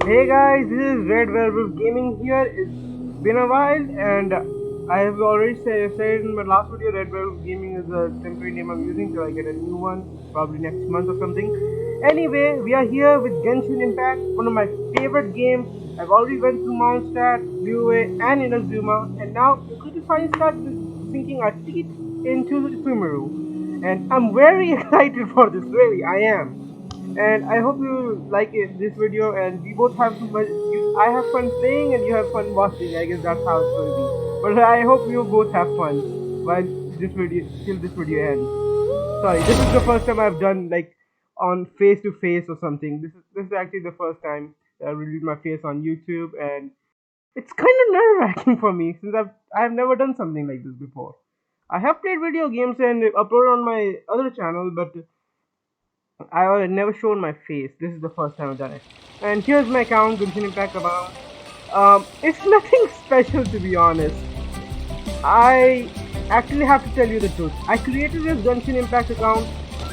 Hey guys, this is RedWerewolfGaming here. It's been a while and I have already said in my last video RedWerewolfGaming is a temporary name I'm using till I get a new one, probably next month or something. Anyway, we are here with Genshin Impact, one of my favorite games. I've already went through Mondstadt, Liyue and Inazuma, and now we're going to finally start sinking our teeth into Sumeru. And I'm very excited for this, really, I am. And I hope you like this video, and we both have too much. I have fun playing, and you have fun watching. I guess that's how it's going to be. But I hope you both have fun while till this video ends. Sorry, this is the first time I've done like on face to face or something. This is actually the first time that I released my face on YouTube, and it's kind of nerve wracking for me since I've never done something like this before. I have played video games and uploaded on my other channel, but I never shown my face. This is the first time I've done it. And here's my account, Genshin Impact account. It's nothing special, to be honest. I actually have to tell you the truth. I created this Genshin Impact account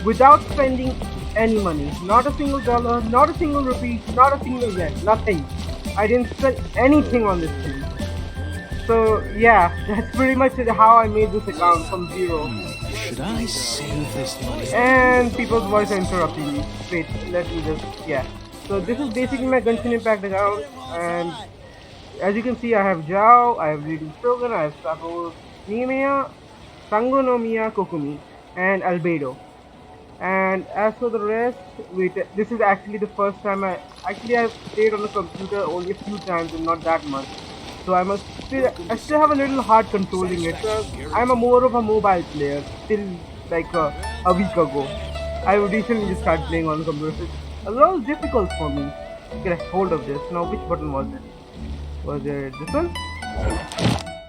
without spending any money. Not a single dollar, not a single rupee, not a single yen, nothing. I didn't spend anything on this thing. So yeah, that's pretty much how I made this account from zero. Should I save this money? And people's voice are interrupting me. Wait, let me just, yeah. So this is basically my Genshin Impact account, and as you can see, I have Zhao, I have Reading Shogun, I have Sapo Nimea, Sangonomiya Kokumi, and Albedo. And as for the rest, wait, this is actually the first time I've played on the computer only a few times and not that much. So I still have a little hard controlling it. I'm more of a mobile player, till like a week ago. I recently just started playing on the computer. So it's a little difficult for me to get a hold of this. Now, which button was it? Was it this one?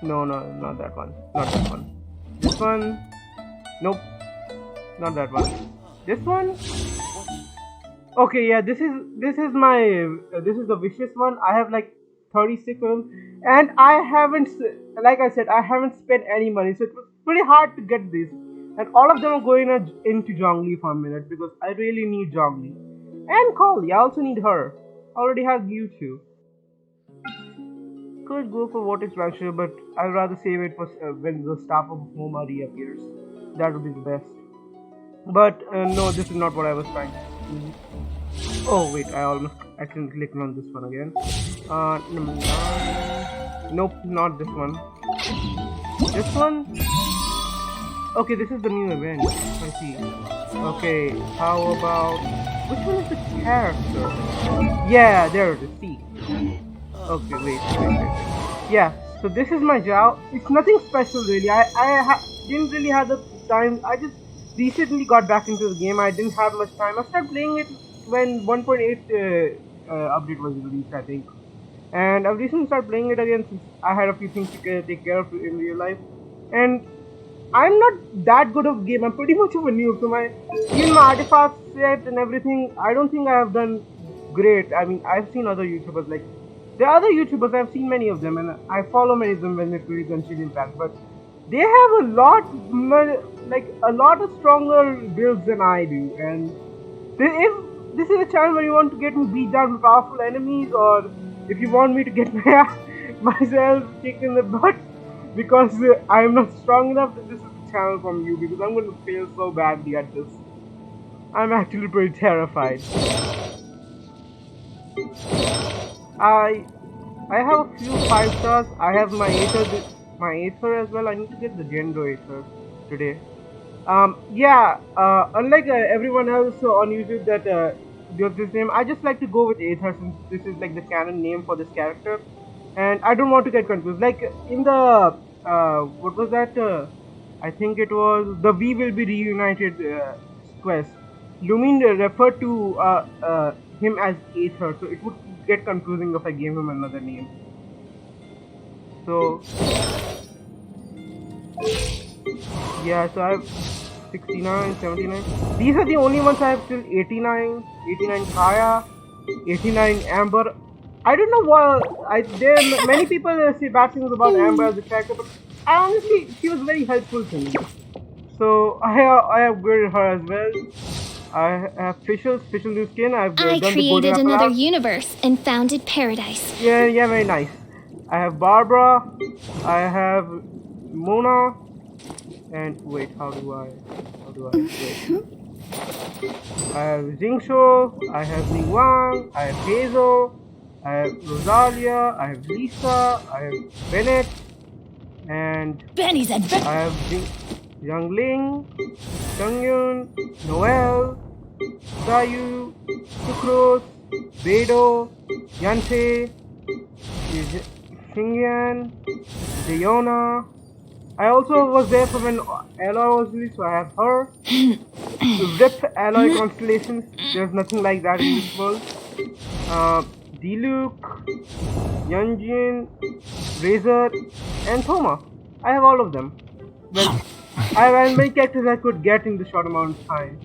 No, not that one. Not that one. This one? Nope. Not that one. This one? Okay, yeah. This is my this is the vicious one. I have like 36 of them, and I haven't, like I said, I haven't spent any money, so it was pretty hard to get this. And all of them are going into Zhongli for a minute because I really need Zhongli. And Kali, I also need her. I already have you two. Could go for Vortex Launcher, but I'd rather save it for when the Staff of Homa reappears. That would be the best. But no, this is not what I was trying to do. Oh wait, I almost accidentally clicked on this one again. Nope, not this one. This one? Okay, this is the new event. I see. Okay, how about... which one is the character? Yeah, there it is. See. Okay, wait. Yeah, so this is my Zhao. It's nothing special really. I didn't really have the time. I just recently got back into the game. I didn't have much time. I started playing it when 1.8 update was released, I think. And I've recently started playing it again since I had a few things to take care of in real life. And I'm not that good of a game. I'm pretty much of a noob. So even my artifacts set and everything, I don't think I have done great. I mean, I've seen other YouTubers, like there are other YouTubers, I've seen many of them, and I follow many of them when they play Genshin Impact, but they have a lot of stronger builds than I do. And if this is a channel where you want to get me beat down with powerful enemies, or if you want me to get myself kicked in the butt because I'm not strong enough, then this is the channel from you, because I'm going to fail so badly at this. I'm actually pretty terrified. I have a few 5 stars. I have my Aether as well. I need to get the Gendo Aether today. Unlike everyone else on YouTube that does this name, I just like to go with Aether since this is like the canon name for this character, and I don't want to get confused. Like in the what was that? I think it was the We Will Be Reunited quest. Lumin referred to him as Aether, so it would get confusing if I gave him another name. So yeah, so I have 69, 79. These are the only ones I have till 89 Kaya, 89 Amber. I don't know why. There many people say bad things about Amber as a character, but I honestly, she was very helpful to me. So I upgraded her as well. I have special new skin. I've I done the golden created apple another arc. universe and founded paradise. Yeah, very nice. I have Barbara. I have Mona. And wait, how do I wait? I have Jingsho. I have Ning Wang. I have Hazel. I have Rosalia. I have Lisa. I have Bennett. And Benny's adventure. I have Youngling, Changyun, Noel, Sayu, Sucrose, Beidou, Yante, Xingyan, Diona. I also was there for when Alloy was released, so I have her. RIP Alloy Constellations, there's nothing like that in this world. Diluc, Yunjin, Razor, and Thoma. I have all of them. Well, I have as many characters I could get in the short amount of time.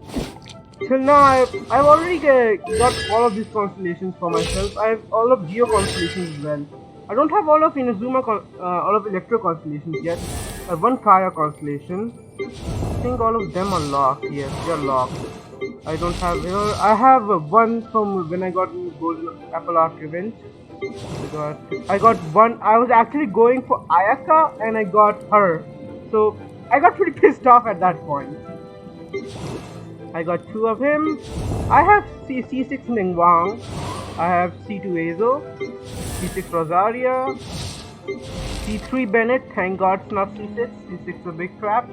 Till now, I've already got all of these constellations for myself. I have all of Geo constellations as well. I don't have all of Inazuma, all of Electro constellations yet. I have one Kaya constellation. I think all of them are locked. Yes, they are locked. I don't have, I have one from when I got Golden Apple Arc Revenge. I got one. I was actually going for Ayaka and I got her. So I got pretty pissed off at that point. I got two of him. I have C6 Ning Wang. I have C2 Azo. C6 Rosaria. C3 Bennett. Thank God it's not C6. C6 is a big crap.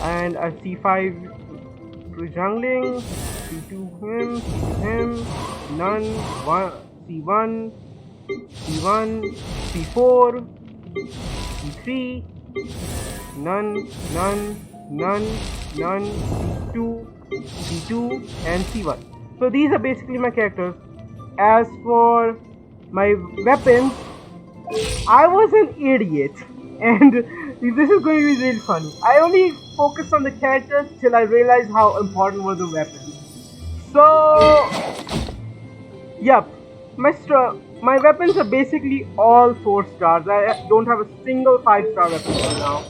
And a C5 Zhongli. C2 him. None. C1. C1. C4. C3. None, C2, and C1. So these are basically my characters. As for my weapons, I was an idiot, and this is going to be really funny. I only focused on the characters till I realized how important were the weapons. So, yep, my weapons are basically all 4 stars. I don't have a single 5-star weapon right now.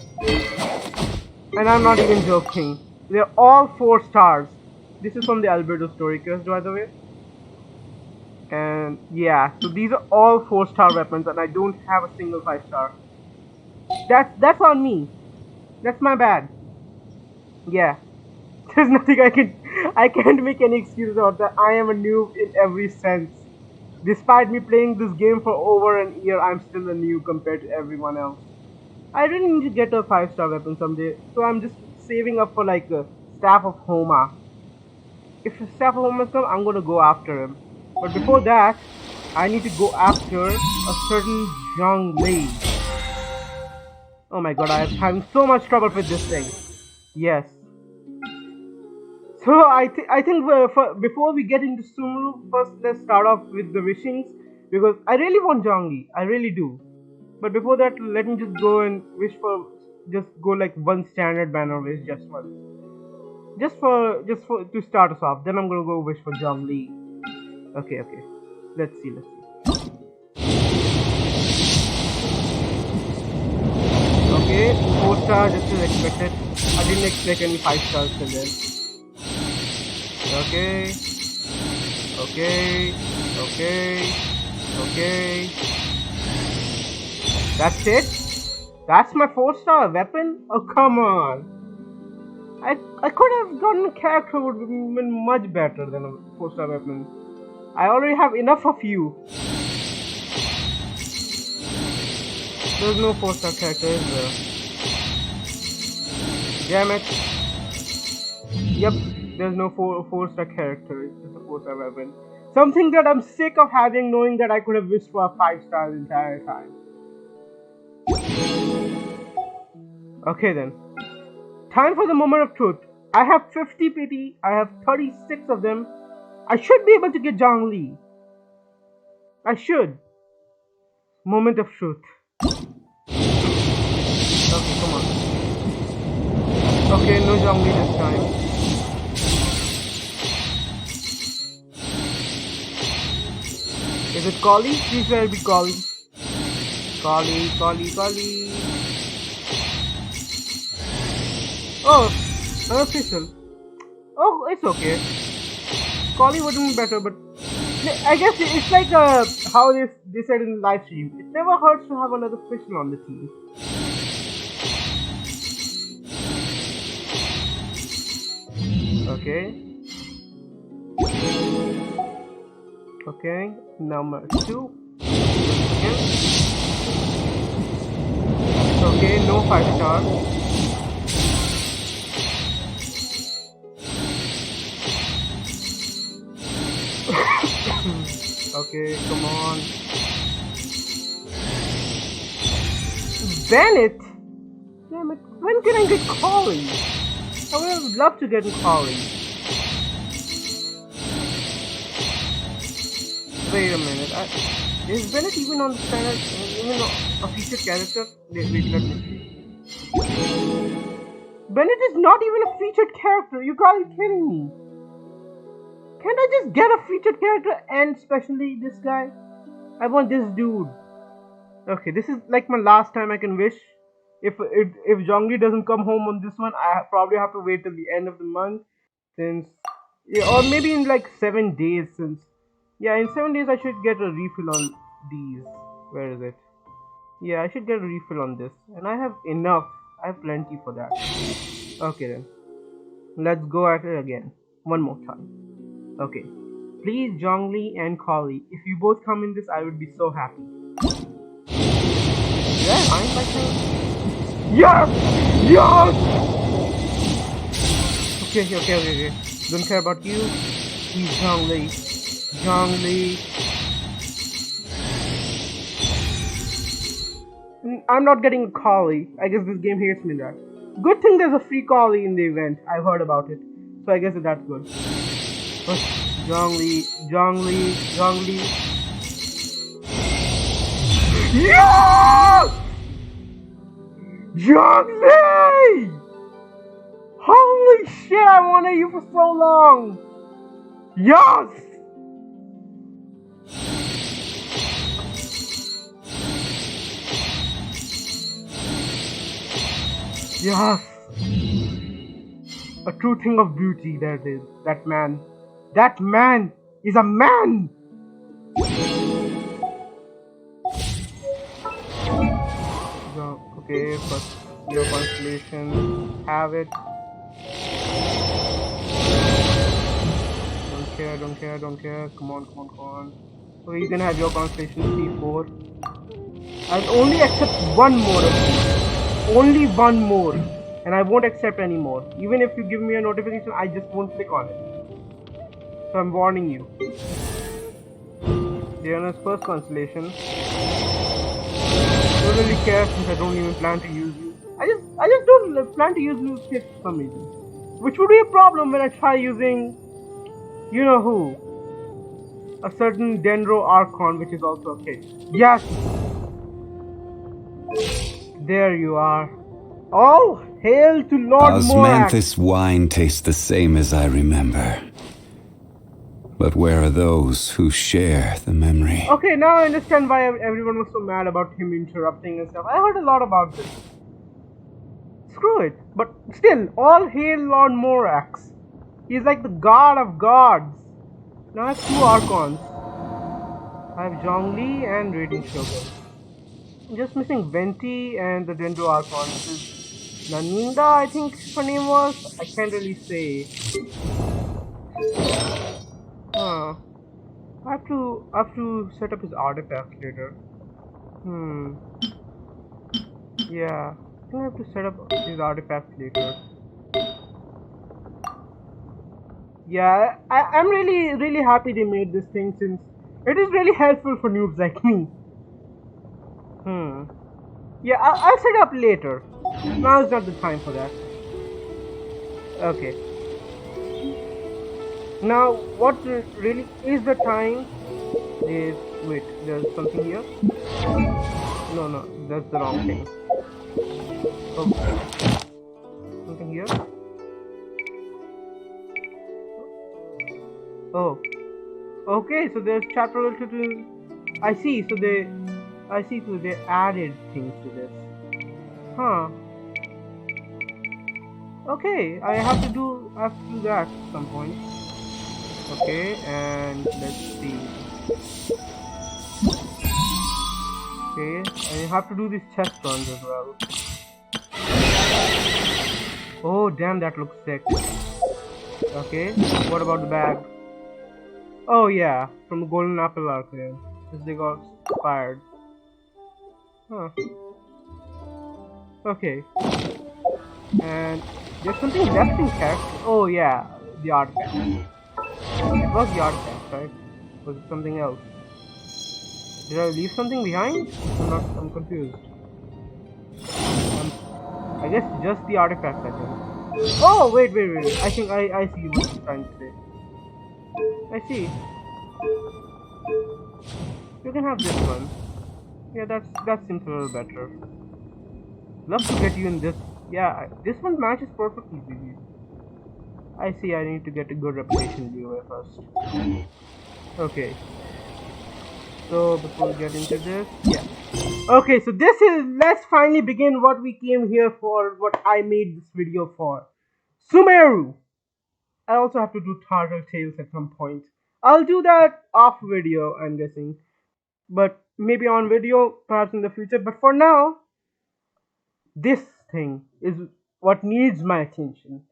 And I'm not even joking. They're all 4 stars. This is from the Alberto Story Quest, by the way. And yeah, so these are all 4-star weapons, and I don't have a single 5-star. That's on me. That's my bad. Yeah. There's nothing I can't make any excuse about that. I am a noob in every sense. Despite me playing this game for over an year, I'm still a noob compared to everyone else. I really need to get a 5-star weapon someday, so I'm just saving up for like a Staff of Homa. If the Staff of Homa comes, I'm gonna go after him. But before that, I need to go after a certain Zhongli. Oh my god, I'm having so much trouble with this thing. Yes. So I think before we get into Sumeru, first let's start off with the wishings, because I really want Zhongli. I really do. But before that, let me just go and wish for, just go like one standard banner wish, just once. Just for to start us off. Then I'm gonna go wish for Zhongli. Okay. Let's see. Okay, 4 stars just as expected. I didn't expect any 5 stars till then. Okay. That's it? That's my 4-star weapon? Oh, come on. I could have gotten a character who would have been much better than a 4-star weapon. I already have enough of you. There's no 4-star character, is there? Damn it. Yep, there's no 4-star character. It's just a 4-star weapon. Something that I'm sick of having, knowing that I could have wished for a 5-star the entire time. Okay then. Time for the moment of truth. I have 50 pity. I have 36 of them. I should be able to get Zhongli. I should. Moment of truth. Okay, come on. Okay, no Zhongli this time. Is it Kali? Please let it be Kali. Kali. Oh, unofficial. Oh, it's okay. Collie would have been better, but I guess it's like how they said in the live stream. It never hurts to have another official on the team. Okay. Okay. Number 2. Okay. Okay. No 5-star. Okay, come on. Bennett? Damn it, when can I get Collie? I would have loved to get Collie. Wait a minute, is Bennett even on the channel? Even a featured character? Wait, let me see. Bennett is not even a featured character, you gotta be kidding me. Can't I just get a featured character and especially this guy? I want this dude. Okay, this is like my last time I can wish. If Zhongli doesn't come home on this one, I probably have to wait till the end of the month. Since, yeah, or maybe in like 7 days. Since, yeah, in 7 days I should get a refill on these. Where is it? Yeah, I should get a refill on this, and I have enough. I have plenty for that. Okay then, let's go at it again. One more time. Okay, please, Zhongli and Collie, if you both come in this, I would be so happy. Did I find myself? Yes! Yes! Okay. Don't care about you. Please, Zhongli. I'm not getting a Collie. I guess this game hates me that. Good thing there's a free Collie in the event. I've heard about it. So I guess that's good. Zhongli. Yes! Zhongli! Holy shit, I wanted you for so long! Yes! Yes! A true thing of beauty, that is. That man. That man is a man! Okay, first your constellation. Have it. Don't care. Come on. Okay, you can have your constellation C4. I'll only accept one more of these. Only one more. And I won't accept any more. Even if you give me a notification, I just won't click on it. So I'm warning you. Diana's first constellation. I don't really care since I don't even plan to use you. I just don't plan to use you for some reason. Which would be a problem when I try using, you know who, a certain Dendro Archon, which is also a kid. Yes! There you are. All hail to Lord Morak! Osmanthus wine tastes the same as I remember. But where are those who share the memory? Okay, now I understand why everyone was so mad about him interrupting and stuff. I heard a lot about this. Screw it. But still, all hail Lord Morax. He's like the god of gods. Now I have 2 Archons. I have Zhongli and Radiant Shogun. I'm just missing Venti and the Dendro Archon. This is Naninda, I think her name was. I can't really say. I have to set up his artifact later. Yeah, I think I have to set up his artifact later. Yeah, I'm really happy they made this thing since it is really helpful for noobs like me. Yeah, I'll set it up later. Now is not the time for that. Okay. Now, what really is the time is... Wait, there's something here? No, that's the wrong thing. Oh. Something here? Oh. Okay, so there's chapter related to... I see, so they added things to this. Huh. Okay, I have to do that at some point. Okay, and let's see. Okay, I have to do these chest runs as well. Oh damn, that looks sick. Okay, what about the bag? Oh yeah, from the Golden Apple Arcane. Because they got fired. Huh. Okay. And there's something left in character. Oh yeah, the artifact. It was the artifact, right? Was it something else? Did I leave something behind? I'm confused. I guess just the artifact, I think. Oh, wait. I think I see what you're trying to say. I see. You can have this one. Yeah, that seems a little better. Love to get you in this. Yeah, this one matches perfectly with you. I see, I need to get a good reputation viewer first. Okay. So, before we get into this, yeah. Okay, so let's finally begin what we came here for, what I made this video for. Sumeru! I also have to do Turtle Tales at some point. I'll do that off video, I'm guessing. But maybe on video, perhaps in the future. But for now, this thing is what needs my attention.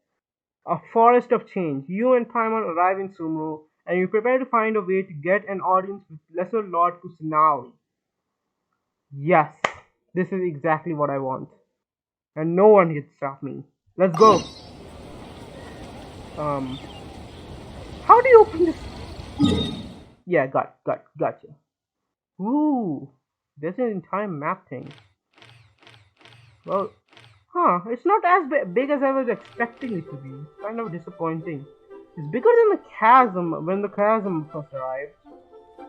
A forest of change. You and Paimon arrive in Sumeru, and you prepare to find a way to get an audience with Lesser Lord Kusunawi. Yes, this is exactly what I want. And no one can stop me. Let's go. How do you open this? Yeah, gotcha. Ooh, there's an entire map thing. Well, it's not as big as I was expecting it to be. It's kind of disappointing. It's bigger than the chasm when the chasm first arrived.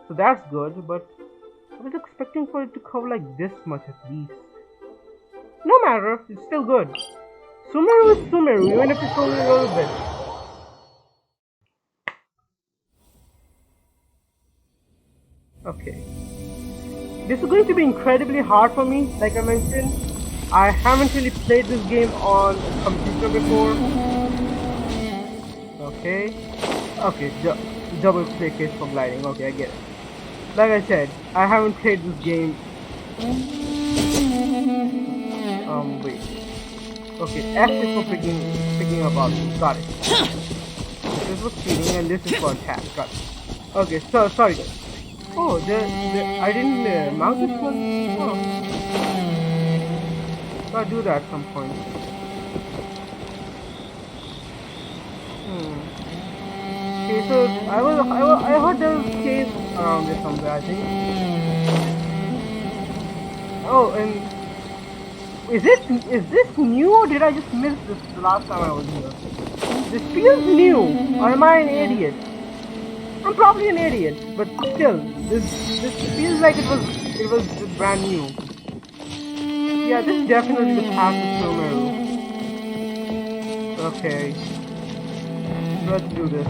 So that's good, but I was expecting for it to cover like this much at least. No matter, it's still good. Sumeru is Sumeru, even if it's only a little bit. Okay. This is going to be incredibly hard for me, like I mentioned. I haven't really played this game on a computer before. Okay. Double click is for gliding. Okay, I get it. Like I said, I haven't played this game. Wait. Okay, F is for picking up objects. Got it. This was speeding and this is for attack. Got it. Okay, so sorry guys. Oh, I didn't mount this one. Oh. Gotta do that at some point. Okay, so I heard there was a cave around here somewhere, I think. Oh, and is this new or did I just miss this the last time I was here? This feels new, or am I an idiot? I'm probably an idiot, but still, this feels like it was brand new. Yeah, this is definitely the path to Sumeru. Okay, let's do this.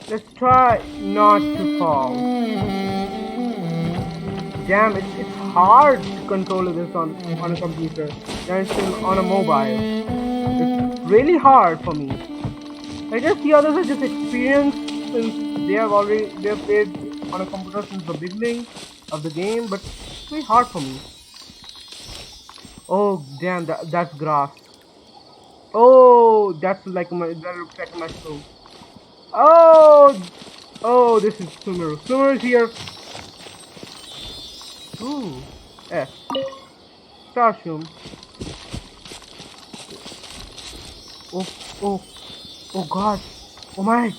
Let's try not to fall. Damn, it's hard to control this on a computer than it's on a mobile. It's really hard for me. I guess the others are just experienced since they have played on a computer since the beginning of the game, but it's really hard for me. Oh damn, that's grass. Oh, that looks like my soul. Oh, this is Sumeru. Sumeru's here. Ooh, F. Starshum. Oh god. Oh my.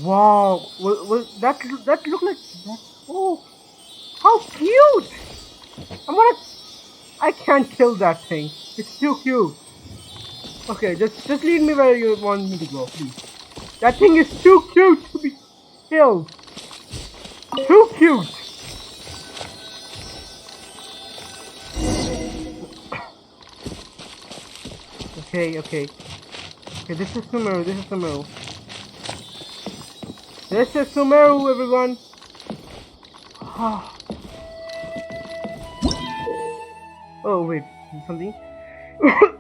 Wow. That look like that? Oh, how cute! I can't kill that thing. It's too cute. Okay, just lead me where you want me to go, please. That thing is too cute to be killed. Too cute. Okay, this is Sumeru, This is Sumeru, everyone. Oh wait, something?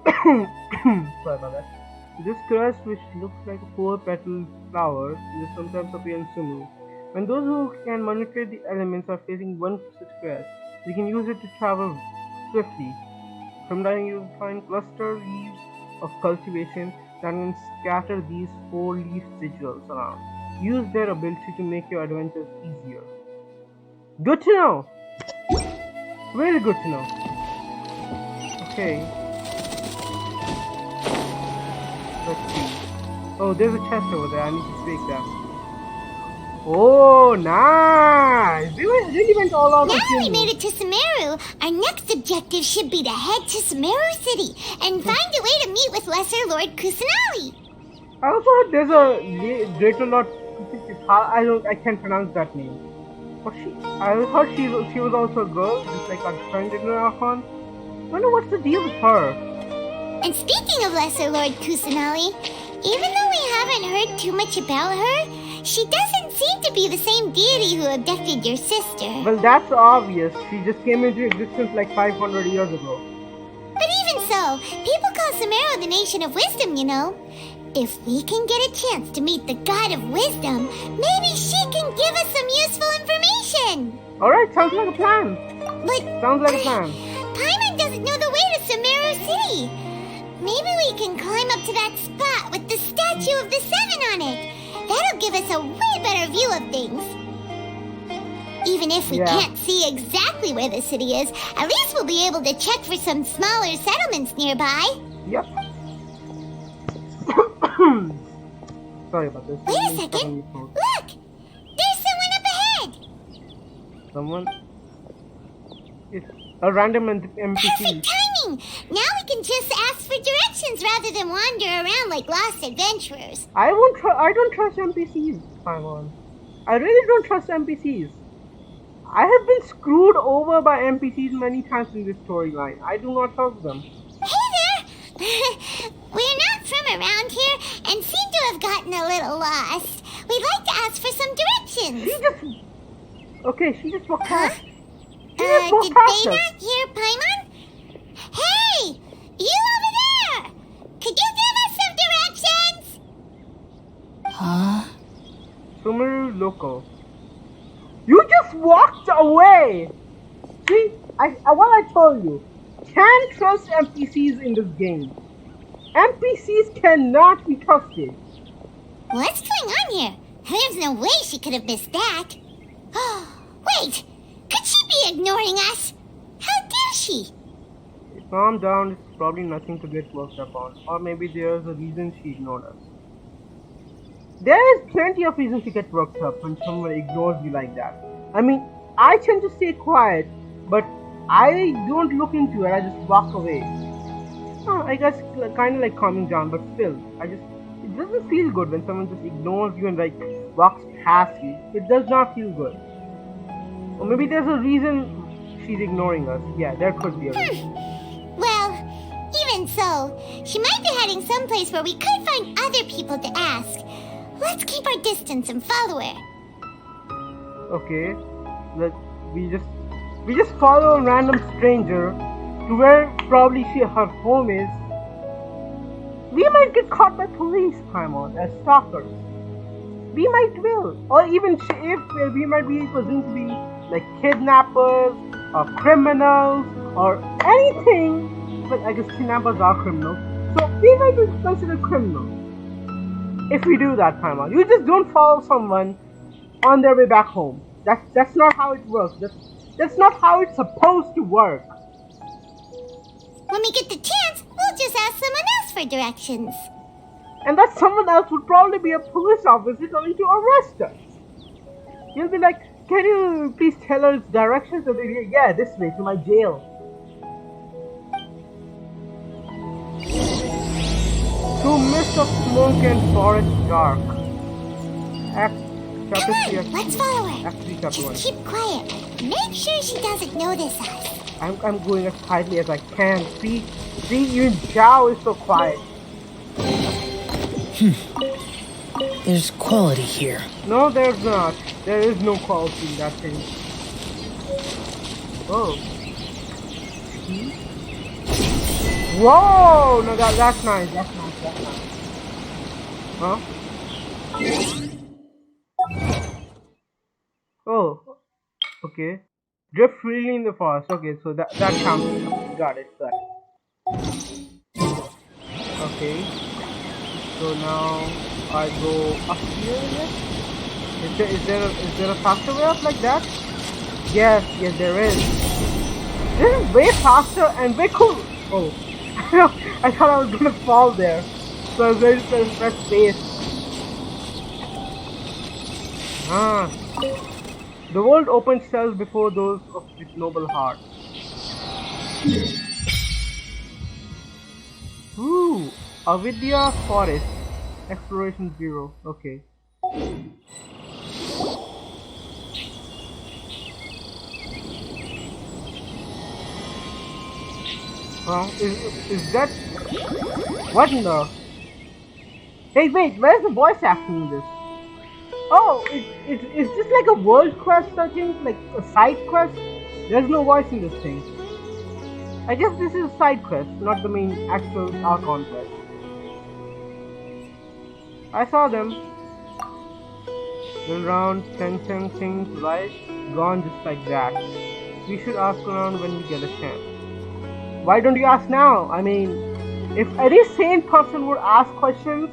Sorry about that. This crest, which looks like a four-petaled flower, will sometimes appear in Sumeru. When those who can manipulate the elements are facing one such crest, they can use it to travel swiftly. Sometimes you will find cluster leaves of cultivation that can scatter these four-leaf sigils around. Use their ability to make your adventures easier. Good to know! Really good to know. Okay. Let's see. Oh, there's a chest over there. I need to take that. Oh, nice! We really went all out. Now that we made it to Sumeru, our next objective should be to head to Sumeru City and find a way to meet with Lesser Lord Kusanali. I also heard there's a Greater Lord. I can't pronounce that name. But I heard she was also a girl, just like our friend in Archon. I wonder what's the deal with her. And speaking of Lesser Lord Kusanali, even though we haven't heard too much about her, she doesn't seem to be the same deity who abducted your sister. Well, that's obvious. She just came into existence like 500 years ago. But even so, people call Sumeru the Nation of Wisdom, you know. If we can get a chance to meet the God of Wisdom, maybe she can give us some useful information. Alright, sounds like a plan. But Sounds like a plan. Paimon doesn't know the way to Sumeru City. Maybe we can climb up to that spot with the statue of the Seven on it. That'll give us a way better view of things. Even if we can't see exactly where the city is, at least we'll be able to check for some smaller settlements nearby. Yep. Sorry about this. Wait a second. Look! There's someone up ahead! Someone? It's a random NPC. Perfect timing! Now we can just ask for directions rather than wander around like lost adventurers. I don't trust NPCs, Paimon. I really don't trust NPCs. I have been screwed over by NPCs many times in this storyline. I do not trust them. Hey there! We're not from around here and seem to have gotten a little lost. We'd like to ask for some directions. She just walked past. Did they not hear Paimon? Hey! You over there! Could you give us some directions? Huh? Sumeru local. You just walked away! See, what I told you. Can't trust NPCs in this game. NPCs cannot be trusted. What's going on here? There's no way she could have missed that. Wait! Could she be ignoring us? How dare she? Calm down, it's probably nothing to get worked up on. Or maybe there's a reason she ignored us. There is plenty of reasons to get worked up when someone ignores you like that. I mean, I tend to stay quiet, but I don't look into it, I just walk away. I guess kind of like calming down, but still, it doesn't feel good when someone just ignores you and like walks past you. It does not feel good. Or maybe there's a reason she's ignoring us. Yeah, there could be a reason. Well, even so, she might be heading someplace where we could find other people to ask. Let's keep our distance and follow her. Okay, we just follow a random stranger to where probably her home is. We might get caught by police, Paimon, as stalkers. We might will, or even if we might be presumed to be like kidnappers or criminals or anything. But I guess kidnappers are criminals, so we might be considered criminals. If we do that, Paimon, you just don't follow someone on their way back home. That's not how it works. That's not how it's supposed to work. When we get the chance, we'll just ask someone else for directions. And that someone else would probably be a police officer coming to arrest us. You'll be like, can you please tell us directions? And they'll be, yeah, this way to my jail. Through mist of smoke and forest dark. Come on, let's follow her. Chapter 1. Just keep quiet. Make sure she doesn't notice us. I'm going as quietly as I can. See, even Zhao is so quiet. There's quality here. No, there's not. There is no quality in that thing. Oh. Whoa! No, that's nice. That's nice. That's nice. Huh? Oh, okay. Drift freely in the forest. Okay, so that counts. Got it. Got it. Okay. So now I go up here. Is there a faster way up like that? Yes, there is. This is way faster and way cool. Oh, I thought I was gonna fall there. So I was ready to press space. Ah. The world opens itself before those with noble heart. Ooh, Avidya Forest. Exploration 0. Okay. Is that... What in the... Hey, wait, where's the voice acting in this? Oh, it's just like a world quest, I think, like a side quest. There's no voice in this thing. I guess this is a side quest, not the main actual Archon quest. I saw them. Little round, sensing things, right? Gone just like that. We should ask around when we get a chance. Why don't you ask now? I mean, if any sane person would ask questions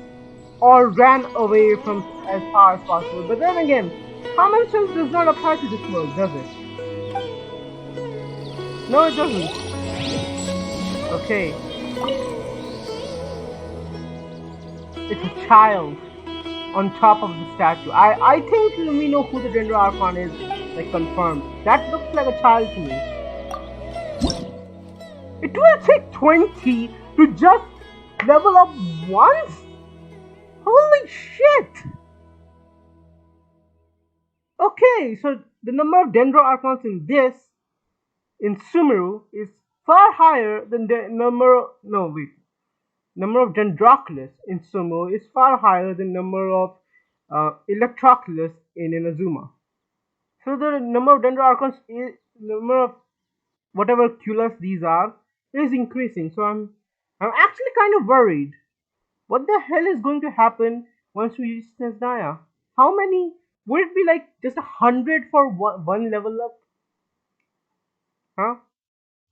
or ran away from as far as possible. But then again, common sense does not apply to this world, does it? No, it doesn't. Okay. It's a child on top of the statue. I think we know who the Dendro Archon is, like confirmed. That looks like a child to me. It will take 20 to just level up once? Holy shit! Okay, so the number of Dendro Archons in Sumeru is far higher than the number of Dendroculus in Sumeru is far higher than number of Electroculus in Inazuma. So the number of Dendro Archons is number of whatever Culus these are is increasing. So I'm actually kind of worried. What the hell is going to happen once we reach Snezhnaya? How many? Would it be like just 100 for one level up? Huh?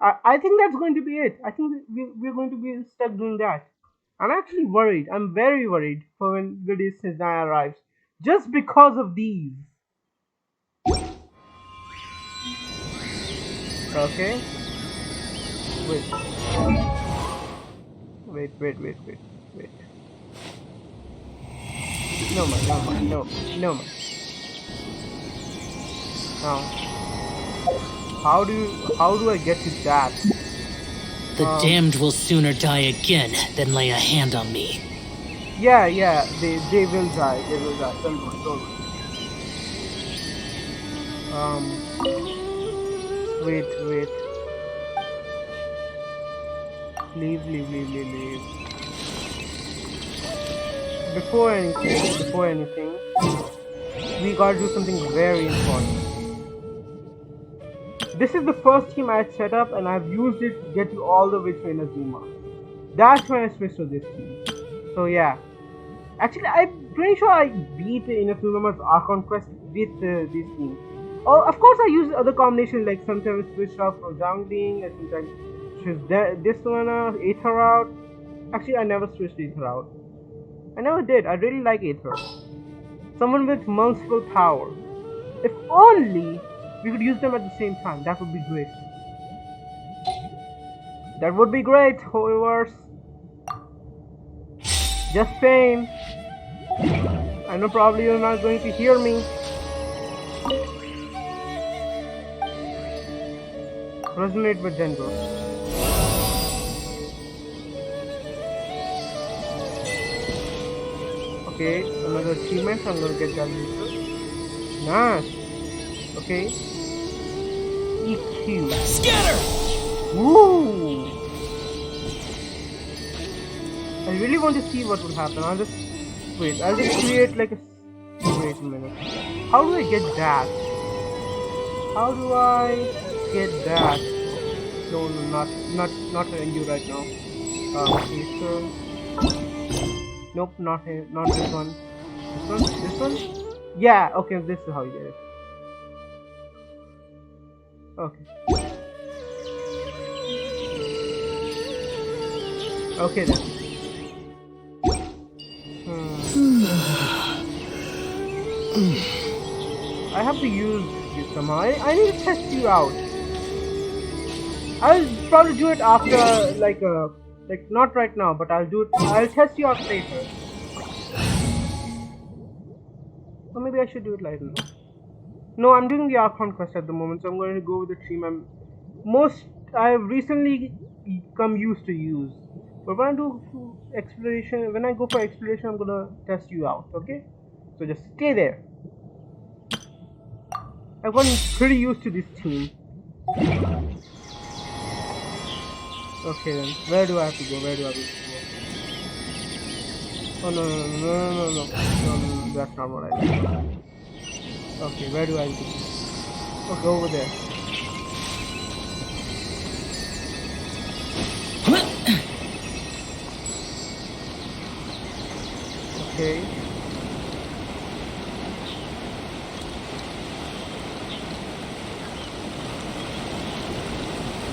I think that's going to be it. I think we're going to be stuck doing that. I'm actually worried. I'm very worried for when the day Snezhnaya arrives. Just because of these. Okay. Wait. No man. Now, how do I get to that? The damned will sooner die again than lay a hand on me. Yeah, they will die. Don't worry. Wait. Leave. Before anything, we gotta do something very important. This is the first team I had set up and I've used it to get you all the way to Inazuma. That's when I switched to this team. So yeah. Actually, I'm pretty sure I beat Inazuma's Archon Quest with this team. Oh, of course I use other combinations, like sometimes switch off for Zhongli and sometimes switch this one Aether out. Actually, I never switched Aether out. I never did. I really like Aether. Someone with multiple power. If only we could use them at the same time. That would be great. That would be great, however. Just saying. I know probably you're not going to hear me. Resonate with Dendro. Okay, another achievement. I'm gonna get that later. Nice. Okay. EQ. Scatter! Woo! I really want to see what will happen. I'll just create like a... Wait a minute. How do I get that? How do I get that? No, not telling you right now. Taster. Nope, not here, not this one. This one? This one? Yeah, okay, this is how you get it. Okay. Okay then. I have to use this somehow. I need to test you out. I'll probably do it after, like not right now, but I'll do it. I'll test you out later. Or maybe I should do it later. No, I'm doing the Archon Quest at the moment, so I'm going to go with the theme I've recently come used to use. But when I do exploration, when I go for exploration, I'm gonna test you out, okay? So just stay there. I've gotten pretty used to this theme. Okay then, where do I have to go? Where do I have to go? Oh no, that's not what I did. Okay, where do I go? Okay, over there. Okay.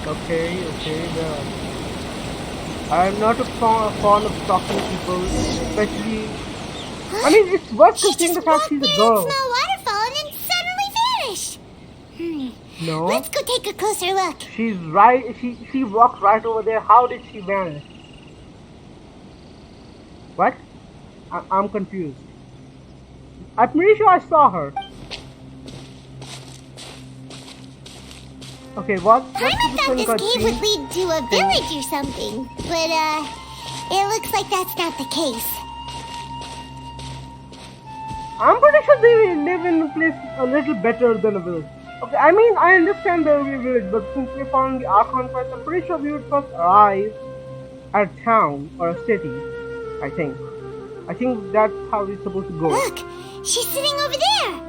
Okay, there. I'm not a fond of talking to people, especially. I mean, it's worth considering the fact she's a girl. Small waterfall and then suddenly vanished. No. Let's go take a closer look. She's right. She walked right over there. How did she vanish? What? I'm confused. I'm pretty sure I saw her. Okay, what? Paimon thought this cave would lead to a village or something, but it looks like that's not the case. I'm pretty sure they live in a place a little better than a village. Okay, I mean, I understand there will be a village, but since we found the Archon Quest, I'm pretty sure we would first arrive at a town or a city, I think. I think that's how it's supposed to go. Look, she's sitting over there.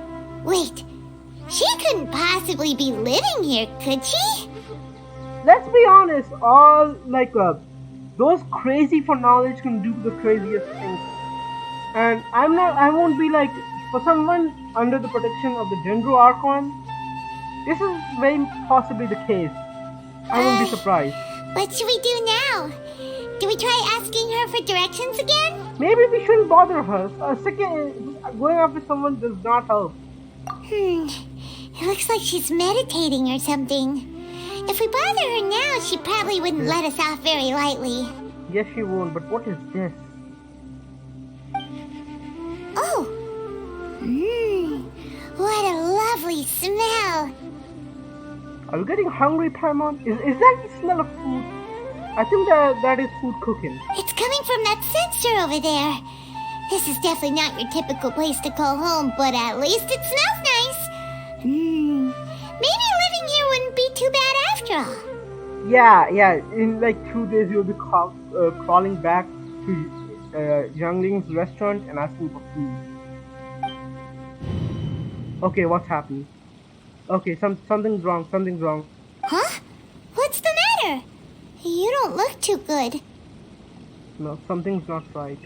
Wait, she couldn't possibly be living here, could she? Let's be honest, all those crazy for knowledge can do the craziest things. And I won't be like, for someone under the protection of the Dendro Archon, this is very possibly the case. I won't be surprised. What should we do now? Do we try asking her for directions again? Maybe we shouldn't bother her. Going after someone does not help. It looks like she's meditating or something. If we bother her now, she probably wouldn't let us off very lightly. Yes, she won't, but what is this? Oh! What a lovely smell! Are you getting hungry, Paimon? Is that the smell of food? I think that is food cooking. It's coming from that sensor over there. This is definitely not your typical place to call home, but at least it smells nice. Maybe living here wouldn't be too bad after all. Yeah. In like 2 days, you'll be crawling back to Zhongli's restaurant and asking for food. Okay, what's happening? Okay, something's wrong. Huh? What's the matter? You don't look too good. No, something's not right.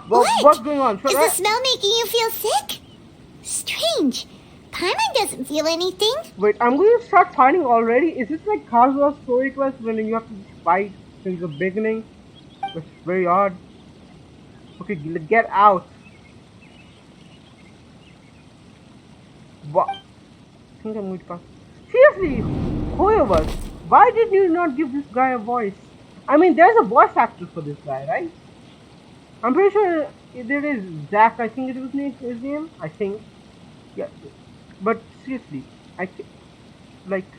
What? What's going on? Is the smell making you feel sick? Strange. Paimon doesn't feel anything. Wait, I'm going to start fighting already? Is this like Kazuha's story quest when you have to fight since the beginning? It's very odd. Okay, get out. What? I think I'm going to pass. Seriously, whoever, why did you not give this guy a voice? I mean, there's a voice actor for this guy, right? I'm pretty sure there is Zach, I think it was his name. I think. Yeah. But seriously,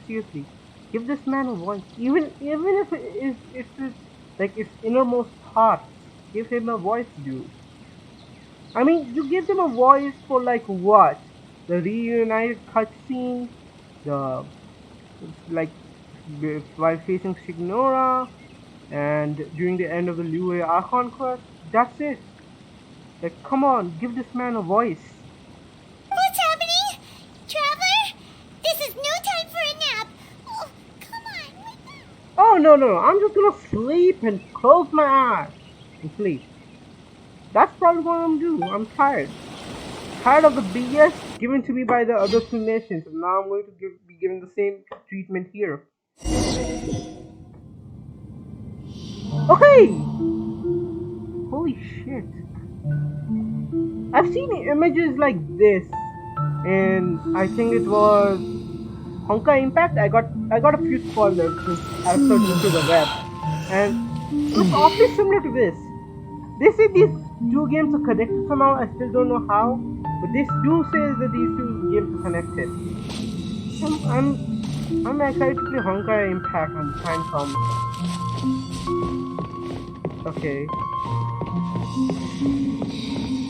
seriously, give this man a voice. Even if it's his innermost thoughts, give him a voice, dude. I mean, you give him a voice for like what? The reunited cutscene, while facing Signora, and during the end of the Liyue Archon Quest. That's it. Like, come on, give this man a voice. What's happening? Traveler? This is no time for a nap. Oh, come on. Oh No. I'm just gonna sleep and close my eyes and sleep. That's probably what I'm gonna do. I'm tired. Tired of the BS given to me by the other two nations, and now I'm going to be given the same treatment here. Okay! Holy shit. I've seen images like this, and I think it was Honkai Impact. I got a few spoilers since I've searched through the web, and it looks awfully similar to this. They say these two games are connected somehow. I still don't know how, but they do say that these two games are connected. I'm excited to play Honkai Impact on the time comes. Okay.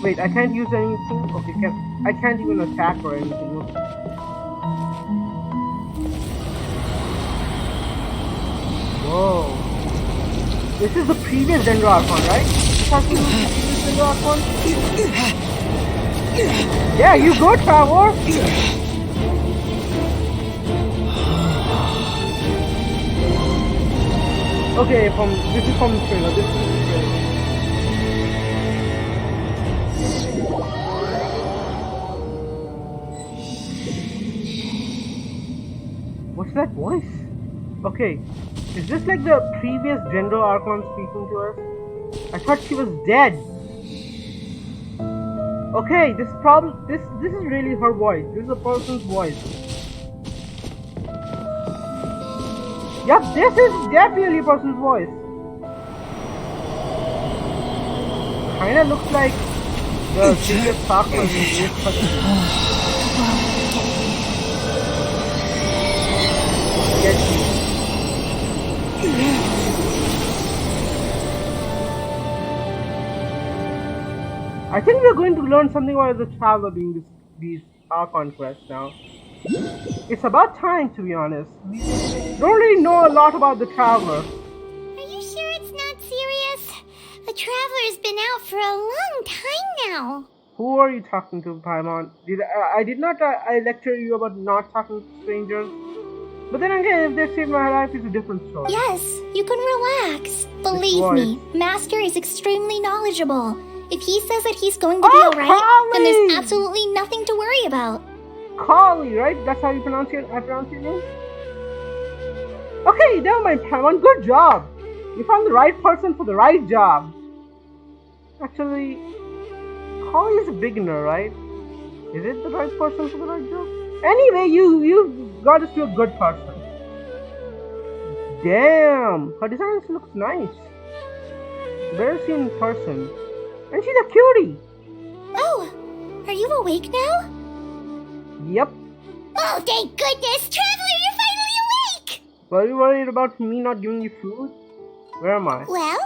Wait, I can't use anything? Okay, I can't even attack or anything. Whoa. This is the previous Dendro Archon, right? Yeah, you go, Trevor! Okay, this is from the trailer. What's that voice? Okay, is this like the previous Dendro Archon speaking to us? I thought she was dead. Okay, this is really her voice. This is a person's voice. Yep, this is definitely a person's voice. Kinda looks like the secret Sakura in this I think we're going to learn something about the Traveler doing these Archon quests now. It's about time, to be honest. We don't really know a lot about the Traveler. Are you sure it's not serious? The Traveler's been out for a long time now. Who are you talking to, Paimon? I did not lecture you about not talking to strangers? But then again, if they saved my life, it's a different story. Yes, you can relax. Believe me, Master is extremely knowledgeable. If he says that he's going to be alright, then there's absolutely nothing to worry about. Kali, right? That's how you pronounce your name? Okay, never mind, Paimon. Good job. You found the right person for the right job. Actually, Kali is a beginner, right? Is it the right person for the right job? Anyway, you got us to a good person. Damn, her design looks nice. Better see in person. And she's a cutie. Oh, are you awake now? Yep. Oh, thank goodness! Traveler, you're finally awake! Were you worried about me not giving you food? Where am I? Well,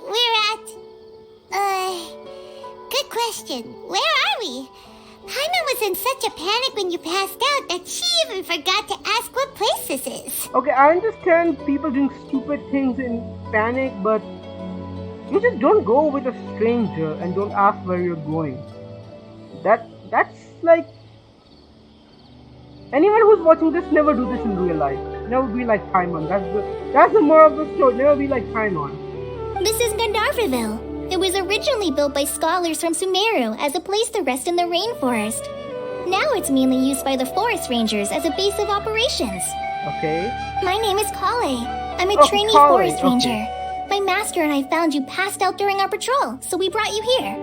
we're at... good question. Where are we? Paimon was in such a panic when you passed out that she even forgot to ask what place this is. Okay, I understand people doing stupid things in panic, but you just don't go with a stranger and don't ask where you're going. That's like... Anyone who's watching this never do this in real life. Never be like Paimon. That's the moral of the story. Never be like Paimon. This is Gandharvaville. It was originally built by scholars from Sumeru as a place to rest in the rainforest. Now it's mainly used by the forest rangers as a base of operations. Okay. My name is Kale. I'm a trainee forest ranger. My master and I found you passed out during our patrol, so we brought you here.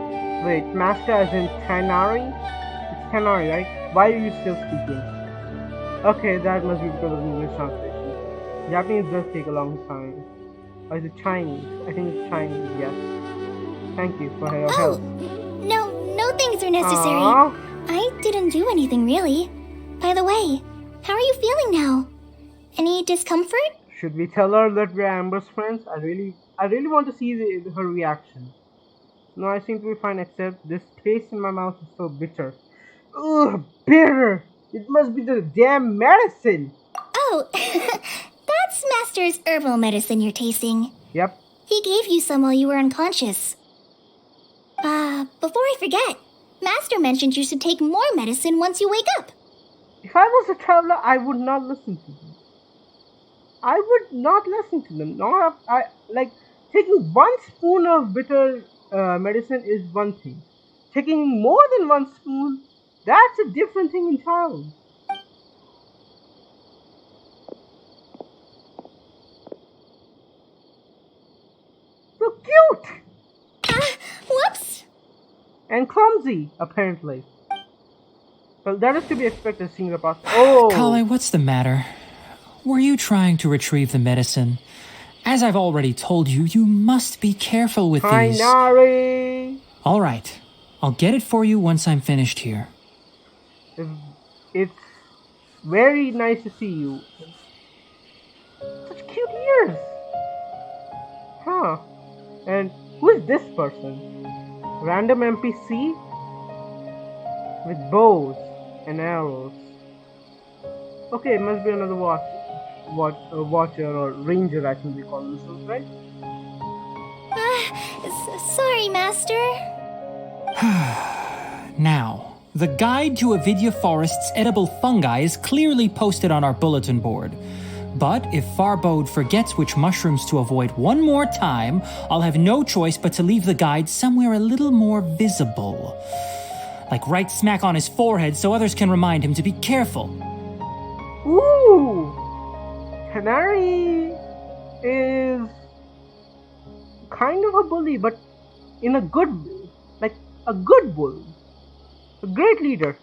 Wait, master as in Tanari? It's Tanari, right? Why are you still speaking? Okay, that must be because of English translation. Japanese does take a long time. Or is it Chinese? I think it's Chinese, yes. Thank you for your help. No things are necessary. Aww. I didn't do anything really. By the way, how are you feeling now? Any discomfort? Should we tell her that we're Amber's friends? I really want to see her reaction. No, I seem to be fine, except this taste in my mouth is so bitter. Ugh, bitter! It must be the damn medicine! Oh, that's Master's herbal medicine you're tasting. Yep. He gave you some while you were unconscious. Before I forget, Master mentioned you should take more medicine once you wake up. If I was a traveler, I would not listen to you. I would not listen to them. Not I like taking 1 spoon of bitter medicine is one thing. Taking more than 1 spoon, that's a different thing entirely. So cute Whoops! and clumsy, apparently. Well, that is to be expected, seeing the past. Oh, Kale, what's the matter? Were you trying to retrieve the medicine? As I've already told you, you must be careful with these. Tainari. All right. I'll get it for you once I'm finished here. It's very nice to see you. Such cute ears. Huh. And who is this person? Random NPC? With bows and arrows. Okay, it must be another watcher or ranger, I think we call themselves, right? Sorry, Master. Now, the guide to Avidya Forest's edible fungi is clearly posted on our bulletin board. But if Farbode forgets which mushrooms to avoid one more time, I'll have no choice but to leave the guide somewhere a little more visible. Like right smack on his forehead so others can remind him to be careful. Ooh! Canary is kind of a bully, but in a good way. Like a good bull. A great leader.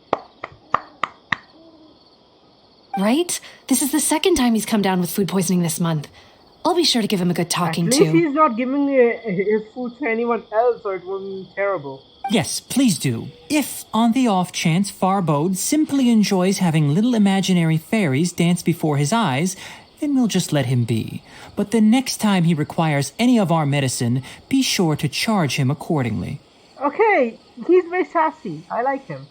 Right? This is the second time he's come down with food poisoning this month. I'll be sure to give him a good talking At least to. he's not giving his food to anyone else, or it wouldn't be terrible. Yes, please do. If, on the off chance, Farbode simply enjoys having little imaginary fairies dance before his eyes, then we'll just let him be. But the next time he requires any of our medicine, be sure to charge him accordingly. Okay, he's very sassy. I like him.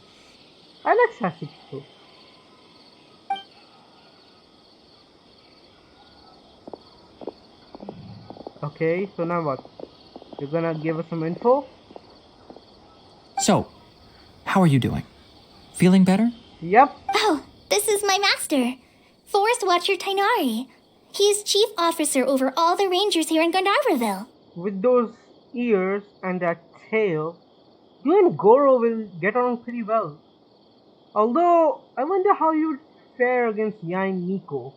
I like sassy people. Okay, so now what? You're gonna give us some info? So, how are you doing? Feeling better? Yep. Oh, this is my master, Forest Watcher Tainari. He is chief officer over all the rangers here in Gandharvaville. With those ears and that tail, you and Goro will get along pretty well. Although, I wonder how you'd fare against Yain Nico.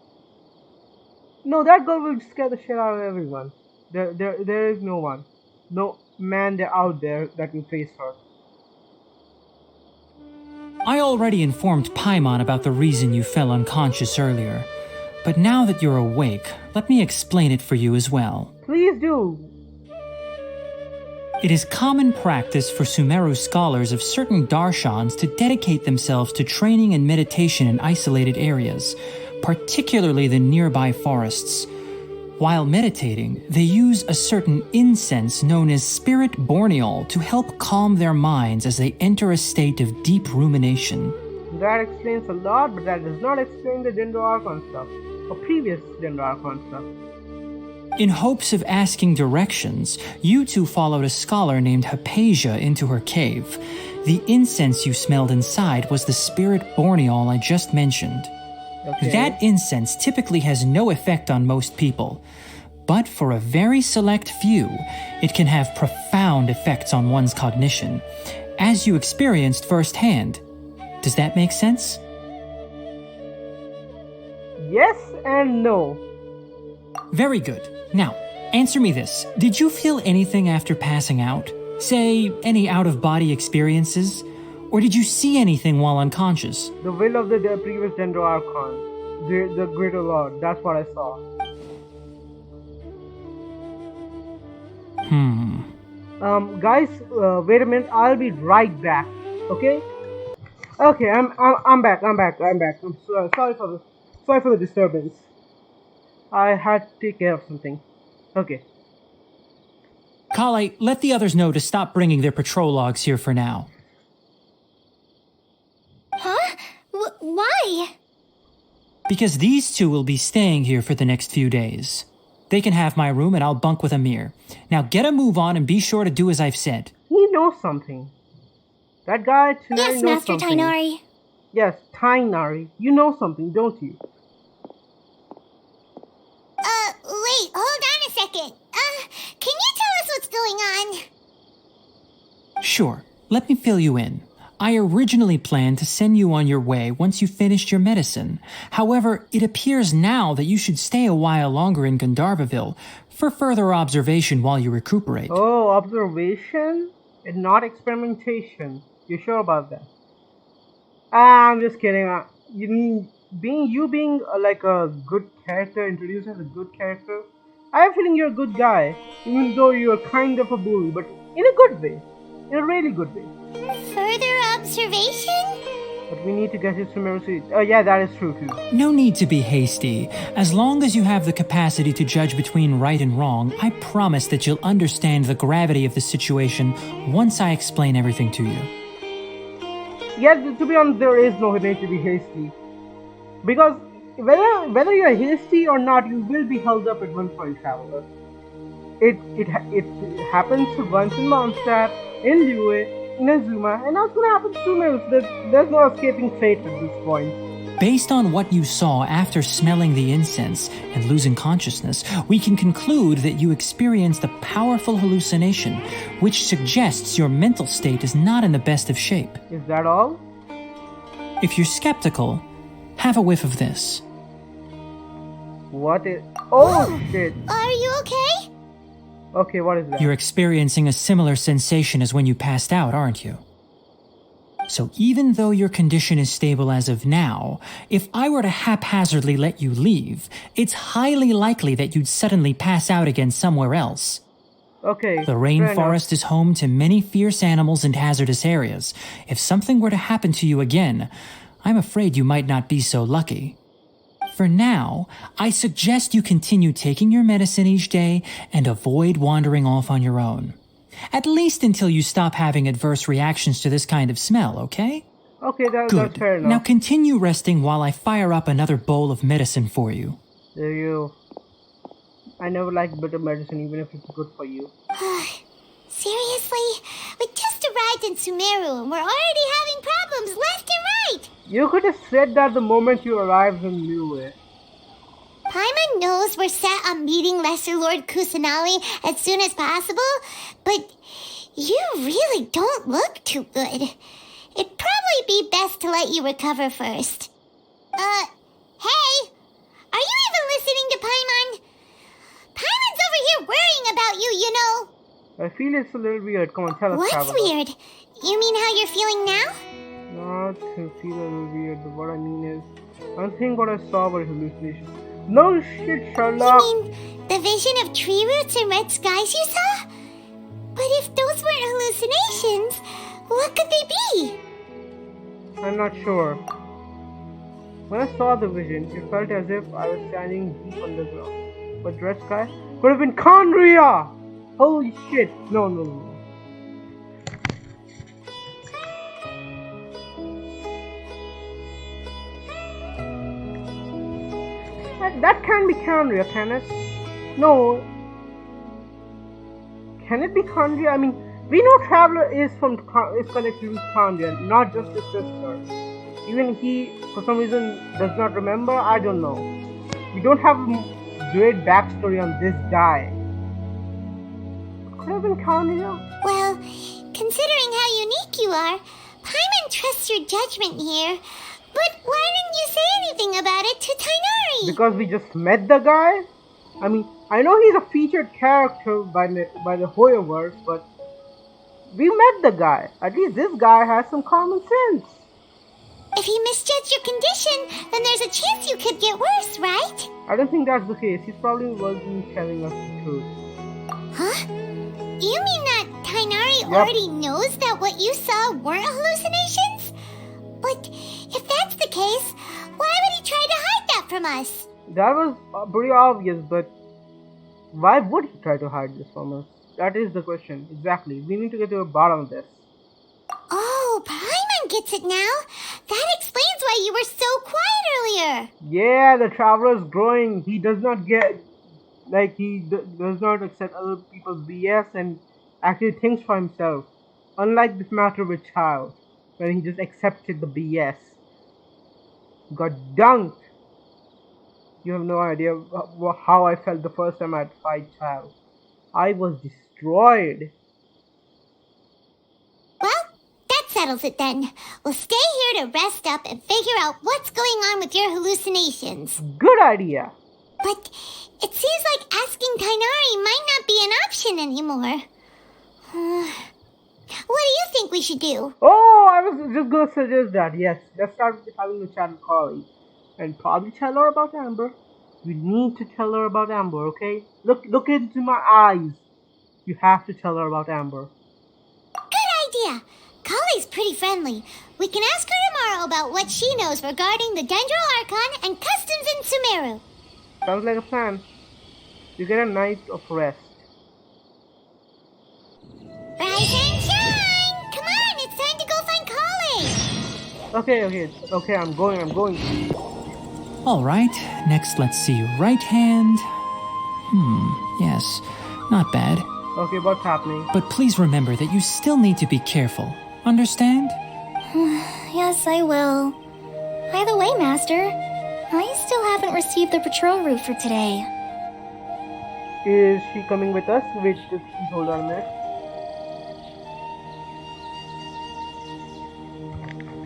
No, that girl will scare the shit out of everyone. There is no one. No man out there that will face her. I already informed Paimon about the reason you fell unconscious earlier. But now that you're awake, let me explain it for you as well. Please do. It is common practice for Sumeru scholars of certain darshans to dedicate themselves to training and meditation in isolated areas, particularly the nearby forests. While meditating, they use a certain incense known as spirit borneol to help calm their minds as they enter a state of deep rumination. That explains a lot, but that does not explain the Gender Archon stuff, or previous Gender Archon stuff. In hopes of asking directions, you two followed a scholar named Hypatia into her cave. The incense you smelled inside was the spirit borneol I just mentioned. Okay. That incense typically has no effect on most people, but for a very select few, it can have profound effects on one's cognition, as you experienced firsthand. Does that make sense? Yes and no. Very good. Now, answer me this. Did you feel anything after passing out? Say, any out-of-body experiences? Or did you see anything while unconscious? The will of the previous Gender Archon. The Greater Lord. That's what I saw. Guys, wait a minute. I'll be right back. Okay? Okay, I'm back. I'm sorry for the disturbance. I had to take care of something. Okay. Kale, let the others know to stop bringing their patrol logs here for now. Huh? Why? Because these two will be staying here for the next few days. They can have my room and I'll bunk with Amir. Now get a move on and be sure to do as I've said. He knows something. That guy tonight Yes, knows Master something. Tainari. Yes, Tainari. You know something, don't you? second. Can you tell us what's going on? Sure, let me fill you in. I originally planned to send you on your way once you finished your medicine. However, it appears now that you should stay a while longer in Gandharvaville for further observation while you recuperate. Oh, observation and not experimentation. You sure about that? I'm just kidding. Being like a good character, introduced as a good character, I have a feeling you're a good guy, even though you're kind of a bully, but in a good way. In a really good way. Further observation? But we need to get to Sumeru City. Oh yeah, that is true too. No need to be hasty. As long as you have the capacity to judge between right and wrong, I promise that you'll understand the gravity of the situation once I explain everything to you. Yeah, to be honest, there is no need to be hasty. Because whether you're hasty or not, you will be held up at one point, traveler. It happens once in Mondstadt, in Liyue, in Azuma, and now it's gonna happen to Sumeru. There's no escaping fate at this point. Based on what you saw after smelling the incense and losing consciousness, we can conclude that you experienced a powerful hallucination, which suggests your mental state is not in the best of shape. Is that all? If you're skeptical, have a whiff of this. What is... Oh shit! Are you okay? Okay, what is that? You're experiencing a similar sensation as when you passed out, aren't you? So even though your condition is stable as of now, if I were to haphazardly let you leave, it's highly likely that you'd suddenly pass out again somewhere else. Okay. The rainforest is home to many fierce animals and hazardous areas. If something were to happen to you again, I'm afraid you might not be so lucky. For now, I suggest you continue taking your medicine each day and avoid wandering off on your own. At least until you stop having adverse reactions to this kind of smell, okay? Okay, that's Good. fair enough. Now continue resting while I fire up another bowl of medicine for you. There you... I never liked bitter medicine, even if it's good for you. Seriously? We just arrived in Sumeru and we're already having problems left and right! You could have said that the moment you arrived in Liyue. Paimon knows we're set on meeting Lesser Lord Kusanali as soon as possible, but you really don't look too good. It'd probably be best to let you recover first. Hey! Are you even listening to Paimon? Paimon's over here worrying about you, you know. I feel it's a little weird. Come on, tell us, What's traveler. weird? You mean how you're feeling now? Not to feel a little weird, but what I mean is, I don't think what I saw was hallucination. No shit, Sherlock! You mean the vision of tree roots and red skies you saw? But if those weren't hallucinations, what could they be? I'm not sure. When I saw the vision, it felt as if I was standing deep underground. But red sky could have been Kandria! Holy shit! No. That can't be Kandria, can it? No. Can it be Kandria? I mean, we know Traveler is connected with Kandria, not just his sister. Even he, for some reason, does not remember. I don't know. We don't have a great backstory on this guy. Could have been Kandria? Well, considering how unique you are, Paimon trusts your judgment here. But why didn't you say anything about it to Tainari? Because we just met the guy? I mean, I know he's a featured character by the Hoyoverse, but we met the guy. At least this guy has some common sense. If he misjudged your condition, then there's a chance you could get worse, right? I don't think that's the case. He probably wasn't telling us the truth. Huh? You mean that Tainari already knows that what you saw weren't hallucinations? But if that's the case, why would he try to hide that from us? That was pretty obvious, but why would he try to hide this from us? That is the question. Exactly. We need to get to the bottom of this. Oh, Paimon gets it now. That explains why you were so quiet earlier. Yeah, the traveler is growing. He does not get... does not accept other people's BS and actually thinks for himself. Unlike this matter with Child, when he just accepted the BS. Got dunked. You have no idea how I felt the first time I fight Chao. I was destroyed. Well, that settles it then. We'll stay here to rest up and figure out what's going on with your hallucinations. Good idea. But it seems like asking Tainari might not be an option anymore. What do you think we should do? Oh, I was just gonna suggest that. Yes, let's start with having a chat with Carly. And probably tell her about Amber. You need to tell her about Amber, okay? Look into my eyes. You have to tell her about Amber. Good idea. Kale's pretty friendly. We can ask her tomorrow about what she knows regarding the Dendro Archon and customs in Sumeru. Sounds like a plan. You get a night of rest. Rise and shine! Come on, it's time to go find Kale! Okay, I'm going. All right, next let's see. Right hand. Yes, not bad. Okay, what's happening? But please remember that you still need to be careful. Understand? Yes, I will. By the way, Master, I still haven't received the patrol route for today. Is she coming with us? Wait, just hold on a minute.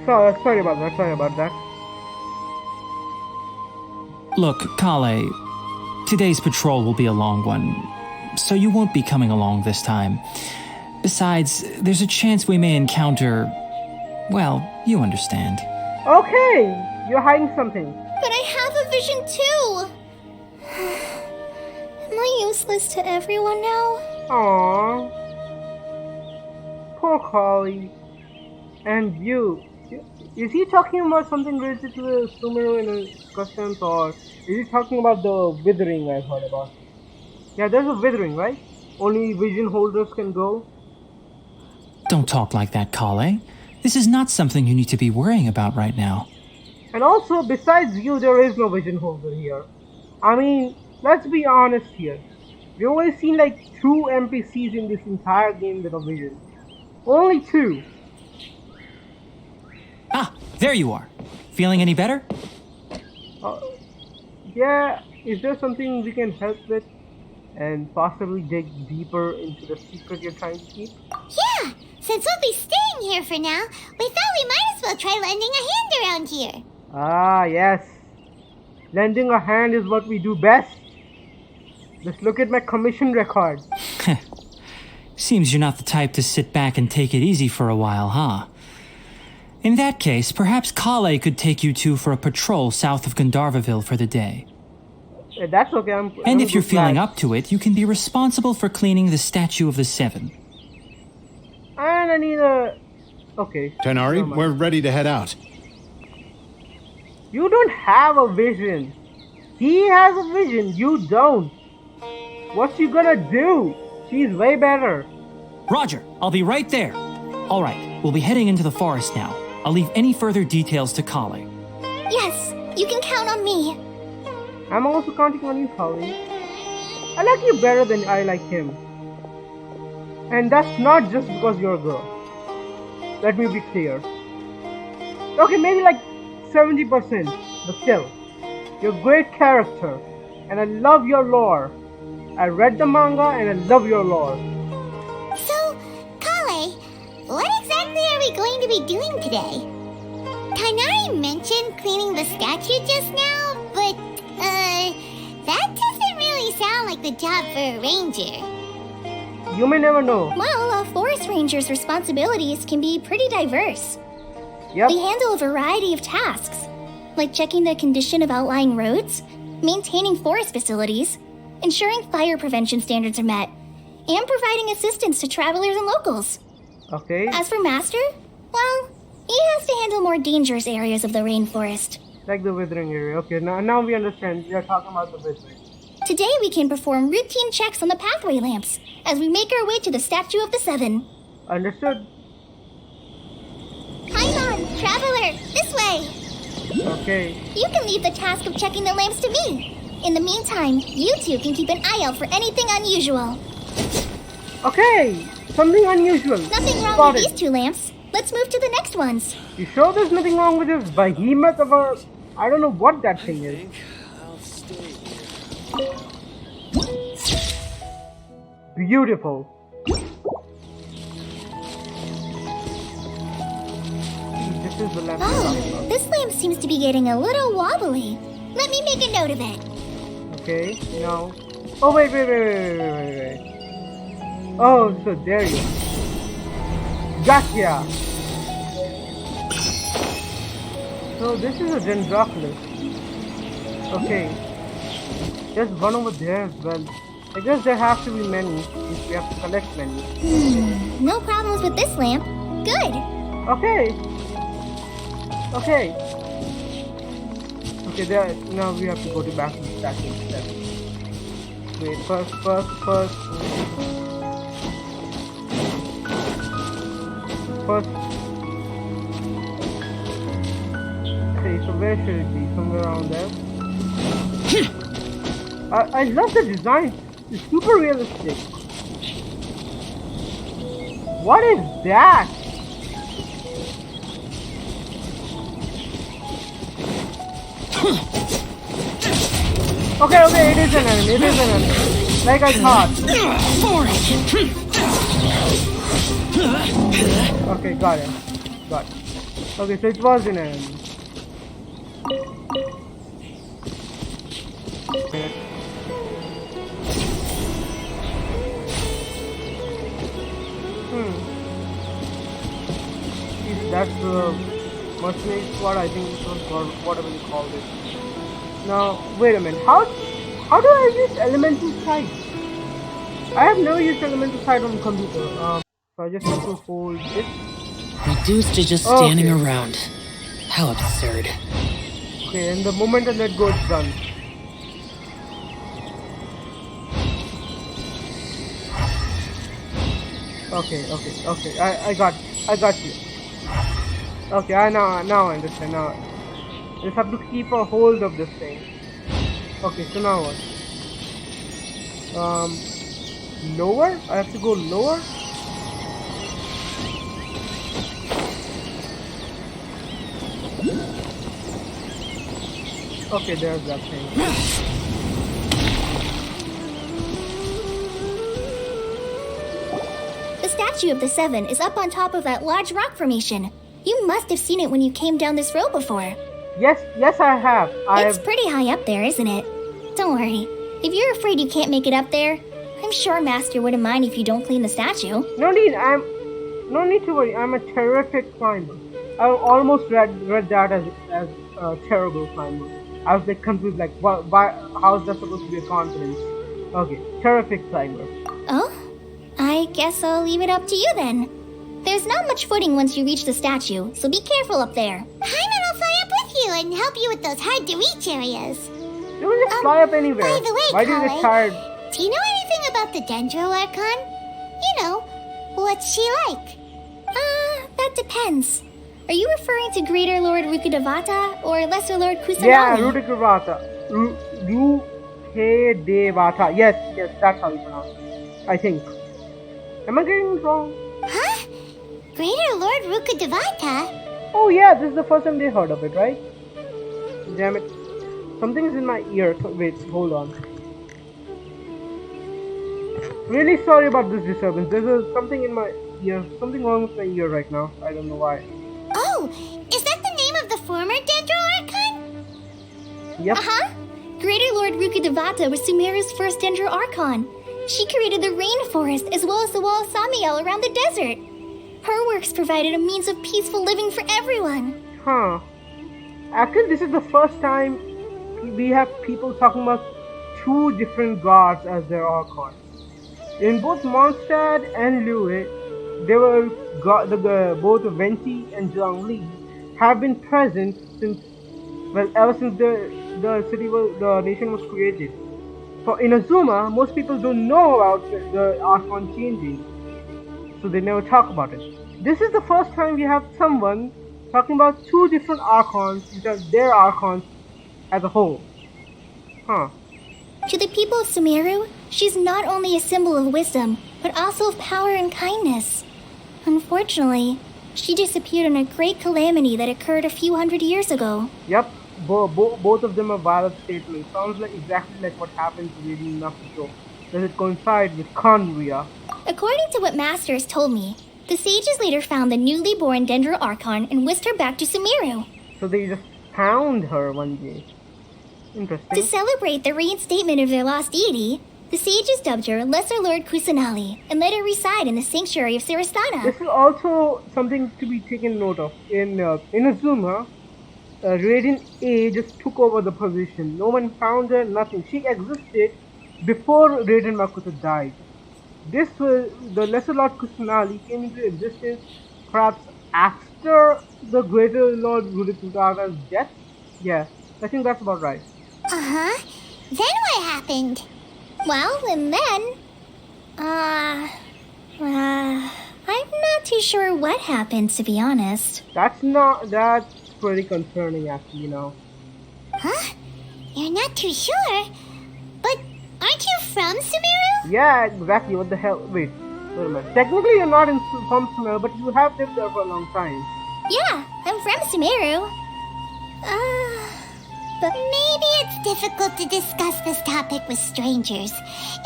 Sorry about that. Look, Kale, today's patrol will be a long one, so you won't be coming along this time. Besides, there's a chance we may encounter... well, you understand. Okay, you're hiding something. But I have a vision too! Am I useless to everyone now? Aww. Poor Carly. And you. Is he talking about something related to the Sumeru in his customs, or is he talking about the withering I've heard about? Yeah, there's a withering, right? Only vision holders can go? Don't talk like that, Kale. This is not something you need to be worrying about right now. And also, besides you, there is no vision holder here. I mean, let's be honest here. We've only seen like 2 NPCs in this entire game with a vision. Only 2. Ah, there you are. Feeling any better? Yeah, is there something we can help with? And possibly dig deeper into the secret you're trying to keep? Yeah, since we'll be staying here for now, we thought we might as well try lending a hand around here. Ah, yes. Lending a hand is what we do best. Just look at my commission record. Seems you're not the type to sit back and take it easy for a while, huh? In that case, perhaps Kale could take you two for a patrol south of Gandharvaville for the day. That's okay. And if you're feeling up to it, you can be responsible for cleaning the Statue of the Seven. And I need a... Okay. Tainari, we're ready to head out. You don't have a vision. He has a vision. You don't. What's you gonna do? She's way better. Roger, I'll be right there. All right, we'll be heading into the forest now. I'll leave any further details to Kale. Yes, you can count on me. I'm also counting on you, Kali. I like you better than I like him. And that's not just because you're a girl. Let me be clear. Okay, maybe like 70%, but still. You're a great character, and I love your lore. I read the manga and I love your lore. So, Kale, what exactly are we going to be doing today? Tainari mentioned cleaning the statue just now, but, that doesn't really sound like the job for a ranger. You may never know. Well, a forest ranger's responsibilities can be pretty diverse. Yep. They handle a variety of tasks, like checking the condition of outlying roads, maintaining forest facilities, ensuring fire prevention standards are met, and providing assistance to travelers and locals. Okay. As for Master, well, he has to handle more dangerous areas of the rainforest. Like the withering area. Okay, now we understand. You're talking about the withering. Today we can perform routine checks on the pathway lamps as we make our way to the Statue of the Seven. Understood. Paimon, traveler, this way. Okay. You can leave the task of checking the lamps to me. In the meantime, you two can keep an eye out for anything unusual. Okay. Something unusual. Nothing wrong Got with it. these 2 lamps. Let's move to the next ones. You sure there's nothing wrong with this behemoth of a... I don't know what that thing is. Beautiful. This is the lamp. Oh, this lamp seems to be getting a little wobbly. Let me make a note of it. Okay, now. Oh, wait. Oh, so there you are. Gotcha! So this is a Dendroculus. Okay. There's one over there as well. I guess there have to be many if we have to collect many. No problems with this lamp. Good. Okay, there. Now we have to go to back to the statue. Wait, first. Okay, so where should it be? Somewhere around there. I love the design. It's super realistic. What is that? Okay, it is an enemy. Like I thought. Okay, got it. Okay, so it was an enemy. That's the mercenary squad, I think it was, or whatever you called it. Now, wait a minute. How do I use elemental sight? I have never used elemental sight on the computer. So I just have to hold it. Reduced to just standing around. How absurd. Okay, and the moment I let go, it's done. Okay. I got you. Okay, now I understand. Now I just have to keep a hold of this thing. Okay, so now what? Lower? I have to go lower? Okay, there's that thing. The statue of the Seven is up on top of that large rock formation. You must have seen it when you came down this road before. Yes, I have. It's pretty high up there, isn't it? Don't worry. If you're afraid you can't make it up there, I'm sure Master wouldn't mind if you don't clean the statue. No need to worry. I'm a terrific climber. I almost read that as a terrible climber. I was like confused, like why? How is that supposed to be a confidence? Okay, terrific climber. Oh, I guess I'll leave it up to you then. There's not much footing once you reach the statue, so be careful up there. Paimon will fly up with you and help you with those hard-to-reach areas. You will just fly up anywhere. By the way, why do you get tired? Do you know anything about the Dendro Archon? You know, what's she like? That depends. Are you referring to Greater Lord Rukkhadevata or Lesser Lord Kusanagi? Yeah, Rukkhadevata. Rukkhadevata. Yes, that's how you pronounce it. I think. Am I getting it wrong? Huh? Greater Lord Rukkhadevata? Oh yeah, this is the first time they heard of it, right? Damn it. Something is in my ear. Wait, hold on. Really sorry about this disturbance. There's something in my ear. Something wrong with my ear right now. I don't know why. Oh, is that the name of the former Dendro Archon? Yep. Greater Lord Rukkhadevata was Sumeru's first Dendro Archon. She created the rainforest as well as the wall of Samiel around the desert. Her works provided a means of peaceful living for everyone. Huh. Actually, this is the first time we have people talking about two different gods as their Archons. In both Mondstadt and Liyue, they were both Venti and Zhongli have been present since, ever since the nation was created. For Inazuma, most people don't know about the Archon changing, so they never talk about it. This is the first time we have someone talking about two different Archons, which are their Archons as a whole. Huh. To the people of Sumeru, she's not only a symbol of wisdom, but also of power and kindness. Unfortunately, she disappeared in a great calamity that occurred a few hundred years ago. Yep, both of them are valid statements. Sounds like exactly like what happened to Lady Nakuto. Does it coincide with Conria? According to what Masters told me, the sages later found the newly born Dendro Archon and whisked her back to Sumeru. So they just found her one day. Interesting. To celebrate the reinstatement of their lost deity, the sages dubbed her Lesser Lord Kusanali and let her reside in the sanctuary of Sirastana. This is also something to be taken note of. In Inazuma, Radiant A just took over the position. No one found her, nothing. She existed before Radiant Makoto died. This was the Lesser Lord Kusanali came into existence perhaps after the Greater Lord Rudikutaga's death. Yeah, I think that's about right. Uh-huh. Then what happened? Well, and then... I'm not too sure what happened, to be honest. That's pretty concerning actually, you know. Huh? You're not too sure? But aren't you from Sumeru? Yeah, exactly. What the hell? Wait a minute. Technically, you're not from Sumeru, but you have lived there for a long time. Yeah, I'm from Sumeru. But maybe it's difficult to discuss this topic with strangers.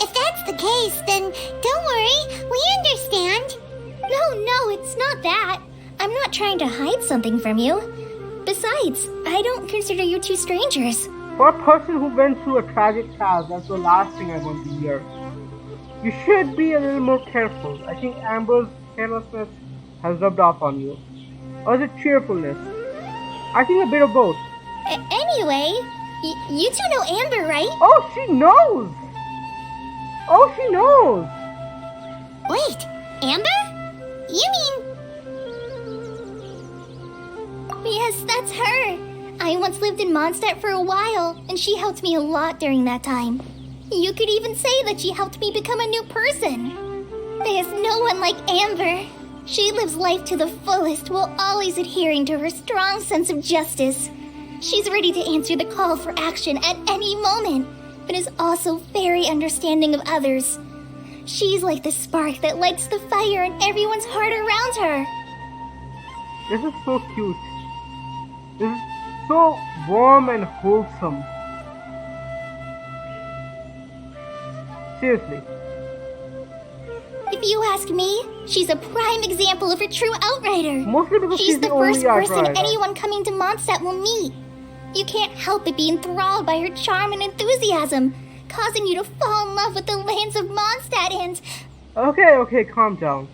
If that's the case, then don't worry, we understand. No, it's not that. I'm not trying to hide something from you. Besides, I don't consider you two strangers. For a person who went through a tragic past, that's the last thing I want to hear. You should be a little more careful. I think Amber's carelessness has rubbed off on you. Or is it cheerfulness? I think a bit of both. Anyway, you two know Amber, right? Oh, she knows! Wait, Amber? You mean... Yes, that's her. I once lived in Mondstadt for a while, and she helped me a lot during that time. You could even say that she helped me become a new person. There's no one like Amber. She lives life to the fullest while always adhering to her strong sense of justice. She's ready to answer the call for action at any moment, but is also very understanding of others. She's like the spark that lights the fire in everyone's heart around her. This is so cute. This is so warm and wholesome. Seriously. If you ask me, she's a prime example of a true outrider. Mostly because she's the only first person outrider. anyone coming to Mondstadt will meet. You can't help but be enthralled by her charm and enthusiasm, causing you to fall in love with the lands of Mondstadt and... Okay, calm down.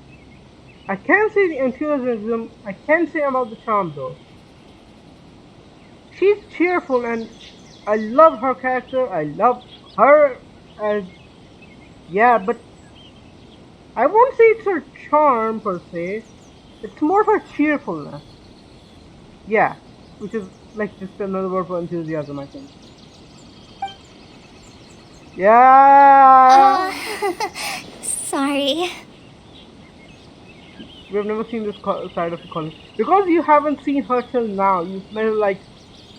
I can't say the enthusiasm, I can't say about the charm though. She's cheerful and I love her character, I love her as... Yeah, but I won't say it's her charm per se, it's more her cheerfulness. Yeah, which is like just another word for enthusiasm, I think. Yeah! Sorry. We've never seen this side of the college. Because you haven't seen her till now, you met her like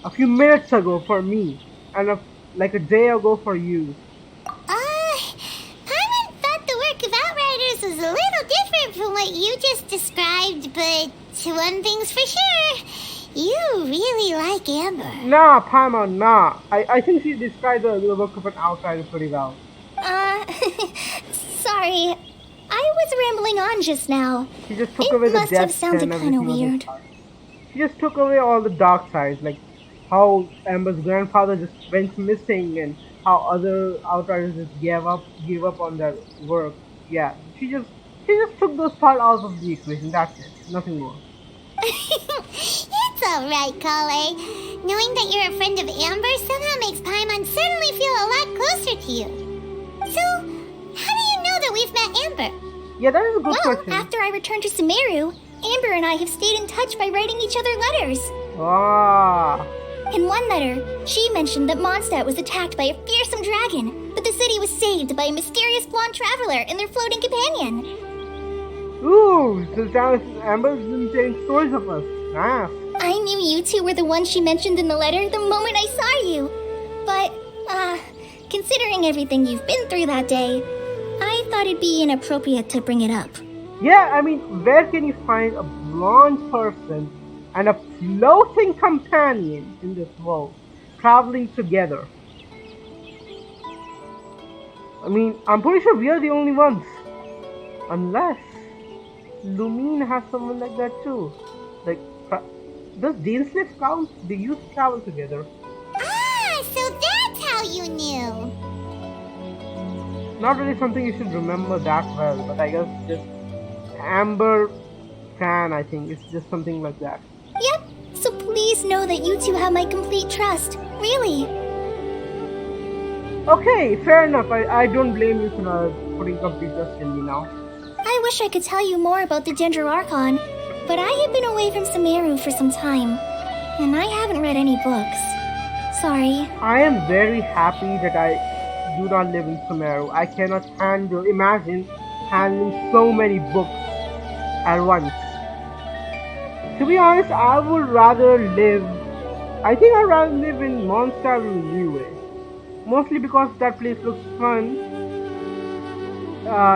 a few minutes ago for me, and like a day ago for you. Paimon thought the work of Outriders was a little different from what you just described, but one thing's for sure, you really like Amber. Nah, Paimon, nah. I think she described the work of an outsider pretty well. Sorry. I was rambling on just now. She just took away the must have depth sounded and kind of everything on weird. the side. She just took away all the dark sides, like how Amber's grandfather just went missing and how other outriders just gave up on their work. Yeah, she just took those parts out of the equation. That's it. Nothing more. It's alright, Kale. Knowing that you're a friend of Amber somehow makes Paimon suddenly feel a lot closer to you. So, how do you know that we've met Amber? Yeah, that is a good question. After I returned to Sumeru, Amber and I have stayed in touch by writing each other letters. Ah. In one letter, she mentioned that Mondstadt was attacked by a fearsome dragon, but the city was saved by a mysterious blonde traveler and their floating companion. Ooh, so Amber's been telling stories of us. Ah. I knew you two were the ones she mentioned in the letter the moment I saw you. But, considering everything you've been through that day, I thought it'd be inappropriate to bring it up. Yeah, I mean, where can you find a blonde person and a floating companion in this world, traveling together. I mean, I'm pretty sure we are the only ones. Unless Lumine has someone like that too. Like, does Dainsleif count? They used to travel together. Ah, so that's how you knew. Not really something you should remember that well, but I guess just Amber Fan, I think. It's just something like that. Yep, so please know that you two have my complete trust. Really. Okay, fair enough. I don't blame you for putting complete trust in me now. I wish I could tell you more about the Ginger Archon, but I have been away from Sumeru for some time, and I haven't read any books. Sorry. I am very happy that I do not live in Sumeru. I cannot imagine handling so many books at once. To be honest, I would rather live... I think I'd rather live in Mondstadt or Liyue. Mostly because that place looks fun.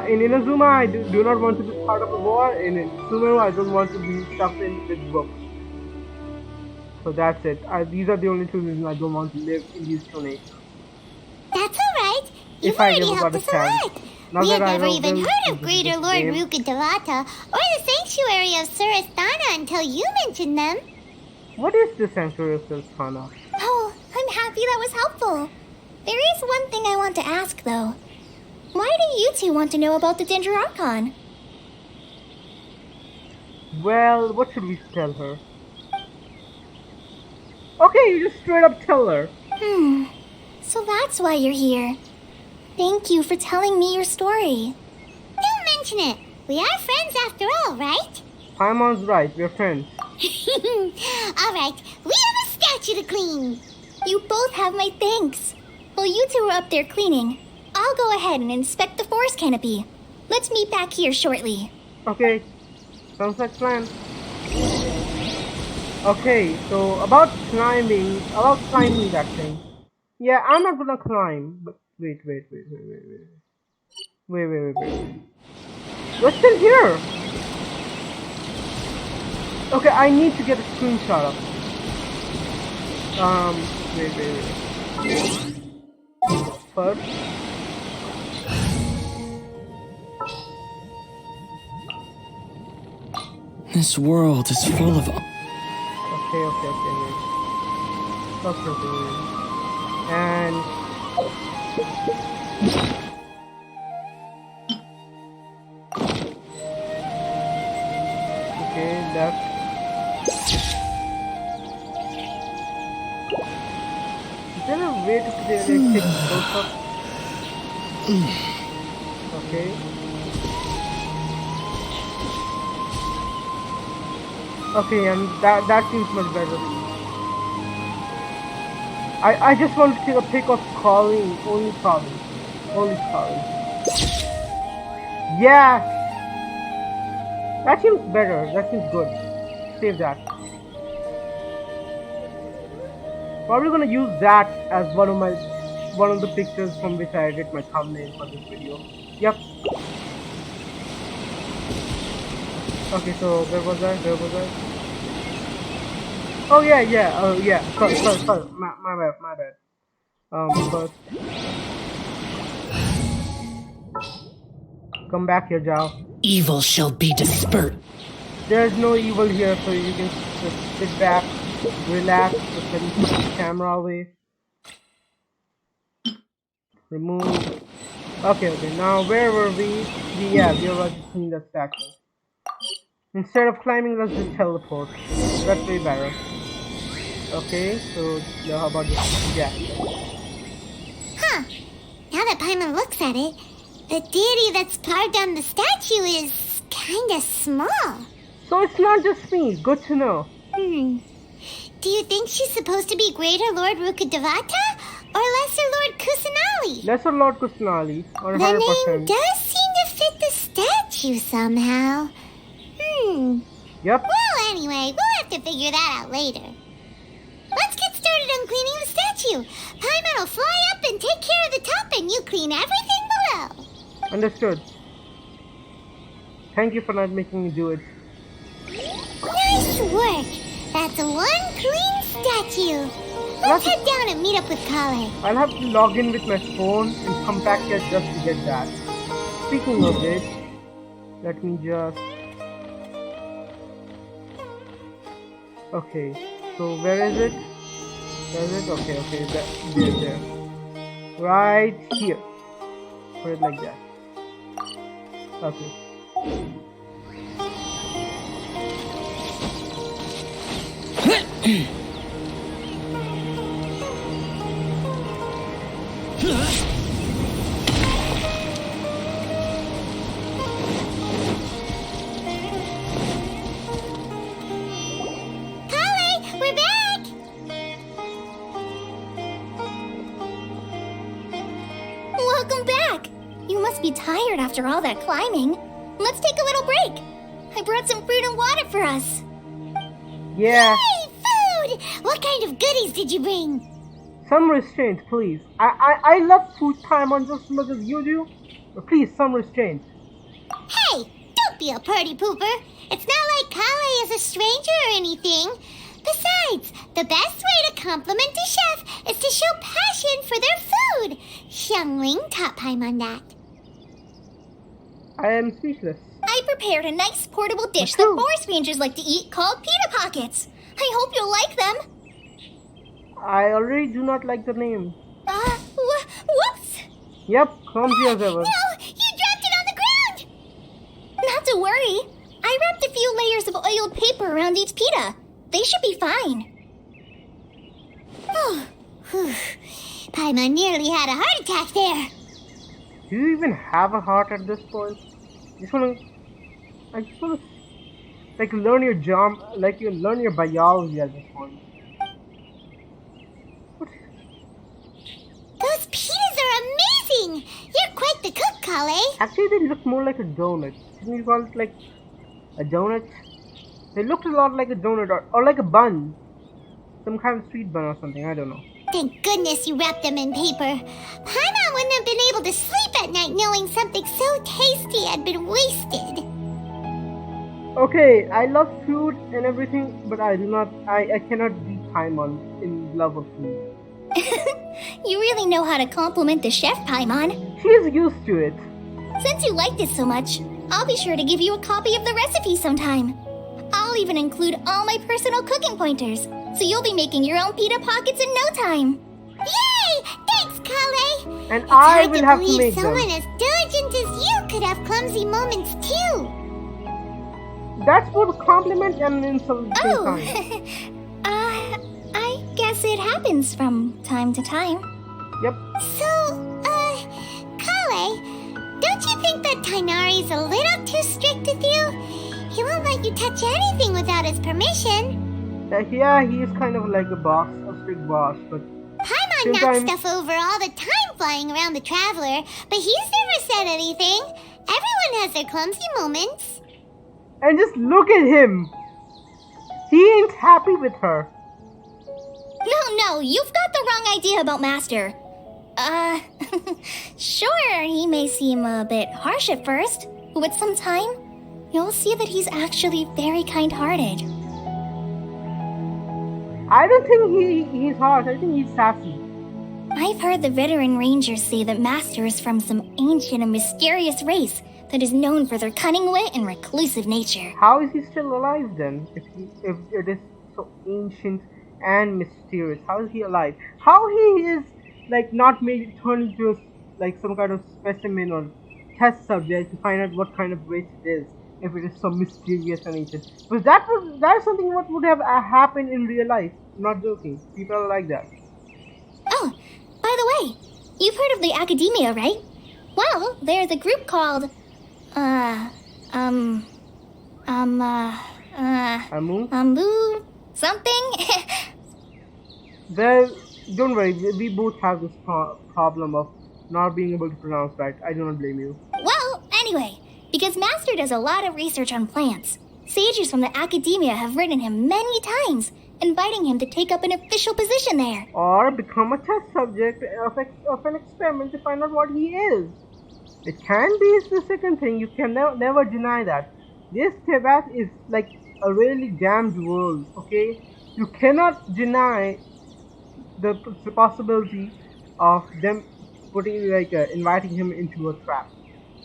In Inazuma, I do not want to be part of a war. In Sumeru, I don't want to be stuck in with books. So that's it. These are the only two reasons I don't want to live in these two nations. That's alright. You've If I already ever helped got a us a chance. lot. Not We had that I never know even them, heard of this Greater is Lord game. Rukkhadevata or the Sanctuary of Surasthana until you mentioned them. What is the Sanctuary of Surasthana? Oh, I'm happy that was helpful. There is one thing I want to ask, though. Why do you two want to know about the Ginger Archon? Well, what should we tell her? Okay, you just straight up tell her. So that's why you're here. Thank you for telling me your story. Don't mention it. We are friends after all, right? Paimon's right, we're friends. Alright, we have a statue to clean. You both have my thanks. While you two are up there cleaning, I'll go ahead and inspect the forest canopy. Let's meet back here shortly. Okay, sounds like plan. Okay, so about climbing that thing. Yeah, I'm not gonna climb, but wait. Wait. We're still here. Okay, I need to get a screenshot of it. Wait. First. This world is full of... Okay. And okay, left. Is there a way to take both up? Okay. Okay, and that seems much better. I just want to take a pic of calling, only calling. Yeah! That seems better, that seems good. Save that. Probably gonna use that as one of the pictures from which I edit my thumbnail for this video. Yep. Okay, so where was I? Oh yeah. Sorry. My bad. First. Come back here, Zhao. Evil shall be dispersed. There's no evil here, so you can just sit back, relax, just let me put the camera away. Remove. Okay, now where were we? We were just cleaning the statue. Instead of climbing, let's just teleport. That's way better. Okay, so now how about this? Yeah. Huh. Now that Paimon looks at it, the deity that's carved on the statue is kinda small. So it's not just me. Good to know. Do you think she's supposed to be Greater Lord Rukkhadevata or Lesser Lord Kusanali? Lesser Lord Kusanali, or The 100%. name does seem to fit the statue somehow. Yep. Well, anyway, we'll have to figure that out later. Let's get started on cleaning the statue. Paimon will fly up and take care of the top, and you clean everything below. Understood. Thank you for not making me do it. Nice work. That's one clean statue. Let's head down and meet up with Kale. I'll have to log in with my phone and come back here just to get that. Speaking of it, let me just... Okay, so where is it? Where is it? Okay, there. Right here. Put it like that. Okay. We're back! Welcome back! You must be tired after all that climbing. Let's take a little break. I brought some fruit and water for us. Yeah. Yay, food! What kind of goodies did you bring? Some restraint, please. I love food time on just as much as you do. But please, some restraint. Hey, don't be a party pooper. It's not like Kale is a stranger or anything. Besides, the best way to compliment a chef is to show passion for their food. Xiangling taught Paimon that. I am speechless. I prepared a nice portable dish What's that that? forest rangers like to eat called pita pockets. I hope you'll like them. I already do not like the name. Whoops! Yep, clumsy as ever. No, you dropped it on the ground! Not to worry. I wrapped a few layers of oiled paper around each pita. They should be fine. Oh, whew. Paimon nearly had a heart attack there. Do you even have a heart at this point? I just wanna like learn your learn your biology at this point. What? Those pitas are amazing! You're quite the cook, Kale. Actually, they look more like a donut. Shouldn't you call it like a donut? They looked a lot like a donut or like a bun. Some kind of sweet bun or something, I don't know. Thank goodness you wrapped them in paper. Paimon wouldn't have been able to sleep at night knowing something so tasty had been wasted. Okay, I love food and everything, but I cannot beat Paimon in love of food. You really know how to compliment the chef, Paimon. She's used to it. Since you liked it so much, I'll be sure to give you a copy of the recipe sometime. I'll even include all my personal cooking pointers, so you'll be making your own pita pockets in no time. Yay! Thanks, Kale! And It's I hard will to have to believe make someone them. as diligent as you could have clumsy moments too. That's both a compliment and an insult at the same Oh, time. I guess it happens from time to time. Yep. So, Kale, don't you think that Tainari's a little too strict with you? He won't let you touch anything without his permission. Yeah, he is kind of like a boss, a strict boss, but Paimon knocks sometimes- stuff over all the time flying around the Traveler, but he's never said anything. Everyone has their clumsy moments. And just look at him. He ain't happy with her. No, you've got the wrong idea about Master. Sure, he may seem a bit harsh at first, but with some time, you'll see that he's actually very kind-hearted. I don't think he's harsh. I think he's sassy. I've heard the veteran rangers say that Master is from some ancient and mysterious race that is known for their cunning wit and reclusive nature. How is he still alive then? If it is so ancient and mysterious, how is he alive? How he is like not made turned into like some kind of specimen or test subject to find out what kind of race it is? If it is so mysterious and ancient, but that's something what would have happened in real life. I'm not joking. People are like that. Oh, by the way, you've heard of the Academia, right? Well, there's a group called, Amu? something? Well, don't worry. We both have this problem of not being able to pronounce right. I do not blame you. Well, anyway, because Master does a lot of research on plants, sages from the Academia have written him many times, inviting him to take up an official position there. Or become a test subject of an experiment to find out what he is. It can be the second thing. You can never deny that. This Tibet is like a really damned world, okay? You cannot deny the possibility of them inviting him into a trap.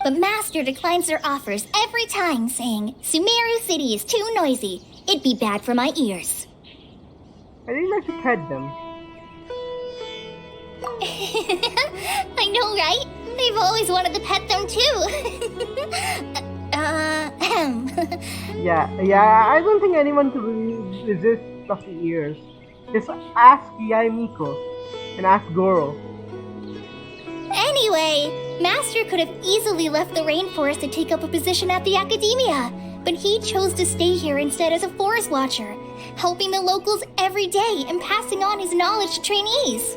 But Master declines their offers every time, saying, Sumeru City is too noisy. It'd be bad for my ears. I think like to pet them. I know, right? They've always wanted to pet them too. Yeah, I don't think anyone could really resist fluffy ears. Just ask Yaimiko and ask Goro. Anyway, Master could have easily left the rainforest to take up a position at the academia, but he chose to stay here instead as a forest watcher, helping the locals every day and passing on his knowledge to trainees.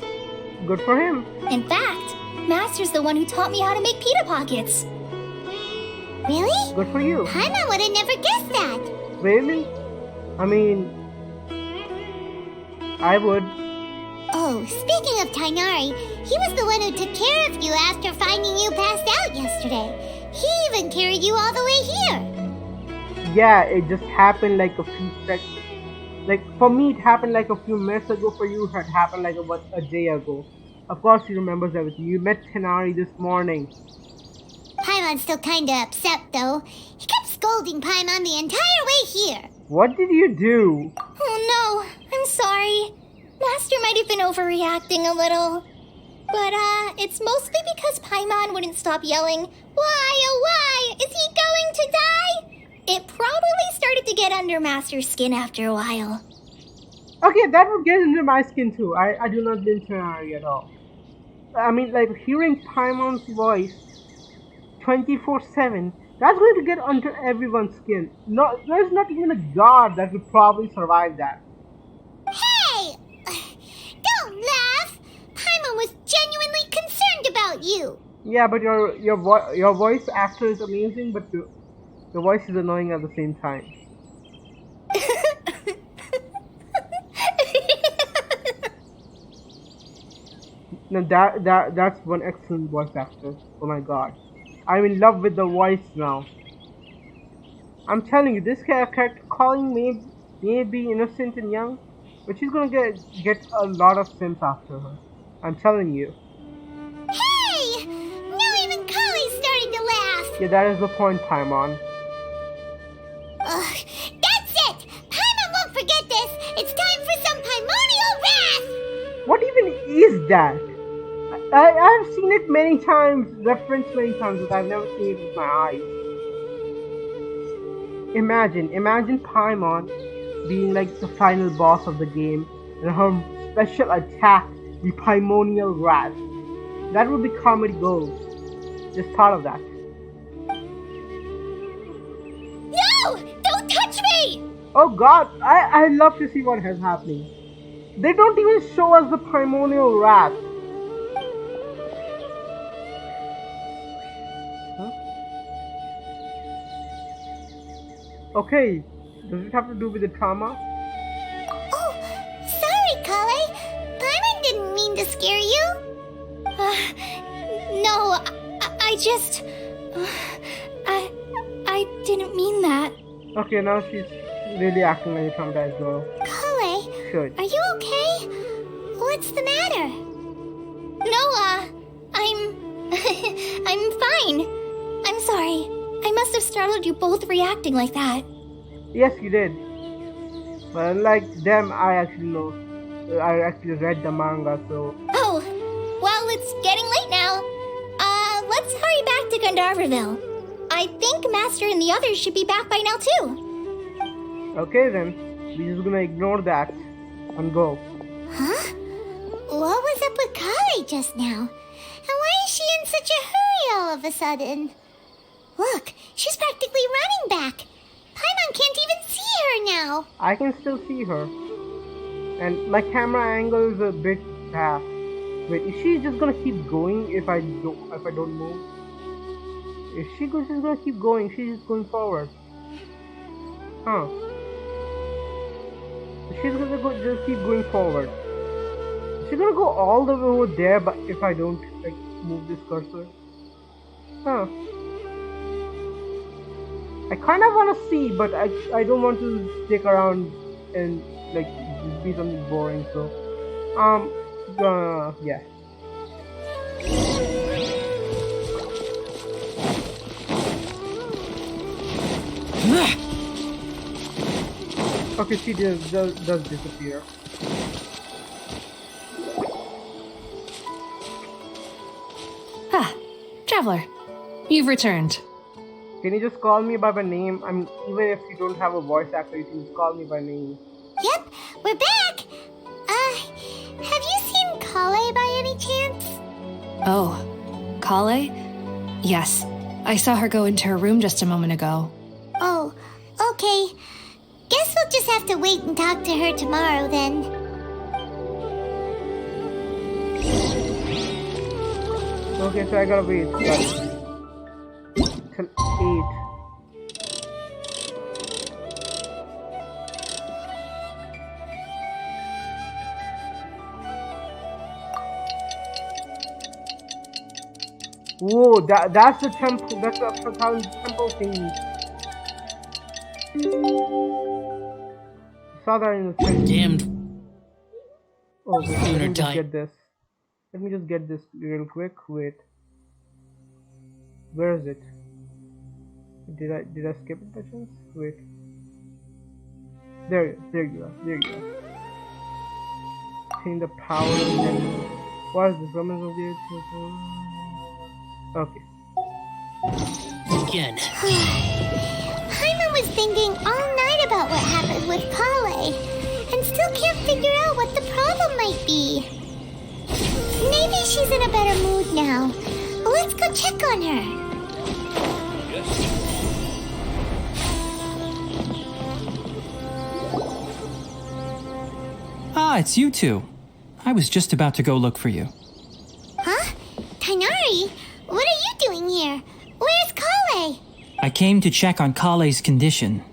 Good for him. In fact, Master's the one who taught me how to make pita pockets. Really? Good for you. Paimon would have never guessed that. Really? I mean, I would. Oh, speaking of Tainari, he was the one who took care of you after finding you passed out yesterday. He even carried you all the way here. Yeah, it just happened like a few seconds. Like, for me, it happened like a few minutes ago. For you, it happened like a day ago. Of course, he remembers everything. You met Tainari this morning. Paimon's still kinda upset, though. He kept scolding Paimon the entire way here. What did you do? Oh no, I'm sorry. Master might have been overreacting a little. But, it's mostly because Paimon wouldn't stop yelling, "Why, oh why, is he going to die?" It probably started to get under Master's skin after a while. Okay, that would get into my skin too. I do not blame Tainari at all. I mean, like, hearing Paimon's voice 24/7, that's going to get under everyone's skin. No, there's not even a god that would probably survive that. Hey! Don't laugh! Paimon was genuinely concerned about you. Yeah, but your voice actor is amazing, but your voice is annoying at the same time. Now that's one excellent voice actor. Oh my god, I'm in love with the voice now. I'm telling you, this character calling may be innocent and young, but she's gonna get a lot of sims after her. I'm telling you. Hey! Now even Kali's starting to laugh. Yeah, that is the point, Paimon. Ugh, that's it! Paimon won't forget this! It's time for some Paimonial wrath! What even is that? I've seen it many times, referenced many times, but I've never seen it with my eyes. Imagine Paimon being like the final boss of the game, and her special attack, the Paimonial Wrath. That would be comedy gold. Just thought of that. No! Don't touch me! Oh god, I love to see what is happening. They don't even show us the Primordial Wrath. Huh? Okay, does it have to do with the trauma? Oh, sorry, Kale. Paimon didn't mean to scare you. No, I just... I didn't mean that. Okay, now she's really acting like a traumatized girl. Kale, Should. are you okay? What's the matter? No, I'm fine. I'm sorry. I must have startled you both reacting like that. Yes, you did. But unlike them, I actually know. I actually read the manga, so... Oh, well, it's getting late now. Let's hurry back to Gandharvaville. I think Master and the others should be back by now, too. Okay then, we're just gonna ignore that and go. Huh? What was up with Kale just now? And why is she in such a hurry all of a sudden? Look, she's practically running back. Paimon can't even see her now. I can still see her. And my camera angle is a bit bad. Wait, is she just gonna keep going if I don't move? If she's just gonna keep going, she's just going forward. Huh. She's gonna just keep going forward. She's gonna go all the way over there, but if I don't like move this cursor. Huh. I kind of want to see, but I don't want to stick around and like It'd be something boring. So, yeah. Okay, she does disappear. Ah, Traveler. You've returned. Can you just call me by my name? I mean, even if you don't have a voice actor, you can just call me by name. Yep, we're back. Have you seen Kale by any chance? Oh, Kale? Yes. I saw her go into her room just a moment ago. Oh, okay. Guess we'll just have to wait and talk to her tomorrow then. Okay, so I gotta wait. Till 8. Whoa, that's the temple. That's the temple thingy. Saw that in the thing. Damned. Oh, okay. Let me just die. get this. Let me just get this real quick. Wait. Where is it? Did I skip it by chance? Wait. There you go. Change the power and then what is this? Summons of the okay. Again. Paimon was thinking all night about what happened with Kale and still can't figure out what the problem might be. Maybe she's in a better mood now. Let's go check on her. Ah, it's you two. I was just about to go look for you. Huh? Tainari? What are you doing here? Where's Kale? I came to check on Kale's condition.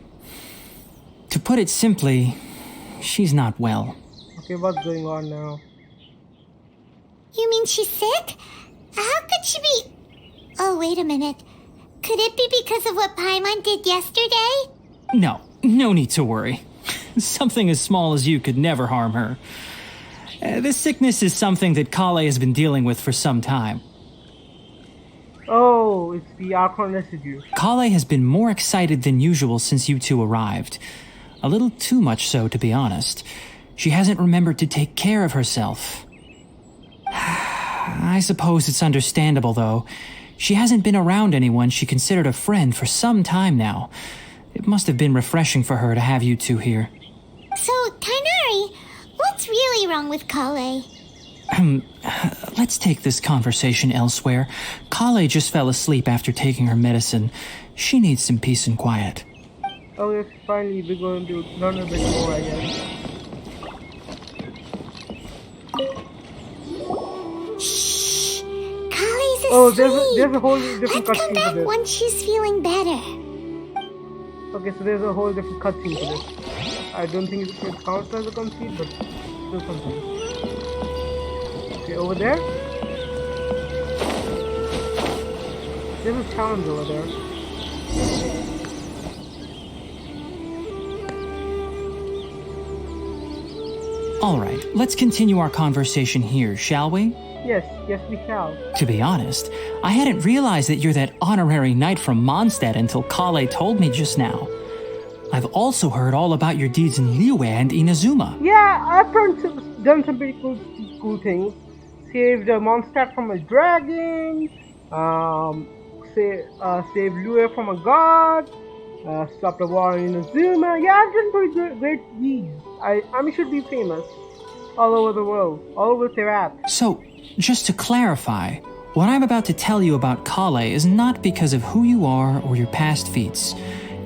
To put it simply, she's not well. Okay, what's going on now? You mean she's sick? How could she be... Oh, wait a minute. Could it be because of what Paimon did yesterday? No need to worry. Something as small as you could never harm her. This sickness is something that Kale has been dealing with for some time. Oh, it's the Archon residue. Kale has been more excited than usual since you two arrived. A little too much so, to be honest. She hasn't remembered to take care of herself. I suppose it's understandable, though. She hasn't been around anyone she considered a friend for some time now. It must have been refreshing for her to have you two here. So, Tainari, what's really wrong with Kale? Let's take this conversation elsewhere. Kale just fell asleep after taking her medicine. She needs some peace and quiet. Okay, finally we're going to learn a bit more, I guess. Shh! Kale's asleep! Oh, there's a whole different Let's come cutscene back to this. once she's feeling better. Okay, so there's a whole different cutscene to this. I don't think it counts as a cutscene, but still something. Okay, over there. There's a challenge over there. Alright, let's continue our conversation here, shall we? Yes, we shall. To be honest, I hadn't realized that you're that honorary knight from Mondstadt until Kale told me just now. I've also heard all about your deeds in Liyue and Inazuma. Yeah, I've done some pretty cool things. Saved Mondstadt from a dragon. Saved Liyue from a god. Stopped a war in Inazuma. Yeah, I've done pretty great deeds. I should be famous all over the world, all over Teyvat. So, just to clarify, what I'm about to tell you about Kale is not because of who you are or your past feats.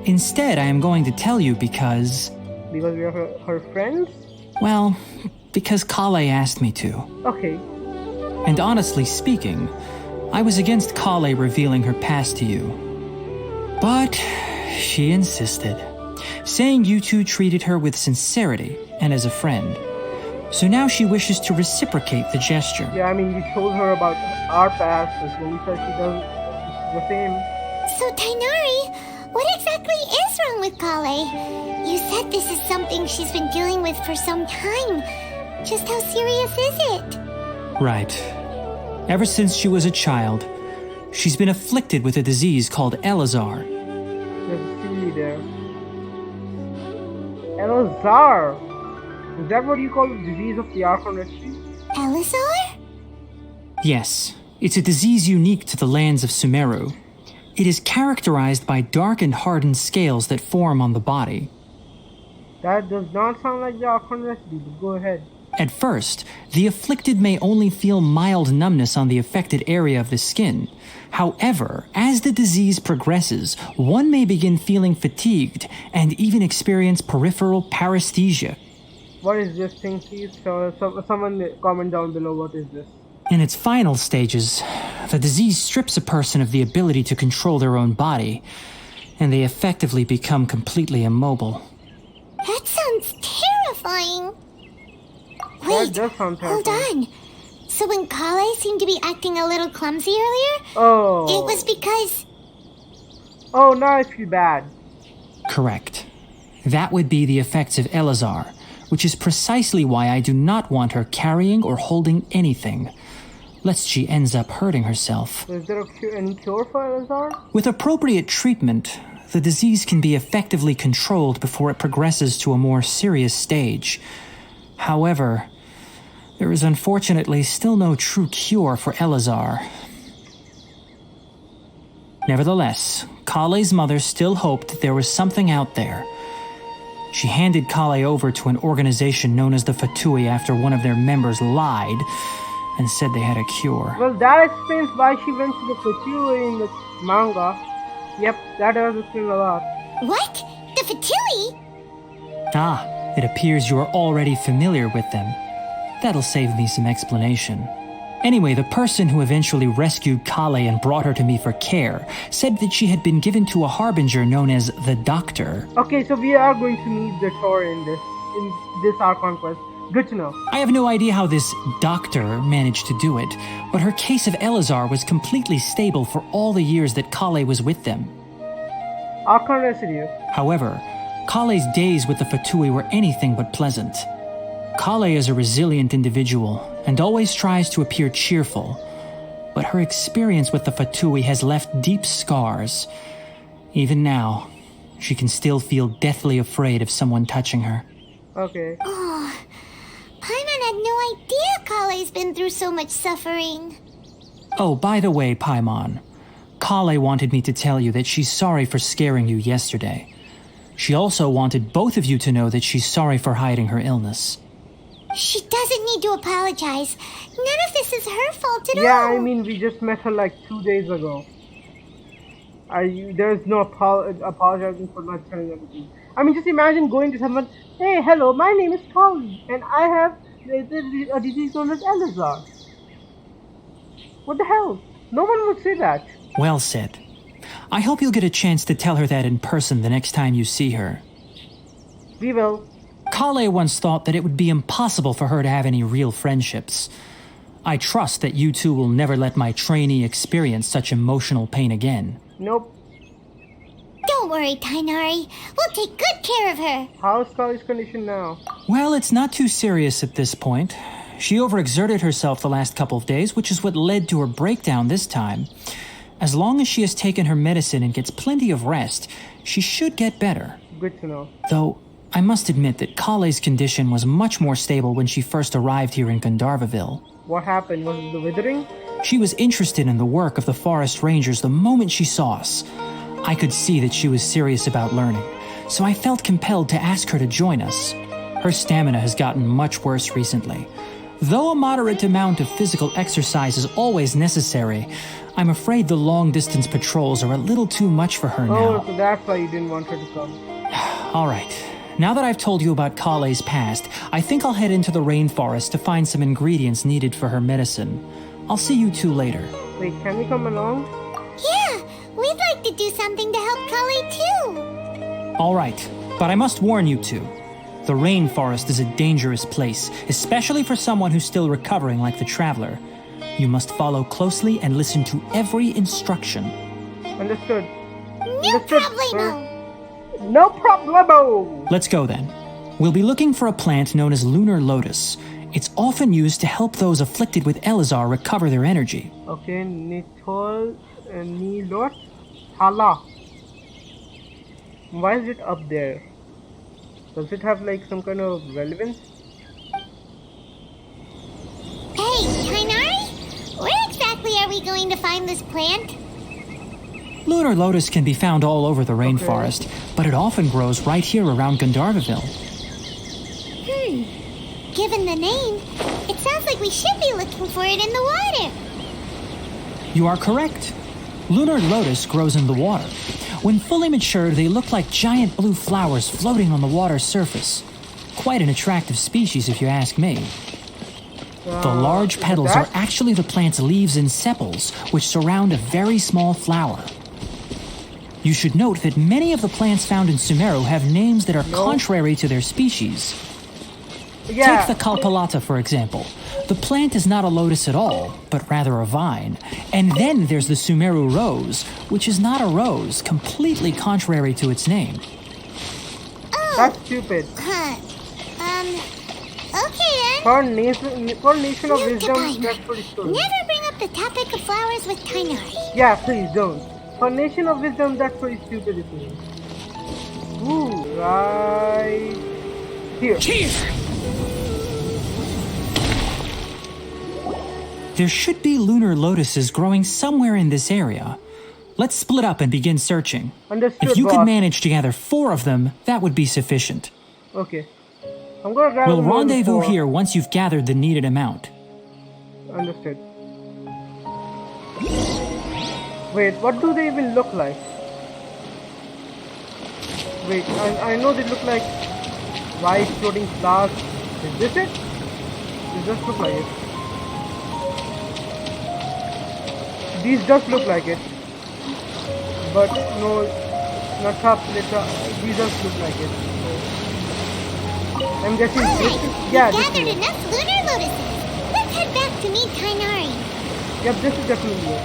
Instead, I am going to tell you because... Because we are her friends? Well, because Kale asked me to. Okay. And honestly speaking, I was against Kale revealing her past to you. But she insisted, saying you two treated her with sincerity and as a friend. So now she wishes to reciprocate the gesture. Yeah, I mean, you told her about our past, and so we said she does the same. So, Tainari, What exactly is wrong with Kale? You said this is something she's been dealing with for some time. Just how serious is it? Right. Ever since she was a child, she's been afflicted with a disease called Elazar. There's a silly there. Elazar! Is that what you call the disease of the Archon Quest? Elazar? Yes, it's a disease unique to the lands of Sumeru. It is characterized by dark and hardened scales that form on the body. That does not sound like the Archon Quest, but go ahead. At first, the afflicted may only feel mild numbness on the affected area of the skin. However, as the disease progresses, one may begin feeling fatigued and even experience peripheral paresthesia. What is this thing, please? Someone comment down below what is this. In its final stages, the disease strips a person of the ability to control their own body, and they effectively become completely immobile. That sounds terrifying. That Wait, does sound hold terrifying. on. So when Kale seemed to be acting a little clumsy earlier, Oh. it was because... Oh, now I feel bad. Correct. That would be the effects of Elazar, which is precisely why I do not want her carrying or holding anything, lest she ends up hurting herself. Is there any cure for Elazar? With appropriate treatment, the disease can be effectively controlled before it progresses to a more serious stage. However, there is unfortunately still no true cure for Elazar. Nevertheless, Kale's mother still hoped that there was something out there. She handed Kale over to an organization known as the Fatui after one of their members lied and said they had a cure. Well, that explains why she went to the Fatui in the manga. Yep, that does explain a lot. What? The Fatui? Ah, it appears you are already familiar with them. That'll save me some explanation. Anyway, the person who eventually rescued Kale and brought her to me for care said that she had been given to a harbinger known as the Doctor. Okay, so we are going to meet the Tor in this Archon Quest. Good to know. I have no idea how this Doctor managed to do it, but her case of Elazar was completely stable for all the years that Kale was with them. Archon Residue. However, Kale's days with the Fatui were anything but pleasant. Kale is a resilient individual and always tries to appear cheerful, but her experience with the Fatui has left deep scars. Even now, she can still feel deathly afraid of someone touching her. Okay. Oh, Paimon had no idea Kale's been through so much suffering. Oh, by the way, Paimon, Kale wanted me to tell you that she's sorry for scaring you yesterday. She also wanted both of you to know that she's sorry for hiding her illness. She doesn't need to apologize. None of this is her fault at all. Yeah, I mean, we just met her like 2 days ago. There's no apologizing for not telling everything. I mean, just imagine going to someone, hey, hello, my name is Kale, and I have a disease known as Elazar. What the hell? No one would say that. Well said. I hope you'll get a chance to tell her that in person the next time you see her. We will. Kale once thought that it would be impossible for her to have any real friendships. I trust that you two will never let my trainee experience such emotional pain again. Nope. Don't worry, Tainari. We'll take good care of her. How's Kale's condition now? Well, it's not too serious at this point. She overexerted herself the last couple of days, which is what led to her breakdown this time. As long as she has taken her medicine and gets plenty of rest, she should get better. Good to know. Though, I must admit that Kale's condition was much more stable when she first arrived here in Gandharvaville. What happened? Was it the withering? She was interested in the work of the forest rangers the moment she saw us. I could see that she was serious about learning, so I felt compelled to ask her to join us. Her stamina has gotten much worse recently. Though a moderate amount of physical exercise is always necessary, I'm afraid the long-distance patrols are a little too much for her now. Oh, so that's why you didn't want her to come. All right. Now that I've told you about Kale's past, I think I'll head into the rainforest to find some ingredients needed for her medicine. I'll see you two later. Wait, can we come along? Yeah, we'd like to do something to help Kale too. All right, but I must warn you two. The rainforest is a dangerous place, especially for someone who's still recovering like the traveler. You must follow closely and listen to every instruction. Understood. No problemo. No problemo. Let's go then. We'll be looking for a plant known as lunar lotus. It's often used to help those afflicted with Elazar recover their energy. Okay, Nithol and Nilot Hala. Why is it up there? Does it have like some kind of relevance? Hey, Tainari? Where exactly are we going to find this plant? Lunar lotus can be found all over the rainforest, but it often grows right here around Gandharvaville. Given the name, it sounds like we should be looking for it in the water. You are correct. Lunar lotus grows in the water. When fully matured, they look like giant blue flowers floating on the water's surface. Quite an attractive species, if you ask me. The large petals are actually the plant's leaves and sepals, which surround a very small flower. You should note that many of the plants found in Sumeru have names that are contrary to their species. Take the Kalpalata, for example. The plant is not a lotus at all, but rather a vine. And then there's the Sumeru rose, which is not a rose, completely contrary to its name. Oh. That's stupid. Okay then. For Nation of Wisdom, that's pretty stupid. Never bring up the topic of flowers with Tainari. Yeah, please don't. For Nation of Wisdom, that's pretty stupid, isn't it? Ooh, right here. There should be lunar lotuses growing somewhere in this area. Let's split up and begin searching. Understood, if you boss. could manage to gather 4 of them, that would be sufficient. Okay. I'm gonna grab We'll more than rendezvous 4. here once you've gathered the needed amount. Understood. Wait, what do they even look like? Wait, I know they look like white floating flowers. Is this it? This does look like it. These does look like it. But no, not up. These does look like it. I'm guessing this is, yeah, we this gathered is. enough lunar lotuses. Let's head back to meet Tainari. Yep, this is definitely it.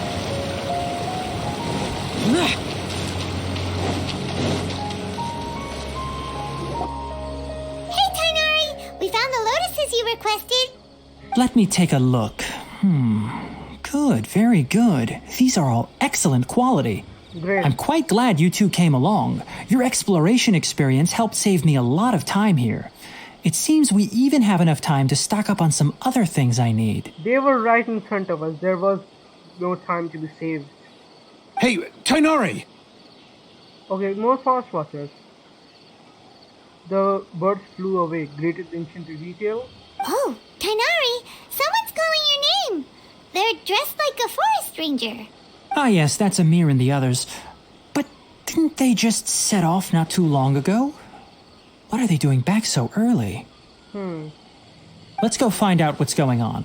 Hey Tainari, we found the lotuses you requested. Let me take a look. Good, very good. These are all excellent quality. Great. I'm quite glad you two came along. Your exploration experience helped save me a lot of time here. It seems we even have enough time to stock up on some other things I need. They were right in front of us. There was no time to be saved. Hey, Tainari! Okay, more fast watchers. The birds flew away. Great attention to detail. Oh, Tainari, someone's calling your name. They're dressed like a forest ranger. Ah yes, that's Amir and the others. But didn't they just set off not too long ago? What are they doing back so early? Let's go find out what's going on.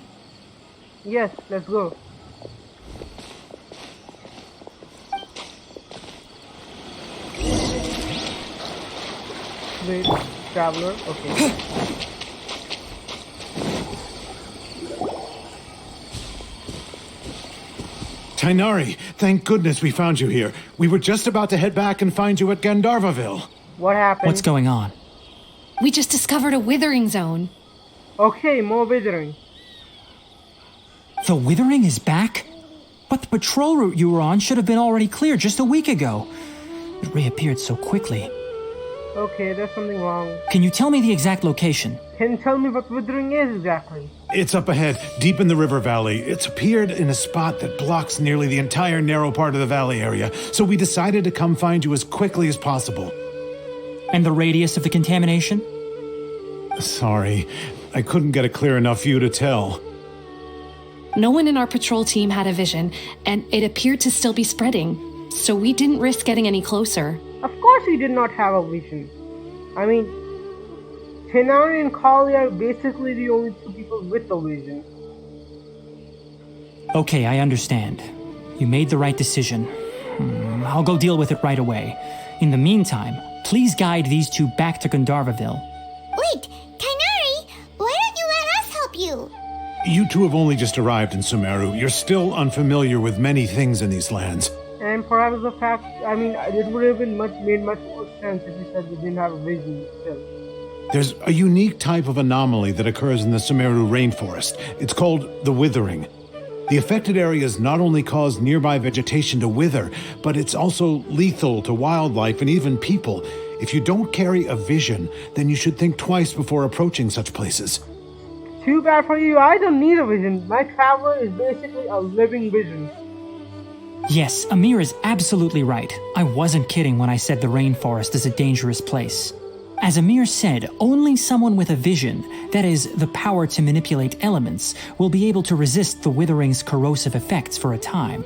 Yes, let's go. Wait, traveler, okay. Tainari, thank goodness we found you here. We were just about to head back and find you at Gandharvaville. What happened? What's going on? We just discovered a withering zone. Okay, more withering. The Withering is back? But the patrol route you were on should have been already clear just a week ago. It reappeared so quickly. Okay, there's something wrong. Can you tell me the exact location? Can you tell me what withering is exactly? It's up ahead, deep in the river valley. It's appeared in a spot that blocks nearly the entire narrow part of the valley area, so we decided to come find you as quickly as possible. And the radius of the contamination? Sorry, I couldn't get a clear enough view to tell. No one in our patrol team had a vision, and it appeared to still be spreading, so we didn't risk getting any closer. Of course he did not have a vision. I mean, Tainari and Kali are basically the only two people with a vision. Okay, I understand. You made the right decision. I'll go deal with it right away. In the meantime, please guide these two back to Gandharvaville. Wait, Tainari, why don't you let us help you? You two have only just arrived in Sumeru. You're still unfamiliar with many things in these lands. And perhaps the fact, I mean, it would have been made much more sense if you said we didn't have a vision still. There's a unique type of anomaly that occurs in the Sumeru rainforest. It's called the withering. The affected areas not only cause nearby vegetation to wither, but it's also lethal to wildlife and even people. If you don't carry a vision, then you should think twice before approaching such places. Too bad for you, I don't need a vision. My traveler is basically a living vision. Yes, Amir is absolutely right. I wasn't kidding when I said the rainforest is a dangerous place. As Amir said, only someone with a vision, that is, the power to manipulate elements, will be able to resist the withering's corrosive effects for a time.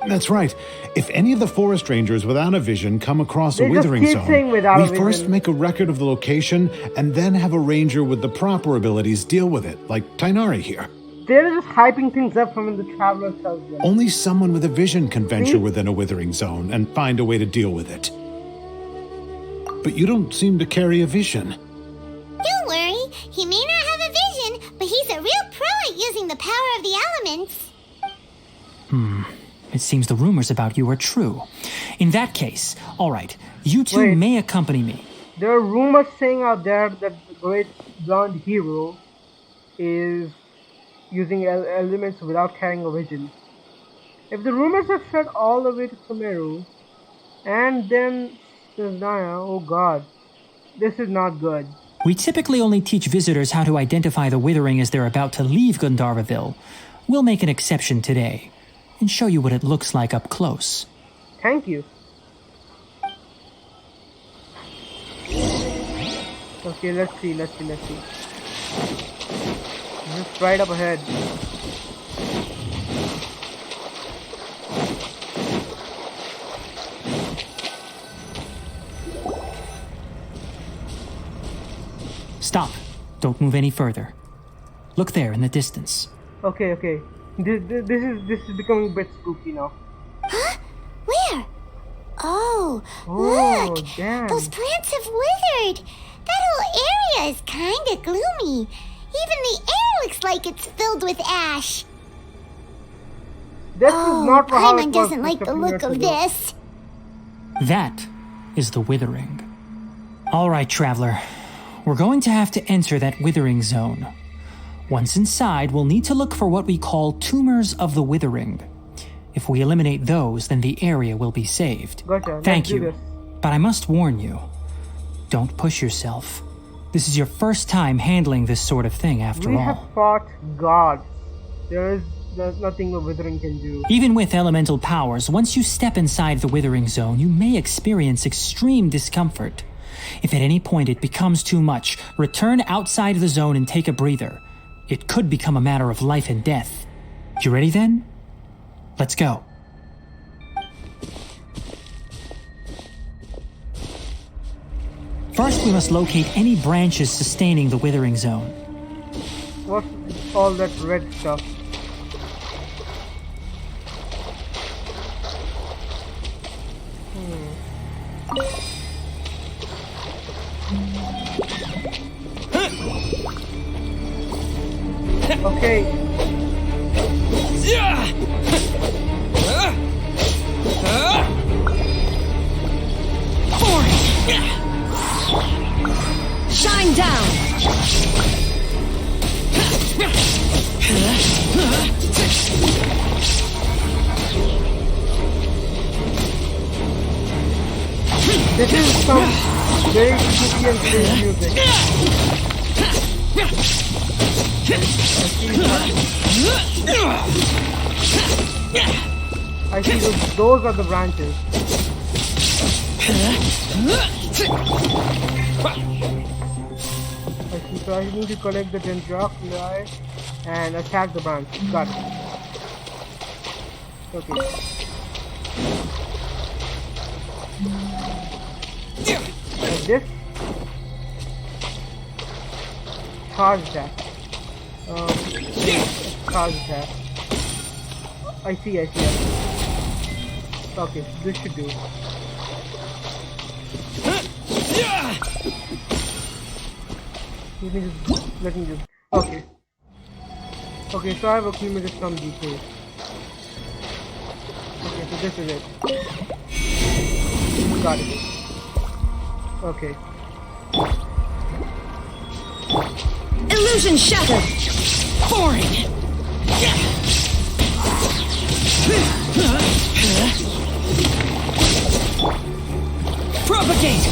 That's right. If any of the forest rangers without a vision come across They a just withering keep zone, saying without we a first vision. make a record of the location and then have a ranger with the proper abilities deal with it, like Tainari here. They're just hyping things up from when the traveler tells them. Only someone with a vision can venture See? within a withering zone and find a way to deal with it. But you don't seem to carry a vision. Don't worry, he may not have a vision, but he's a real pro at using the power of the elements. It seems the rumors about you are true. In that case, all right, you two Wait. may accompany me. There are rumors saying out there that the great blonde hero is using elements without carrying a vision. If the rumors have spread all the way to Sumeru, and then says Naya, oh god, this is not good. We typically only teach visitors how to identify the withering as they're about to leave Gandharvaville. We'll make an exception today and show you what it looks like up close. Thank you. Okay, let's see. Just right up ahead. Stop. Don't move any further. Look there in the distance. Okay. This is becoming a bit spooky now. Huh? Where? Oh, Oh, look! damn. Those plants have withered. That whole area is kinda gloomy. Even the air looks like it's filled with ash. This is not for how it Paimon was doesn't just like a the few look minutes of ago. this. That is the withering. All right, traveler. We're going to have to enter that withering zone. Once inside, we'll need to look for what we call tumors of the withering. If we eliminate those, then the area will be saved. Gotcha. Thank Let's do you. this. But I must warn you, don't push yourself. This is your first time handling this sort of thing, after We all. have fought gods. There's nothing a withering can do. Even with elemental powers, once you step inside the withering zone, you may experience extreme discomfort. If at any point it becomes too much, return outside the zone and take a breather. It could become a matter of life and death. You ready then? Let's go. First, we must locate any branches sustaining the withering zone. What's all that red stuff? Okay. Shine down! This is some very spooky and crazy music. I see those are the branches. I see, so I need to collect the dendroculi and attack the branch. Got it. Okay. Like this. Charge attack. Charge attack. I see. Okay, this should do. Let me just. Okay. Okay, so I have accumulated some details. Okay, so So this is it. Got it. Okay. Illusion shattered. Boring! Propagate!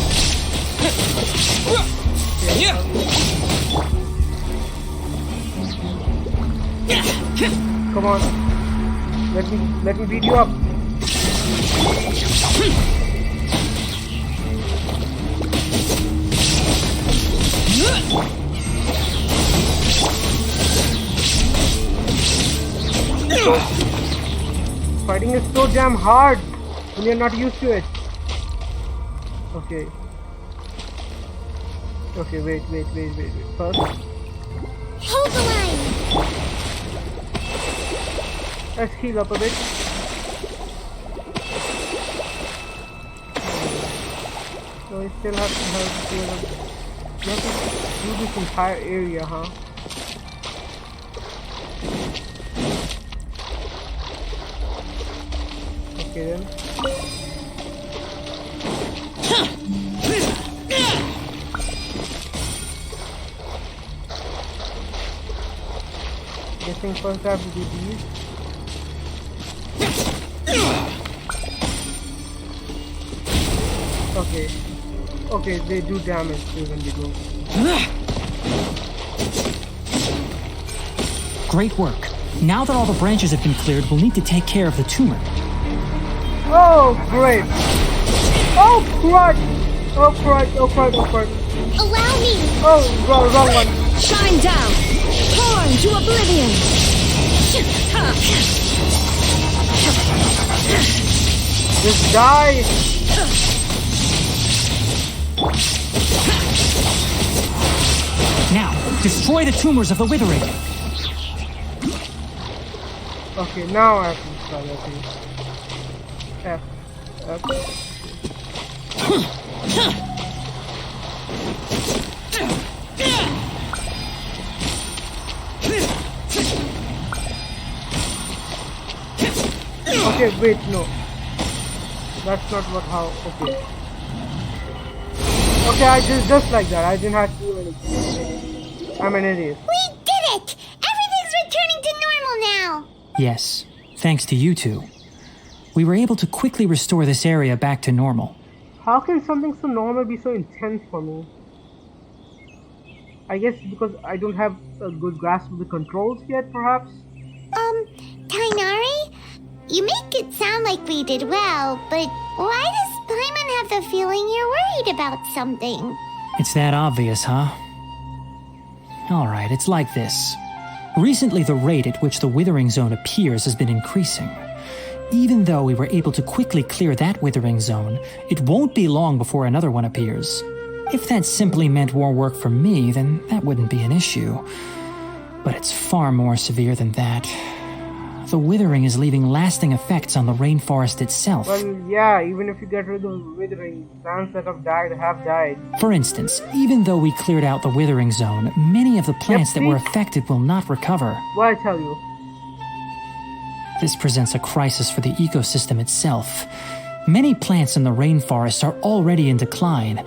Come on. Let me beat you up. Fighting is so damn hard when you're not used to it. Okay. Okay, wait. First, Hold the line. let's heal up a bit. So we still have to heal up. You have to do this entire area, huh? Okay then. Guessing first I have to do these. Okay. Okay, they do damage too when they go. Great work. Now that all the branches have been cleared, we'll need to take care of the tumor. Oh, great! Oh, crud! Oh, crud! Allow me. Oh, wrong one. Shine down. Torn to oblivion. Just die! Now, destroy the tumors of the withering. Okay, now I have to start, okay. F. Okay, wait, no. That's not how, okay. Okay, I just like that. I didn't have to do anything. I'm an idiot. We did it! Everything's returning to normal now. Yes, thanks to you two. We were able to quickly restore this area back to normal. How can something so normal be so intense for me? I guess because I don't have a good grasp of the controls yet, perhaps? Tainari? You make it sound like we did well, but why does Paimon have the feeling you're worried about something? It's that obvious, huh? Alright, it's like this. Recently, the rate at which the withering zone appears has been increasing. Even though we were able to quickly clear that withering zone, it won't be long before another one appears. If that simply meant more work for me, then that wouldn't be an issue. But it's far more severe than that. The withering is leaving lasting effects on the rainforest itself. Well, yeah, even if you get rid of the withering, plants that have died. For instance, even though we cleared out the withering zone, many of the plants that were affected will not recover. What I tell you? This presents a crisis for the ecosystem itself. Many plants in the rainforest are already in decline,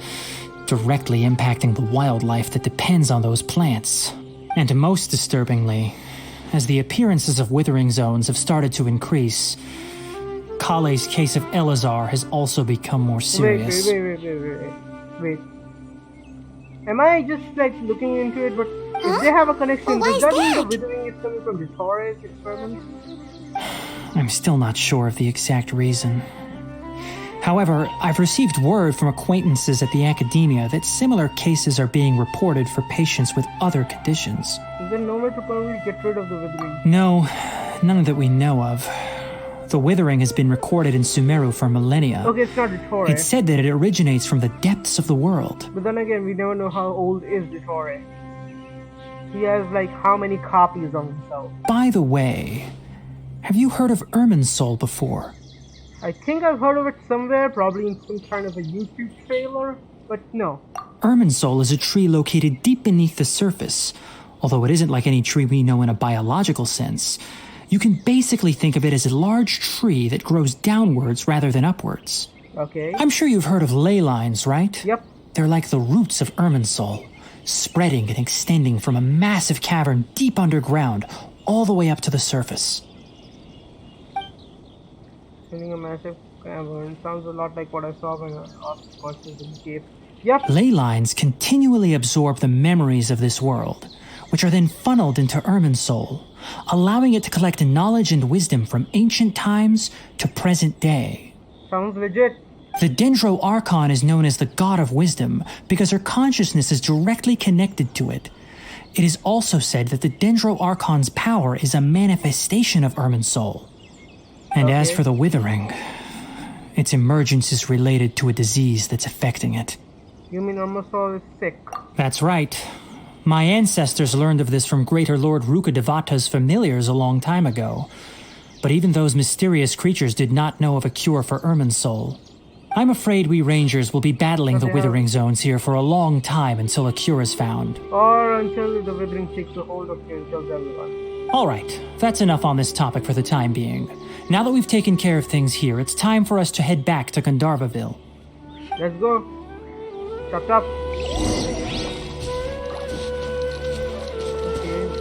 directly impacting the wildlife that depends on those plants. And most disturbingly, as the appearances of withering zones have started to increase, Kale's case of Elazar has also become more serious. Wait. Am I just like looking into it, but if they have a connection, does that mean the withering is coming from the Torres experiments? I'm still not sure of the exact reason. However, I've received word from acquaintances at the academia that similar cases are being reported for patients with other conditions. Is there no way to probably get rid of the withering? No, none that we know of. The withering has been recorded in Sumeru for millennia. Okay, it's not the Torres. It's said that it originates from the depths of the world. But then again, we never know how old is the Torres. He has like how many copies of himself. By the way, have you heard of Irminsul before? I think I've heard of it somewhere, probably in some kind of a YouTube trailer, but no. Irminsul is a tree located deep beneath the surface. Although it isn't like any tree we know in a biological sense, You can basically think of it as a large tree that grows downwards rather than upwards. Okay. I'm sure you've heard of ley lines, right? Yep. They're like the roots of Irminsul, spreading and extending from a massive cavern deep underground all the way up to the surface. Sending a massive cavern sounds a lot like what I saw when I asked questions in the cave. Yep. Ley lines continually absorb the memories of this world, which are then funneled into Irminsul, allowing it to collect knowledge and wisdom from ancient times to present day. Sounds legit. The Dendro Archon is known as the God of Wisdom because her consciousness is directly connected to it. It is also said that the Dendro Archon's power is a manifestation of Irminsul. And as for the Withering, its emergence is related to a disease that's affecting it. You mean Irminsul is sick? That's right. My ancestors learned of this from Greater Lord Rukkhadevata's familiars a long time ago. But even those mysterious creatures did not know of a cure for Irminsul. I'm afraid we Rangers will be battling the Withering Zones here for a long time until a cure is found. Or until the Withering takes a hold of you and kills everyone. Alright, that's enough on this topic for the time being. Now that we've taken care of things here, it's time for us to head back to Gandharvaville. Let's go. Chop chop. Okay.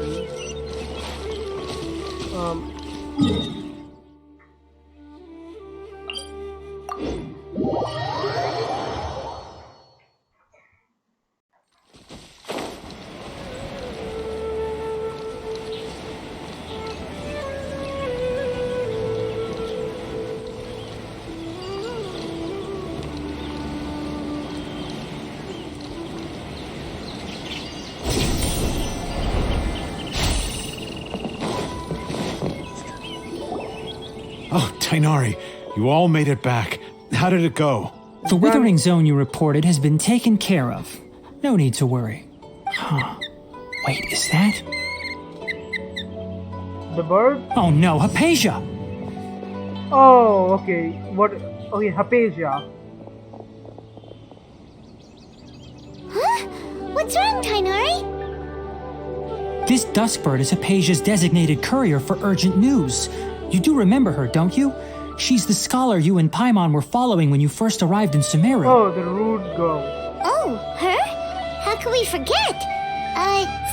Oh, Tainari, you all made it back. How did it go? The Withering Zone you reported has been taken care of. No need to worry. Huh. Wait, is that? The bird? Oh no, Hypatia! Oh, okay. What? Okay, Hypatia. Huh? What's wrong, Tainari? This Duskbird is Hypatia's designated courier for urgent news. You do remember her, don't you? She's the scholar you and Paimon were following when you first arrived in Sumeru. Oh, the rude girl. Oh, her? How could we forget?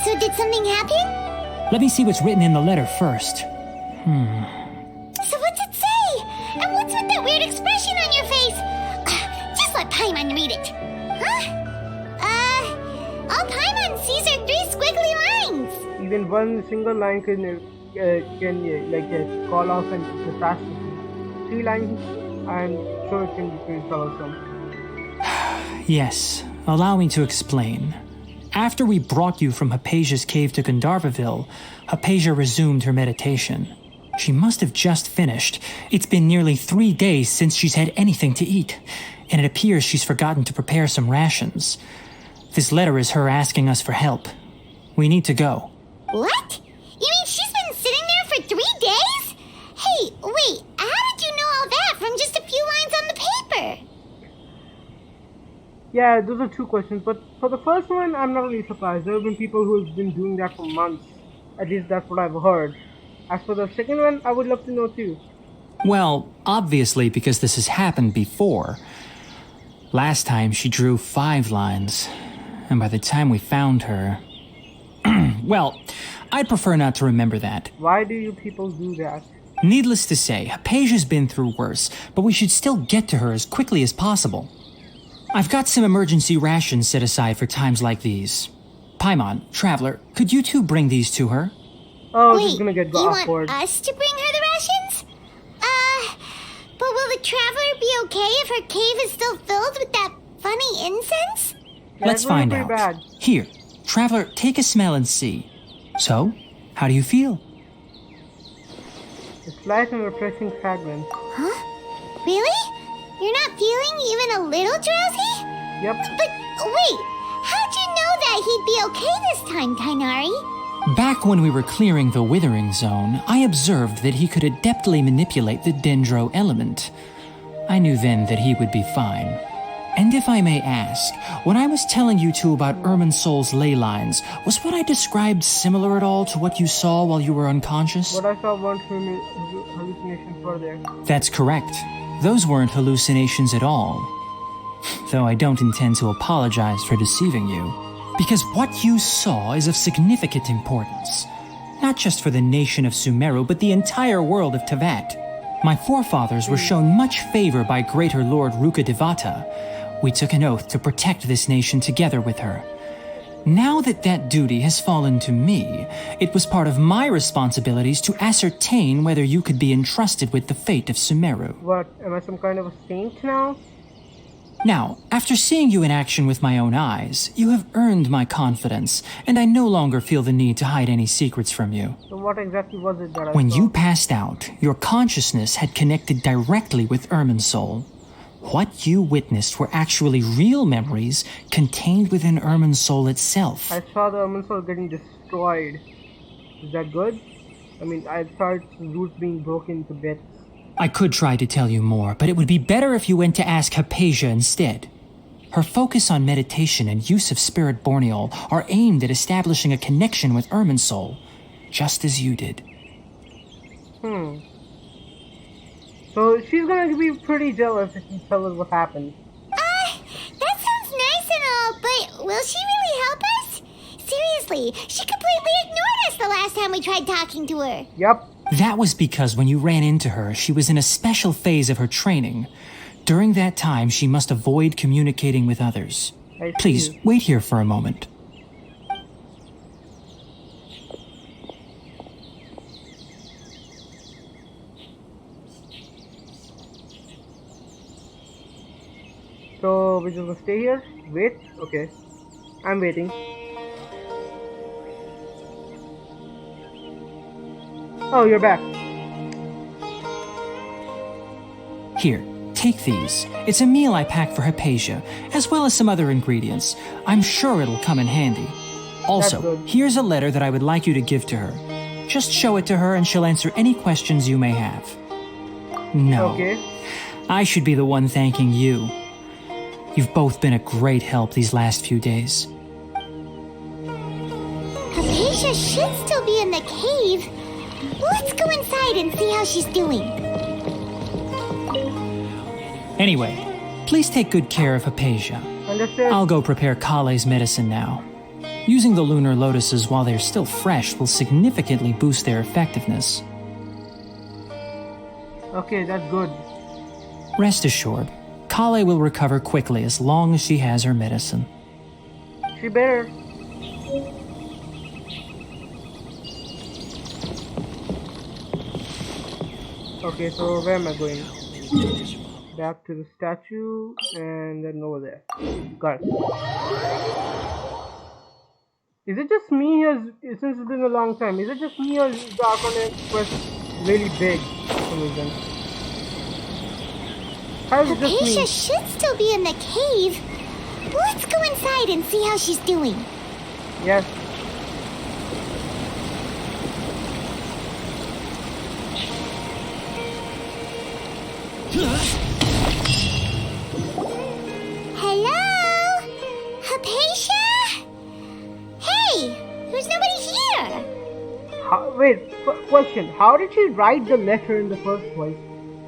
So did something happen? Let me see what's written in the letter first. So what's it say? And what's with that weird expression on your face? Just let Paimon read it. Huh? All Paimon sees are 3 squiggly lines. Even one single line can call off an catastrophe. 3 lines, I'm sure it can be pretty troublesome. Yes, allow me to explain. After we brought you from Hypatia's cave to Gandharvaville, Hypatia resumed her meditation. She must have just finished. It's been nearly 3 days since she's had anything to eat, and it appears she's forgotten to prepare some rations. This letter is her asking us for help. We need to go. What? You mean she's been sitting there for 3 days? Hey, wait, how did you know all that from just a few lines on the paper? Yeah, those are 2 questions, but for the first one, I'm not really surprised. There have been people who have been doing that for months. At least that's what I've heard. As for the second one, I would love to know too. Well, obviously because this has happened before. Last time she drew 5 lines, and by the time we found her... well, I'd prefer not to remember that. Why do you people do that? Needless to say, Hypatia's been through worse, but we should still get to her as quickly as possible. I've got some emergency rations set aside for times like these. Paimon, Traveler, could you 2 bring these to her? Oh, Wait, this is gonna get you awkward. want us to bring her the rations? But will the Traveler be okay if her cave is still filled with that funny incense? Let's find out. Bad. Here, Traveler, take a smell and see. So, how do you feel? It's light and refreshing fragrance. Huh? Really? You're not feeling even a little drowsy? Yep. But wait, how'd you know that he'd be okay this time, Tainari? Back when we were clearing the Withering Zone, I observed that he could adeptly manipulate the Dendro element. I knew then that he would be fine. And if I may ask, when I was telling you two about Irminsul's ley lines, was what I described similar at all to what you saw while you were unconscious? What I saw weren't hallucinations were there. That's correct. Those weren't hallucinations at all. Though I don't intend to apologize for deceiving you, because what you saw is of significant importance. Not just for the nation of Sumeru, but the entire world of Tevat. My forefathers were shown much favor by Greater Lord Rukkhadevata. We took an oath to protect this nation together with her. Now that that duty has fallen to me, it was part of my responsibilities to ascertain whether you could be entrusted with the fate of Sumeru. What, am I some kind of a saint now? Now, after seeing you in action with my own eyes, you have earned my confidence, and I no longer feel the need to hide any secrets from you. So what exactly was it that I When saw? you passed out, your consciousness had connected directly with Irminsul. What you witnessed were actually real memories contained within Irminsul itself. I saw the Irminsul getting destroyed. Is that good? I mean, I saw its roots being broken to bits. I could try to tell you more, but it would be better if you went to ask Hypatia instead. Her focus on meditation and use of Spirit Borneol are aimed at establishing a connection with Irminsul, just as you did. So she's gonna be pretty jealous if you tell her what happened. That sounds nice and all, but will she really help us? Seriously, she completely ignored us the last time we tried talking to her. Yep. That was because when you ran into her, she was in a special phase of her training. During that time, she must avoid communicating with others. I see. Please, wait here for a moment. So we're just gonna stay here? Wait? Okay. I'm waiting. Oh, you're back. Here, take these. It's a meal I packed for Hypatia, as well as some other ingredients. I'm sure it'll come in handy. That's Also, good. here's a letter that I would like you to give to her. Just show it to her and she'll answer any questions you may have. No. Okay. I should be the one thanking you. You've both been a great help these last few days. Hypatia should still be in the cave. Let's go inside and see how she's doing. Anyway, please take good care of Hypatia. Understood? I'll go prepare Kale's medicine now. Using the lunar lotuses while they're still fresh will significantly boost their effectiveness. Okay, that's good. Rest assured, Kale will recover quickly as long as she has her medicine. She better. Okay, so where am I going? Back to the statue and then over there. Got it. Is it just me or since it's been a long time, is it just me or is the Archon Quest really big for some reason? How is it just Hypatia me? should still be in the cave. Let's go inside and see how she's doing. Yes. Hello? Hypatia? Hey, there's nobody here. Wait, question. How did she write the letter in the first place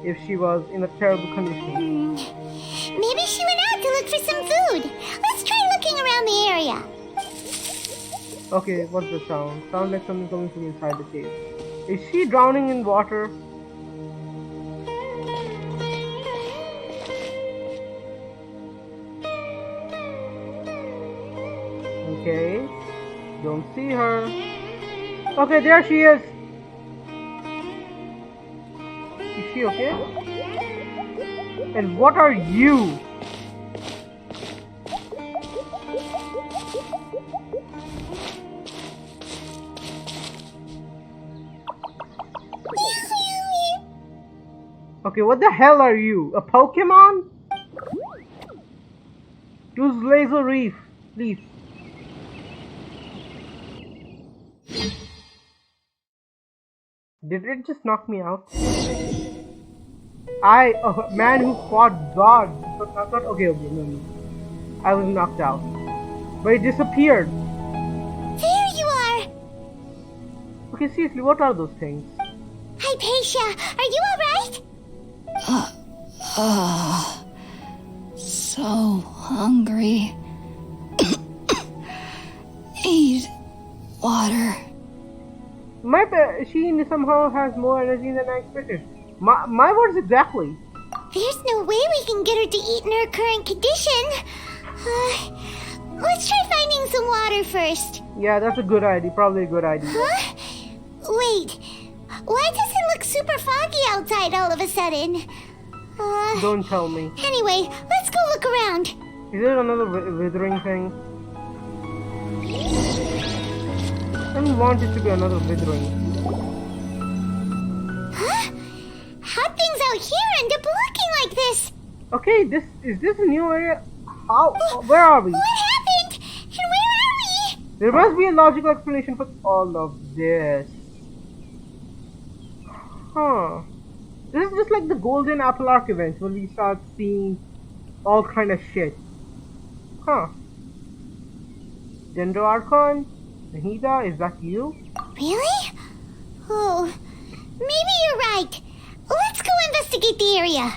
if she was in a terrible condition? Maybe she went out to look for some food. Let's try looking around the area. Okay, what's the sound? Sounds like something coming from inside the cave. Is she drowning in water? Okay. Don't see her. Okay, there she is. Is she okay? And what are you? Okay, what the hell are you? A Pokemon? Use laser reef. Leaf. Did it just knock me out? A man who fought God. Okay, no. I was knocked out. But it disappeared. There you are! Okay, seriously, what are those things? Hypatia, are you alright? So hungry. Need water. She somehow has more energy than I expected. My words exactly. There's no way we can get her to eat in her current condition. Let's try finding some water first. Yeah, that's a good idea. Probably a good idea. Huh? Wait. Why does it look super foggy outside all of a sudden? Don't tell me. Anyway, let's go look around. Is there another withering thing? I don't want it to be another withering. Huh? How things out here end up looking like this? Okay, is this a new area? How? Where are we? What happened? And where are we? There must be a logical explanation for all of this. Huh. This is just like the Golden Apple Arc events when we start seeing all kind of shit. Huh. Dendro Archon? Nahida, is that you? Really? Oh, maybe you're right. Let's go investigate the area.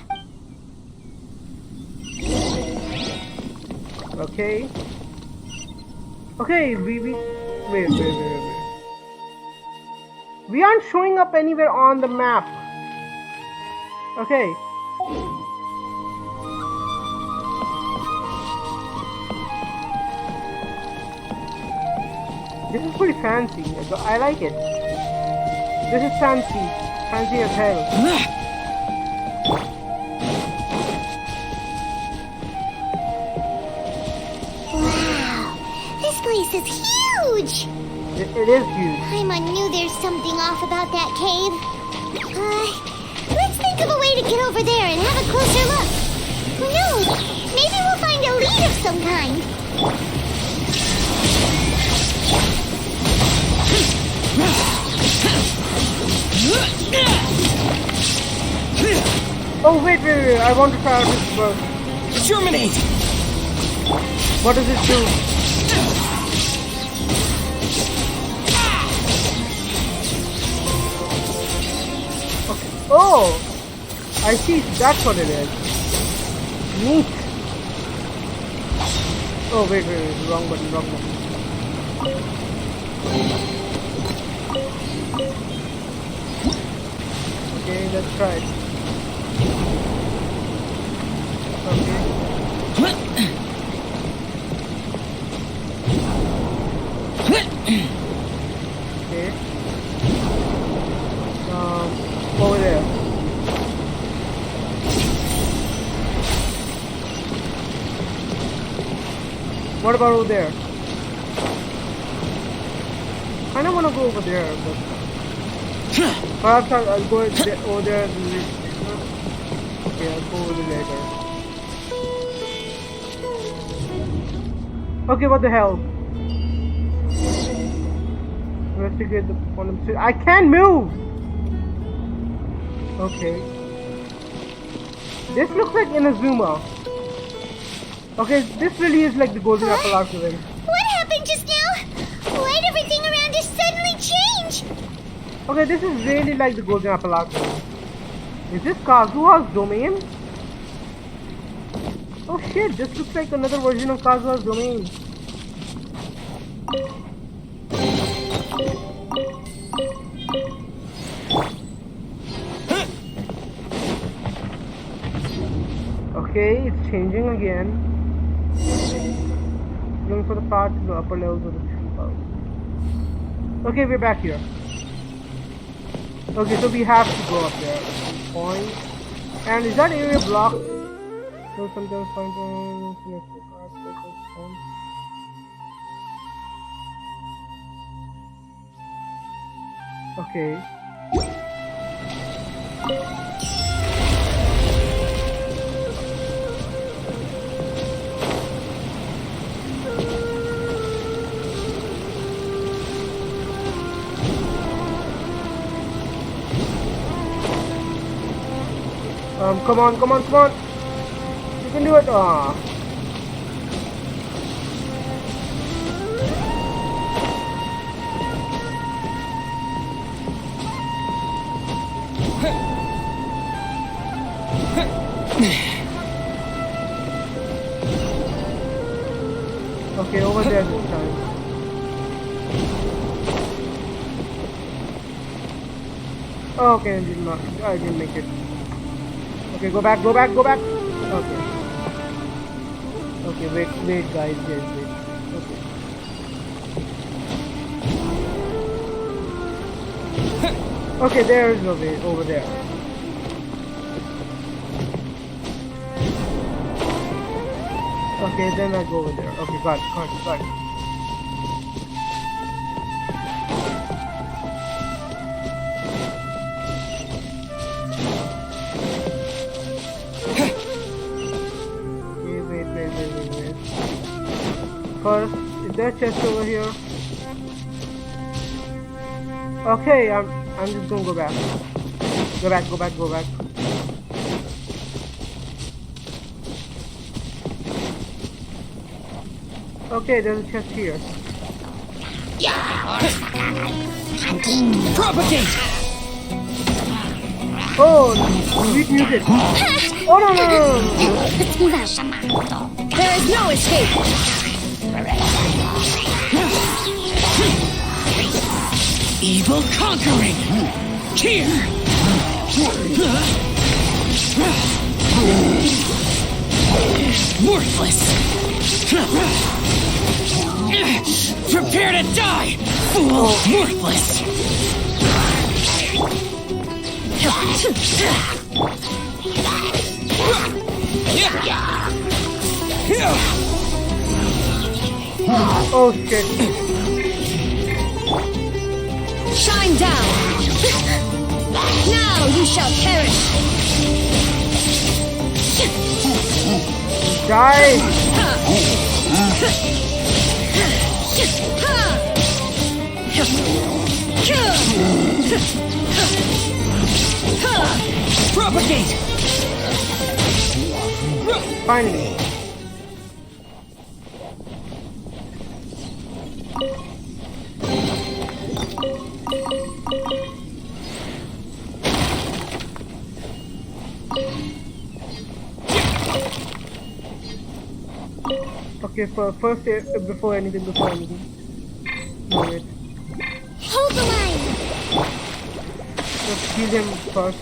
Okay. Okay, wait. We aren't showing up anywhere on the map. Okay. This is pretty fancy. I like it. This is fancy. Fancy as hell. Wow. This place is huge. It is huge. I knew there's something off about that cave. Let's think of a way to get over there and have a closer look. Who knows? Maybe we'll find a lead of some kind. Oh, wait. I want to try out this first. Germinate! What does it do? Okay. Oh! I see. That's what it is. Neat. Oh, wait. Wrong button. Okay, let's try it. Okay. Okay. Over there. What about over there? I don't want to go over there, but perhaps I'll go over there later. Okay, I'll go over there later. Okay, what the hell? Investigate the quantum state. I can't move! Okay. This looks like Inazuma. Okay, this really is like the Golden Apple Arc event. What happened just now? Why'd everything around us suddenly change? Okay, this is really like the Golden Apple Arc event. Is this Kazuha's domain? Oh shit, this looks like another version of Kazuha's domain. Okay, it's changing again. Going for the path to the upper levels of the tree house. Okay, we're back here. Okay, so we have to go up there. Point. And is that area blocked? So sometimes find okay. Come on, come on, come on. You can do it. Ah. Okay, over there this time. Oh, okay, I didn't make it. Okay, go back, go back, go back. Okay. Okay, wait, guys, wait. Okay. Okay, there is no way over there. Okay, then I go over there. Okay, got it. Wait. First, is there a chest over here? Okay, I'm just gonna go back. Go back. Okay, there's a chest here. Propagate! Oh, sweet music. Oh no. There is no escape! Evil conquering! Here! Worthless! Prepare to die! Fool! Worthless! Oh shit. Shine down! Now you shall perish! Die! Propagate! Finally. Okay, first before anything. No, wait. Hold the line! Let's kill him first.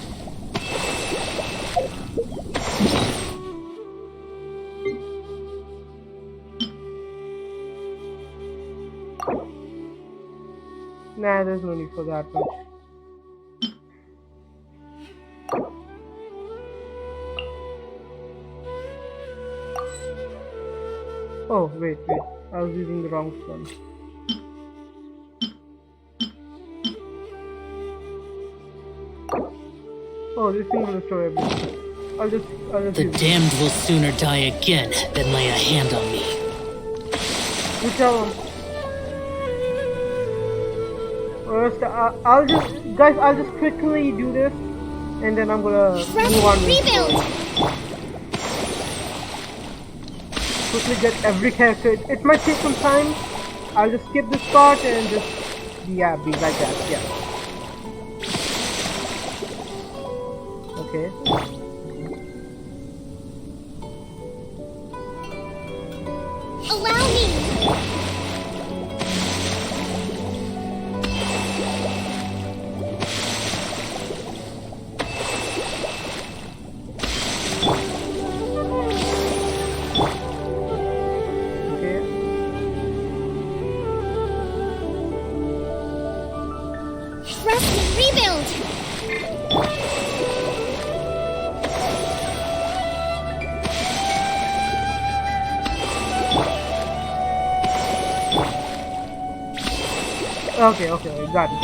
Nah, there's no need for that much. Oh, wait. I was using the wrong one. Oh, this thing will restore everything. I'll just The use it. damned will sooner die again than lay a hand on me. You tell him. First, I'll just quickly do this, and then I'm gonna move on. Rebuild! Quickly get every character. It might take some time. I'll just skip this part and just be like that. Yeah. Okay. Allow me! Okay. Trust me, rebuild! Okay, got it.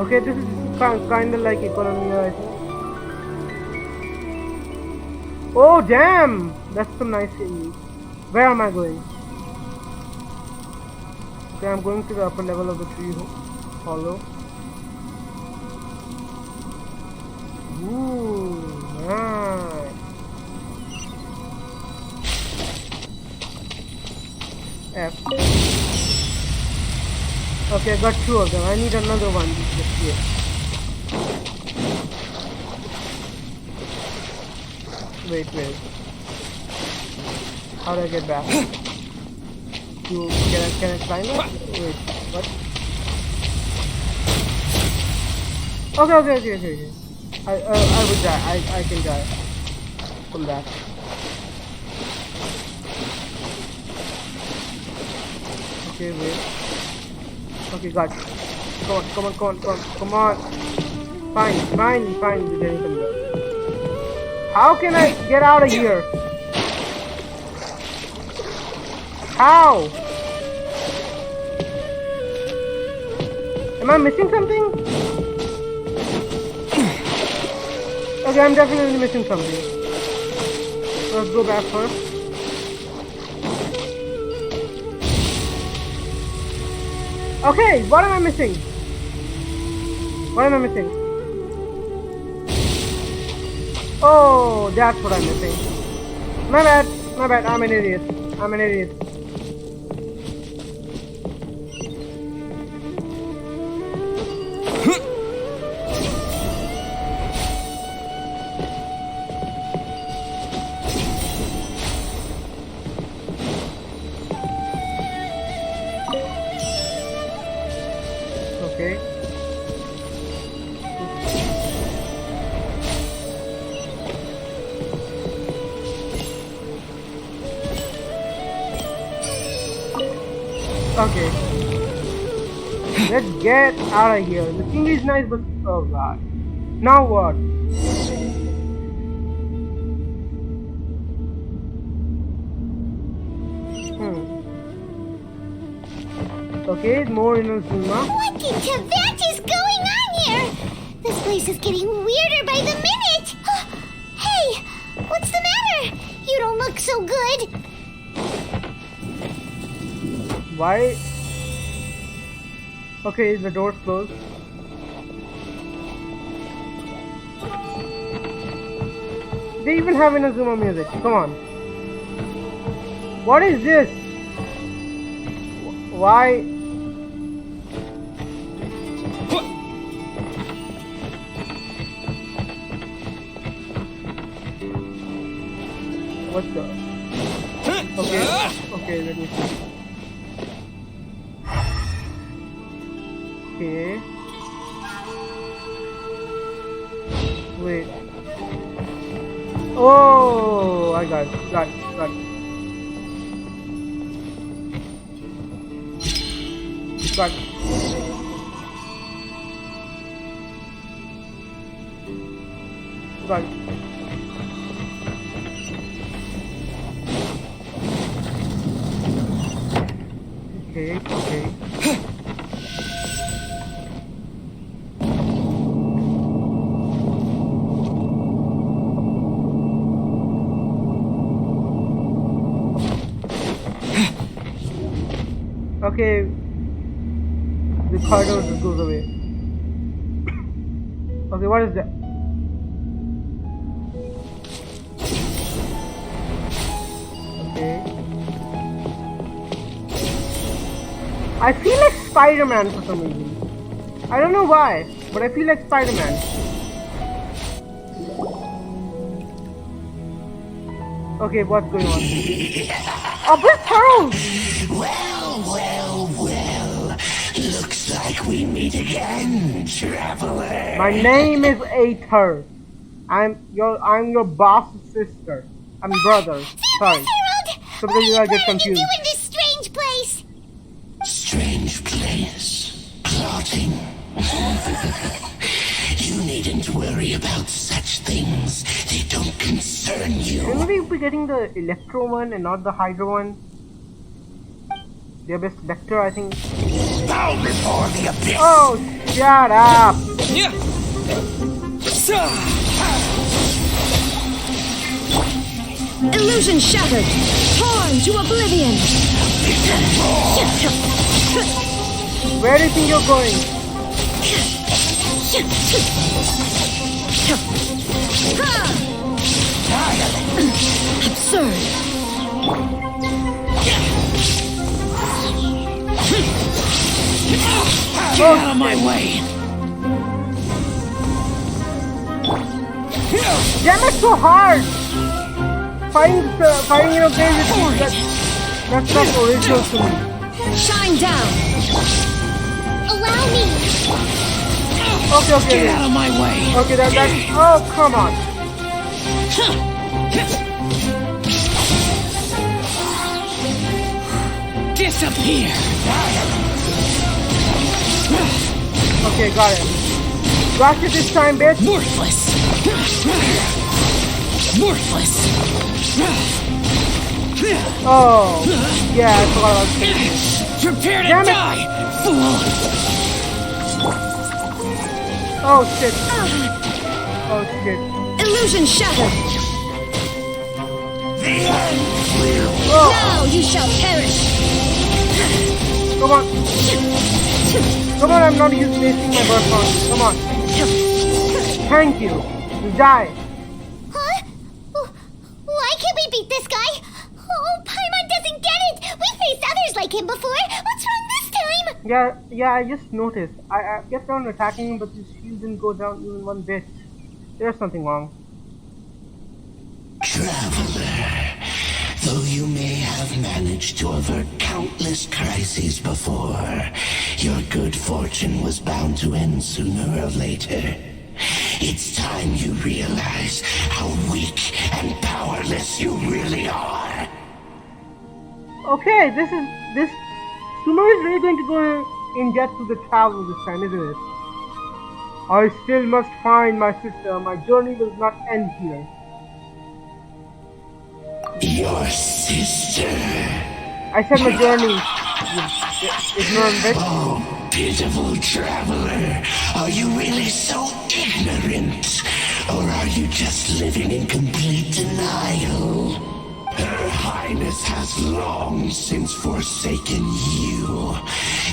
Okay, this is kind of like economy, I think. Oh damn! That's some nice thing. Where am I going? Okay, I'm going to the upper level of the tree hollow. Ooh, nice. F. Okay, I got 2 of them. I need another one just here. Wait. How do I get back? Can I climb it? Wait, what? Okay. I would die. I can die from that. Okay, wait. Okay, got it. Come on. Fine. We're getting some there. How can I get out of here? How? Am I missing something? Okay, I'm definitely missing something. Let's go back first. Okay, what am I missing? Oh, that's what I'm missing. My bad. I'm an idiot. Okay. Okay. Let's get out of here. The thing is nice, but oh god. Now what? Okay, more Inazuma. What the Tibet is going on here? This place is getting weirder by the minute. Hey, what's the matter? You don't look so good. Why? Okay, the door's closed. They even have Inazuma music. Come on. What is this? Why? What the? Okay, let me see. Okay. Wait. Oh, I got it. Got it. Okay. Okay, the corridor just goes away. Okay, what is that? Okay. I feel like Spider-Man for some reason. I don't know why, but I feel like Spider-Man. Okay, what's going on? Oh, Blitz Pearls! Well. Looks like we meet again, traveler. My name is Aether. I'm your boss's sister. I'm brother. Sorry. So because you get confused. What are you doing in this strange place? Strange place. Plotting. You needn't worry about such things. They don't concern you. Shouldn't we be getting the Electro one and not the Hydro one? The Abyss Vector, I think. Bow before the abyss. Oh, shut up! Illusion shattered! Torn to oblivion! Where do you think you're going? Absurd! Get out of my way! Damn it, so hard! Fighting games, that's not original to me. Shine down! Allow me. Okay. Get out of my way! Okay, that's... Oh, come on. Disappear! Okay, got it. Got you this time, bitch. Worthless! Worthless! Oh, yeah, I forgot about that. Prepare to Damn it. die, fool! Oh, shit. Oh, shit. Illusion shattered! Oh, Now you shall perish! come on. Come on, I'm not wasting my burst on you. Come on. Thank you. You die. Huh? Why can't we beat this guy? Oh, Paimon doesn't get it. We faced others like him before. What's wrong this time? Yeah, I just noticed. I kept on attacking him, but his shield didn't go down even one bit. There's something wrong. Traveler, though you may have managed to avert countless crises before, your good fortune was bound to end sooner or later. It's time you realize how weak and powerless you really are. Okay, this Sumeru is really going to go in depth with the travel this time, isn't it? I still must find my sister. My journey will not end here. Your sister. I said my journey. Ignorant bitch. Oh, pitiful traveler. Are you really so ignorant? Or are you just living in complete denial? Her Highness has long since forsaken you.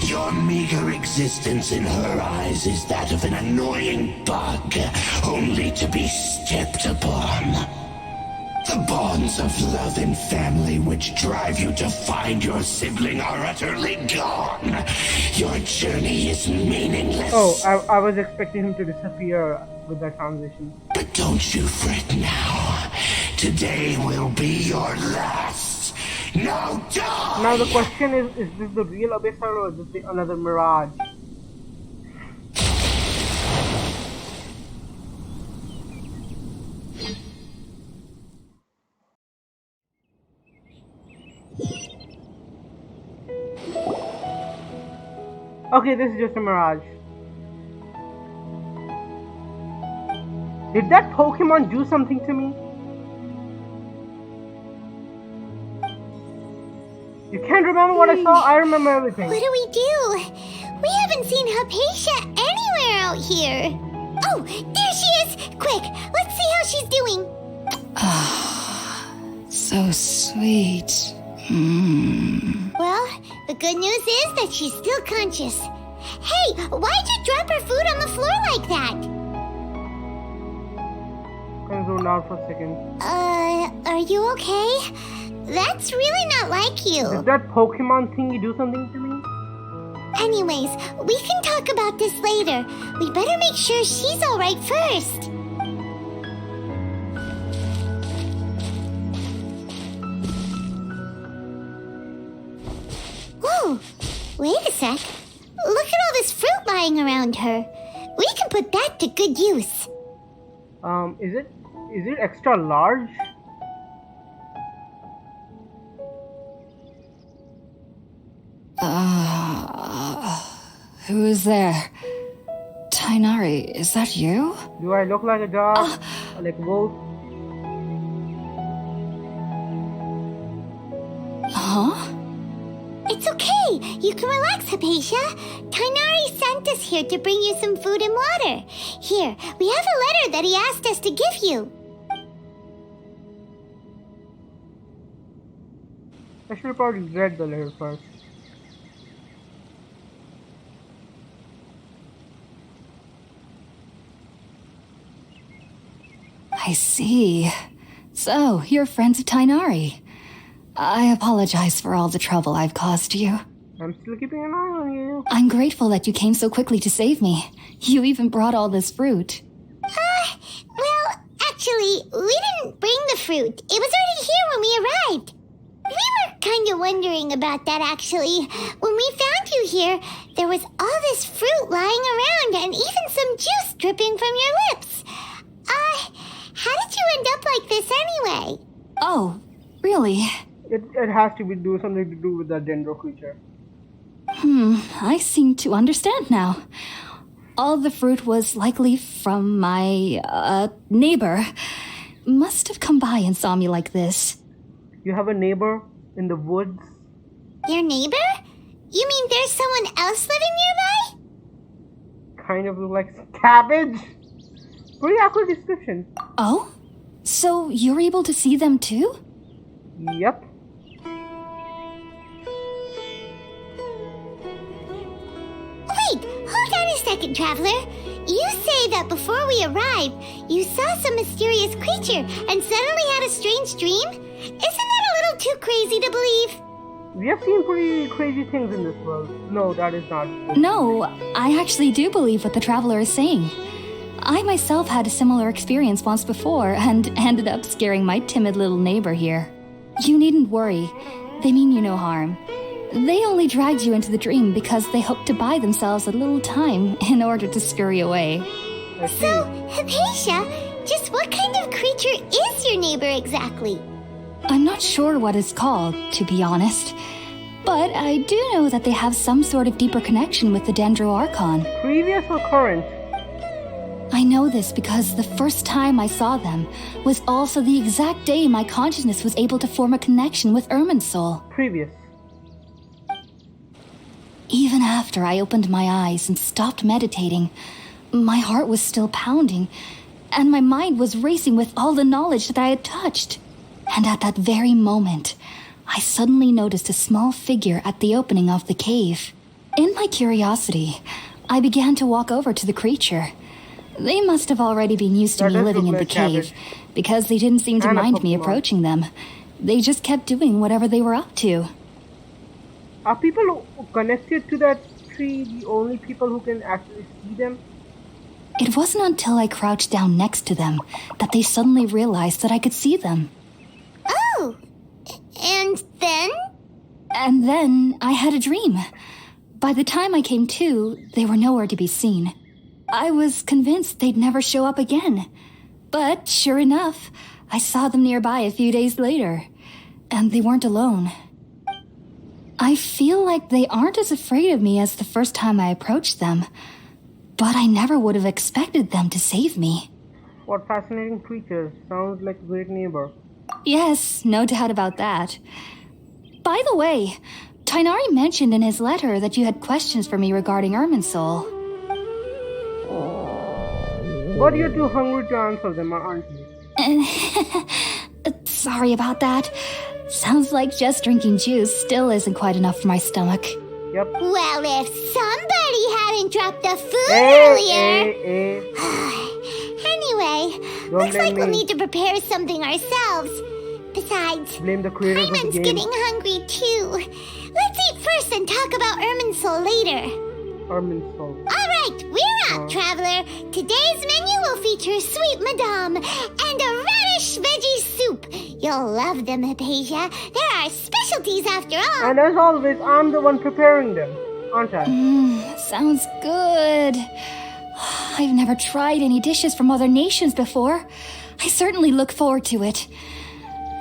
Your meager existence in her eyes is that of an annoying bug, only to be stepped upon. The bonds of love and family which drive you to find your sibling are utterly gone. Your journey is meaningless. Oh, I was expecting him to disappear with that transition. But don't you fret now. Today will be your last. Now die! Now the question is this the real Abyssal or is this another mirage? Okay, this is just a mirage. Did that Pokemon do something to me? You can't remember what I saw? I remember everything. What do we do? We haven't seen Hypatia anywhere out here. Oh, there she is! Quick, let's see how she's doing. So sweet. Well, the good news is that she's still conscious. Hey, why'd you drop her food on the floor like that? I'm zoned out for a second. Are you okay? That's really not like you. Did that Pokemon thingy do something to me? Anyways, we can talk about this later. We better make sure she's alright first. Whoa, wait a sec. Look at all this fruit lying around her. We can put that to good use. Is it extra large? Who is there? Tainari, is that you? Do I look like a dog? Like a wolf? Huh? It's okay. You can relax, Hypatia. Tainari sent us here to bring you some food and water. Here, we have a letter that he asked us to give you. I should have probably read the letter first. I see. So, you're friends of Tainari. I apologize for all the trouble I've caused you. I'm still keeping an eye on you. I'm grateful that you came so quickly to save me. You even brought all this fruit. Well, actually, we didn't bring the fruit. It was already here when we arrived. We were kind of wondering about that, actually. When we found you here, there was all this fruit lying around and even some juice dripping from your lips. How did you end up like this anyway? Oh, really? It has to do something to do with that dendro creature. I seem to understand now. All the fruit was likely from my, neighbor. Must have come by and saw me like this. You have a neighbor in the woods? Your neighbor? You mean there's someone else living nearby? Kind of look like cabbage? Pretty accurate description. Oh? So you're able to see them too? Yep. Wait, hold on a second, Traveler. You say that before we arrived, you saw some mysterious creature and suddenly had a strange dream? Isn't that a little too crazy to believe? We have seen pretty crazy things in this world. No, that is not. No, I actually do believe what the Traveler is saying. I myself had a similar experience once before and ended up scaring my timid little neighbor here. You needn't worry. They mean you no harm. They only dragged you into the dream because they hoped to buy themselves a little time in order to scurry away. So, Hypatia, just what kind of creature is your neighbor exactly? I'm not sure what it's called, to be honest. But I do know that they have some sort of deeper connection with the Dendro Archon. Previous or current? I know this because the first time I saw them was also the exact day my consciousness was able to form a connection with Irminsul. Previous. Even after I opened my eyes and stopped meditating, my heart was still pounding, and my mind was racing with all the knowledge that I had touched. And at that very moment, I suddenly noticed a small figure at the opening of the cave. In my curiosity, I began to walk over to the creature. They must have already been used to me living in the cave, because they didn't seem to mind me approaching them. They just kept doing whatever they were up to. Are people connected to that tree the only people who can actually see them? It wasn't until I crouched down next to them that they suddenly realized that I could see them. Oh! And then? And then I had a dream. By the time I came to, they were nowhere to be seen. I was convinced they'd never show up again. But sure enough, I saw them nearby a few days later. And they weren't alone. I feel like they aren't as afraid of me as the first time I approached them. But I never would have expected them to save me. What fascinating creatures. Sounds like a great neighbor. Yes, no doubt about that. By the way, Tainari mentioned in his letter that you had questions for me regarding Irminsul. But you're too hungry to answer them, aren't you? Sorry about that. Sounds like just drinking juice still isn't quite enough for my stomach. Yep. Well, if somebody hadn't dropped the food earlier... Anyway, looks like we'll need to prepare something ourselves. Besides, blame the creators of the Hyman's game. getting hungry too. Let's eat first and talk about Irminsul later. Irminsul. Alright, we're out, Traveler. Today's menu will feature Sweet Madame and a radish veggie soup. You'll love them, Hypatia. They're our specialties after all. And as always, I'm the one preparing them, aren't I? Sounds good. I've never tried any dishes from other nations before. I certainly look forward to it.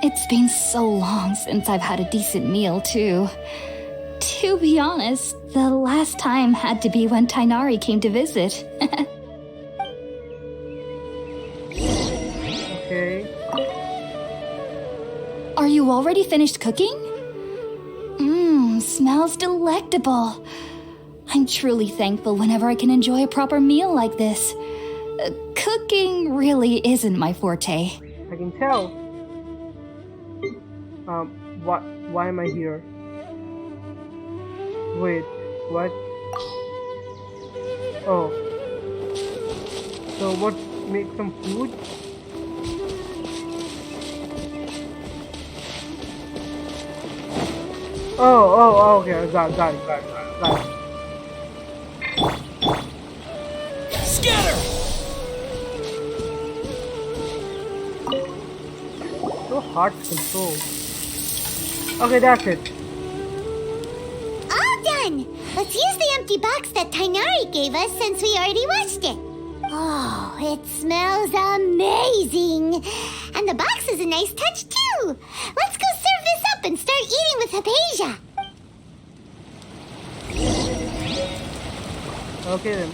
It's been so long since I've had a decent meal, too. To be honest, the last time had to be when Tainari came to visit. Okay. Are you already finished cooking? Smells delectable. I'm truly thankful whenever I can enjoy a proper meal like this. Cooking really isn't my forte. I can tell. What? Why am I here? Wait, what? Oh. So what, make some food? Oh, okay, got it. Scatter! So hard to control. Okay, that's it. All done! Let's use the empty box that Tainari gave us since we already washed it. Oh, it smells amazing! And the box is a nice touch too! Let's go serve this up and start eating with Hypatia! Okay then.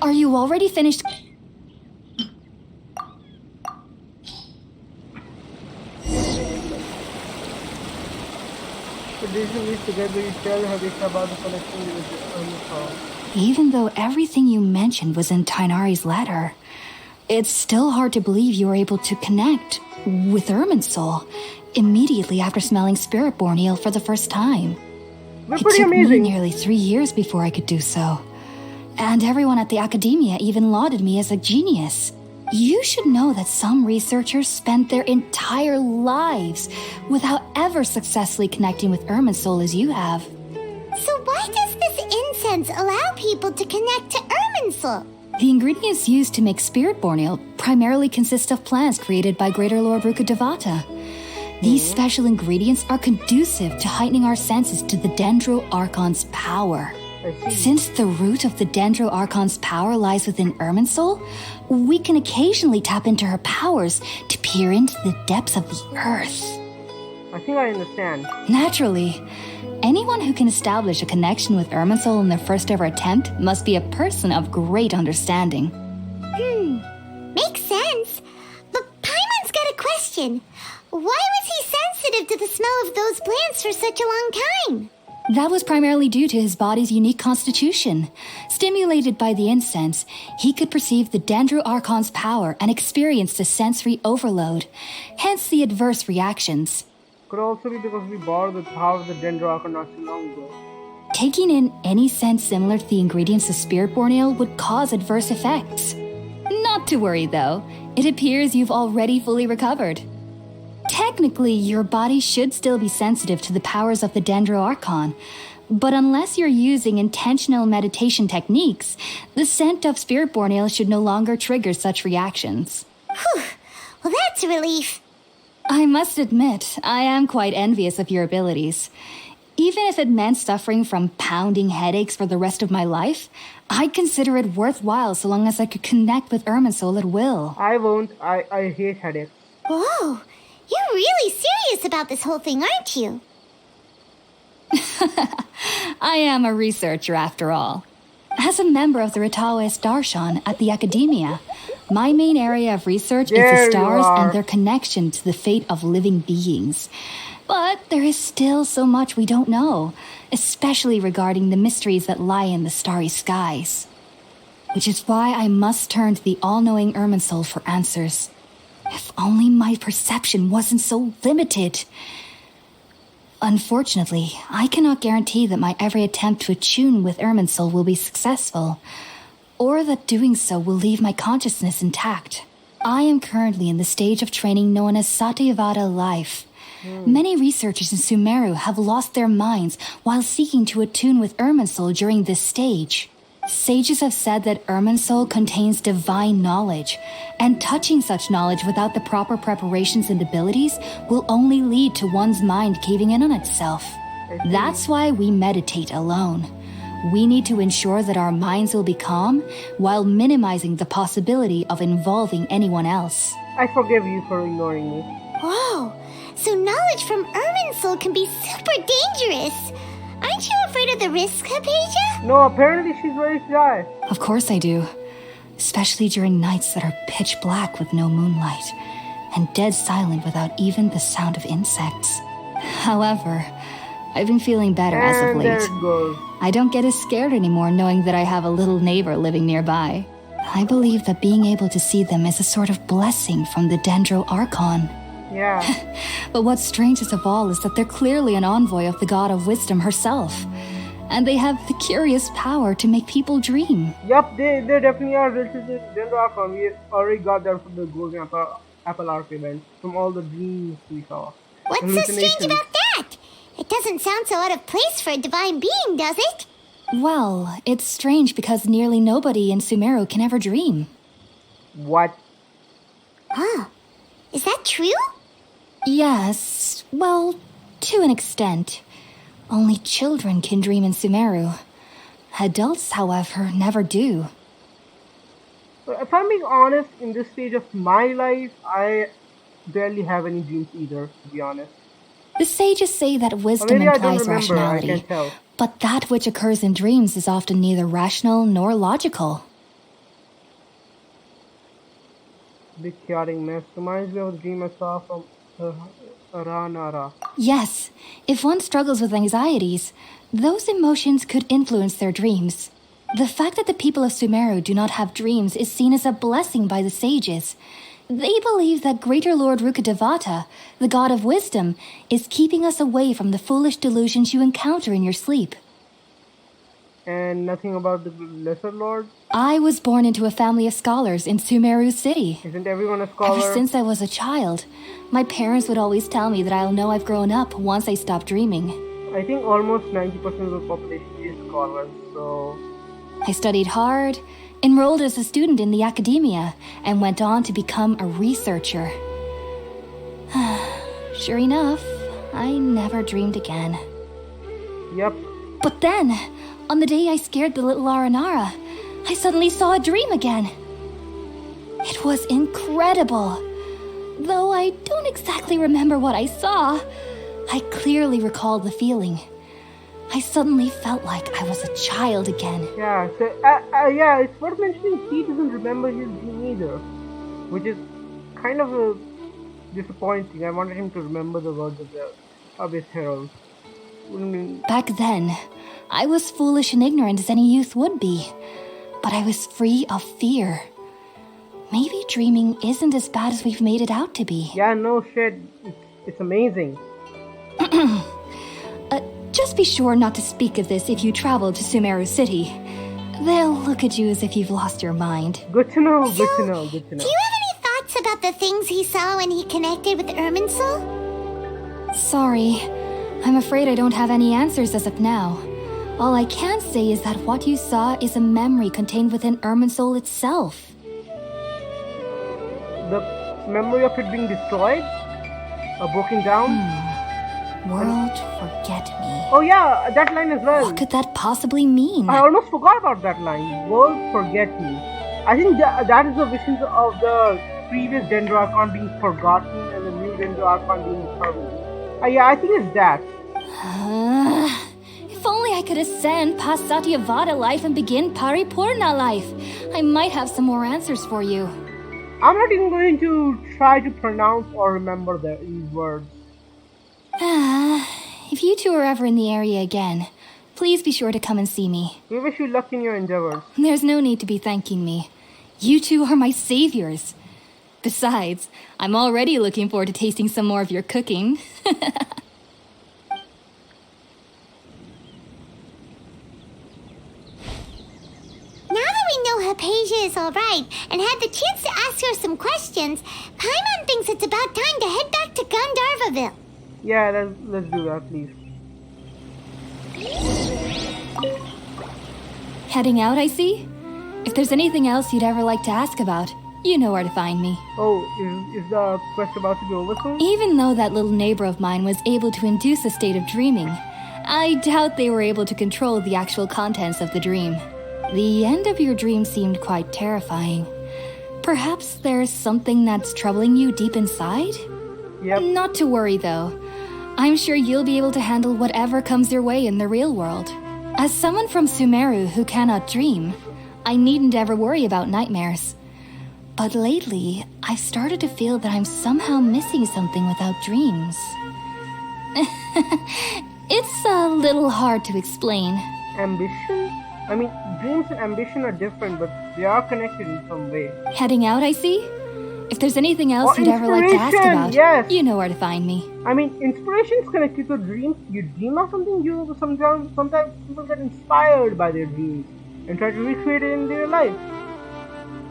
Are you already finished? Additionally, together you tell Hypatia about the connection with the Even though everything you mentioned was in Tainari's letter, it's still hard to believe you were able to connect with Irminsul immediately after smelling Spiritborn eel for the first time. They're It pretty took amazing. me nearly 3 years before I could do so. And everyone at the academia even lauded me as a genius. You should know that some researchers spent their entire lives without ever successfully connecting with Irminsul as you have. So why does this incense allow people to connect to Irminsul? The ingredients used to make Spiritborn eel primarily consist of plants created by Greater Lord Rukkhadevata. These special ingredients are conducive to heightening our senses to the Dendro Archon's power. Since the root of the Dendro Archon's power lies within Irminsul, we can occasionally tap into her powers to peer into the depths of the earth. I think I understand. Naturally, anyone who can establish a connection with Irminsul in their first ever attempt must be a person of great understanding. Makes sense. But Paimon's got a question. Why was he sensitive to the smell of those plants for such a long time? That was primarily due to his body's unique constitution. Stimulated by the incense, he could perceive the Dendro Archon's power and experienced a sensory overload, hence the adverse reactions. Could also be because we borrowed the power of the Dendro Archon not too long ago. Taking in any scent similar to the ingredients of Spiritborn ale would cause adverse effects. Not to worry though, it appears you've already fully recovered. Technically, your body should still be sensitive to the powers of the Dendro Archon, but unless you're using intentional meditation techniques, the scent of Spiritborn ale should no longer trigger such reactions. Whew. Well, that's a relief. I must admit, I am quite envious of your abilities. Even if it meant suffering from pounding headaches for the rest of my life, I'd consider it worthwhile so long as I could connect with Irminsul at will. I won't. I hate headaches. Whoa. You're really serious about this whole thing, aren't you? I am a researcher after all. As a member of the Ritaoist Darshan at the Academia, my main area of research is the stars and their connection to the fate of living beings. But there is still so much we don't know, especially regarding the mysteries that lie in the starry skies. Which is why I must turn to the all-knowing Irminsul for answers. If only my perception wasn't so limited. Unfortunately, I cannot guarantee that my every attempt to attune with Irminsul will be successful, or that doing so will leave my consciousness intact. I am currently in the stage of training known as Satyavada life. Many researchers in Sumeru have lost their minds while seeking to attune with Irminsul during this stage. Sages have said that Irminsul contains divine knowledge, and touching such knowledge without the proper preparations and abilities will only lead to one's mind caving in on itself. That's why we meditate alone. We need to ensure that our minds will be calm while minimizing the possibility of involving anyone else. I forgive you for ignoring me. Whoa. So knowledge from Irminsul can be super dangerous. Aren't you afraid of the risk, Hypatia? No, apparently she's ready to die. Of course I do. Especially during nights that are pitch black with no moonlight, and dead silent without even the sound of insects. However, I've been feeling better as of late. There it goes. I don't get as scared anymore knowing that I have a little neighbor living nearby. I believe that being able to see them is a sort of blessing from the Dendro Archon. Yeah. But what's strangest of all is that they're clearly an envoy of the God of Wisdom herself. And they have the curious power to make people dream. Yup, they definitely are related to Dendro Archon. We already got that from the Golden Apple Arc event, from all the dreams we saw. What's so strange about that? It doesn't sound so out of place for a divine being, does it? Well, it's strange because nearly nobody in Sumeru can ever dream. What? Oh, is that true? Yes, well, to an extent. Only children can dream in Sumeru. Adults, however, never do. If I'm being honest, in this stage of my life, I barely have any dreams either, to be honest. The sages say that wisdom implies rationality, but that which occurs in dreams is often neither rational nor logical. The chaotic mess reminds me of the dream I saw from Aranara. Yes, if one struggles with anxieties, those emotions could influence their dreams. The fact that the people of Sumeru do not have dreams is seen as a blessing by the sages. They believe that Greater Lord Rukkhadevata, the god of wisdom, is keeping us away from the foolish delusions you encounter in your sleep. And nothing about the Lesser Lord? I was born into a family of scholars in Sumeru City. Isn't everyone a scholar? Ever since I was a child, my parents would always tell me that I'll know I've grown up once I stop dreaming. I think almost 90% of the population is scholars, so... I studied hard, enrolled as a student in the academia, and went on to become a researcher. Sure enough, I never dreamed again. Yep. But then, on the day I scared the little Aranara, I suddenly saw a dream again. It was incredible. Though I don't exactly remember what I saw, I clearly recalled the feeling. I suddenly felt like I was a child again. Yeah, so, it's worth mentioning he doesn't remember his dream either, which is kind of disappointing. I wanted him to remember the words of his herald. Back then, I was foolish and ignorant as any youth would be, but I was free of fear. Maybe dreaming isn't as bad as we've made it out to be. Yeah, no shit. It's amazing. Just be sure not to speak of this if you travel to Sumeru City. They'll look at you as if you've lost your mind. Good to know, good to know. Do you have any thoughts about the things he saw when he connected with Irminsul? Sorry. I'm afraid I don't have any answers as of now. All I can say is that what you saw is a memory contained within Irminsul itself. The memory of it being destroyed? Or broken down? World, forget me. Oh yeah, that line as well. What could that possibly mean? I almost forgot about that line. World, forget me. I think that is the vision of the previous Dendro Archon being forgotten and the new Dendro Archon being permanent. Yeah, I think it's that. If only I could ascend past Satyavada life and begin Paripurna life. I might have some more answers for you. I'm not even going to try to pronounce or remember these words. If you two are ever in the area again, please be sure to come and see me. We wish you luck in your endeavors. There's no need to be thanking me. You two are my saviors. Besides, I'm already looking forward to tasting some more of your cooking. Now that we know Hypatia is alright and had the chance to ask her some questions, Paimon thinks it's about time to head back to Gandharvaville. Yeah, let's do that, please. Heading out, I see? If there's anything else you'd ever like to ask about, you know where to find me. Oh, is the quest about to be over soon? Even though that little neighbor of mine was able to induce a state of dreaming, I doubt they were able to control the actual contents of the dream. The end of your dream seemed quite terrifying. Perhaps there's something that's troubling you deep inside? Yep. Not to worry, though. I'm sure you'll be able to handle whatever comes your way in the real world. As someone from Sumeru who cannot dream, I needn't ever worry about nightmares. But lately, I've started to feel that I'm somehow missing something without dreams. It's a little hard to explain. Ambition? I mean, dreams and ambition are different, but They are connected in some way. Heading out, I see? If there's anything else you'd ever like to ask inspiration, about, yes. you know where to find me. I mean, inspiration is connected to dreams. You dream of something, sometimes people get inspired by their dreams and try to recreate it in their life.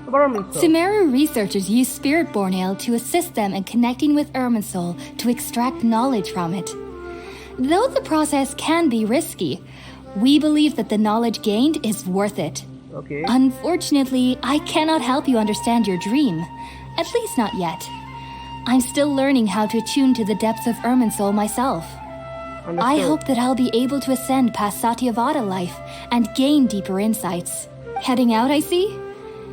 Sumeru researchers use Spiritborn Ale to assist them in connecting with Irminsul to extract knowledge from it. Though the process can be risky, we believe that the knowledge gained is worth it. Okay. Unfortunately, I cannot help you understand your dream. At least not yet. I'm still learning how to attune to the depths of Irminsul myself. Understood. I hope that I'll be able to ascend past Satyavada life and gain deeper insights. Heading out, I see?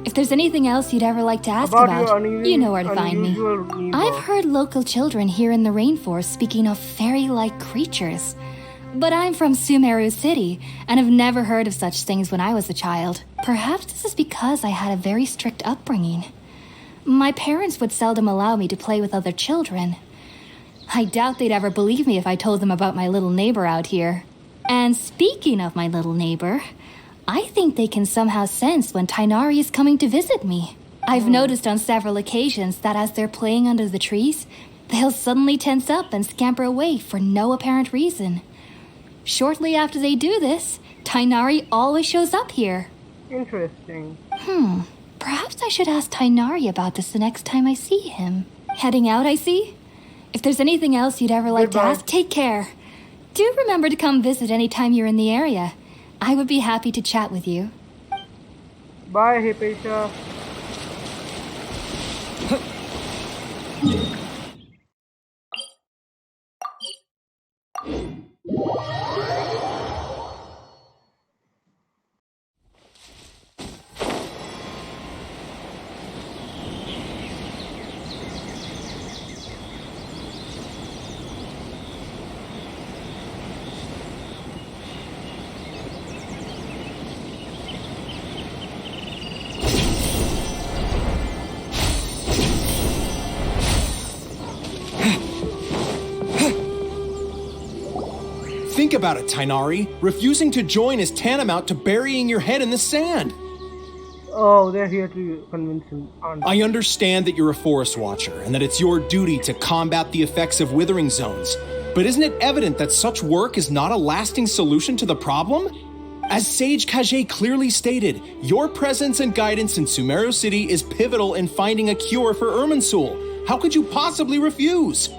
If there's anything else you'd ever like to ask about, you know where to find me. I've heard local children here in the rainforest speaking of fairy-like creatures. But I'm from Sumeru City, and have never heard of such things when I was a child. Perhaps this is because I had a very strict upbringing. My parents would seldom allow me to play with other children. I doubt they'd ever believe me if I told them about my little neighbor out here. And speaking of my little neighbor, I think they can somehow sense when Tighnari is coming to visit me. I've noticed on several occasions that as they're playing under the trees, they'll suddenly tense up and scamper away for no apparent reason. Shortly after they do this, Tighnari always shows up here. Interesting. Perhaps I should ask Tighnari about this the next time I see him. Heading out, I see? If there's anything else you'd ever like to ask, take care. Do remember to come visit anytime you're in the area. I would be happy to chat with you. Bye, Hypatia. Think about it, Tighnari. Refusing to join is tantamount to burying your head in the sand. Oh, they're here to convince him. I understand that you're a forest watcher and that it's your duty to combat the effects of withering zones. But isn't it evident that such work is not a lasting solution to the problem? As Sage Kage clearly stated, your presence and guidance in Sumeru City is pivotal in finding a cure for Irminsul. How could you possibly refuse?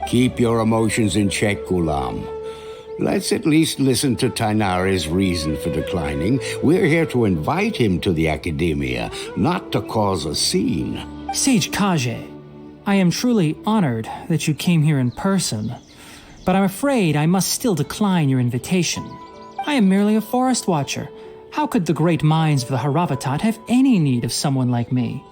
Keep your emotions in check, Ghulam. Let's at least listen to Tighnari's reason for declining. We're here to invite him to the academia, not to cause a scene. Sage Kage, I am truly honored that you came here in person, but I'm afraid I must still decline your invitation. I am merely a forest watcher. How could the great minds of the Haravatat have any need of someone like me?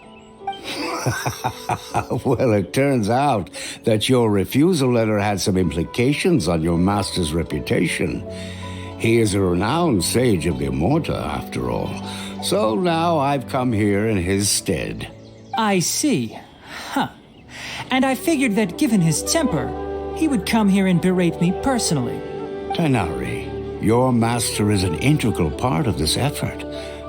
Well, it turns out that your refusal letter had some implications on your master's reputation. He is a renowned sage of the Immorta, after all. So now I've come here in his stead. I see. And I figured that given his temper, he would come here and berate me personally. Tighnari, your master is an integral part of this effort,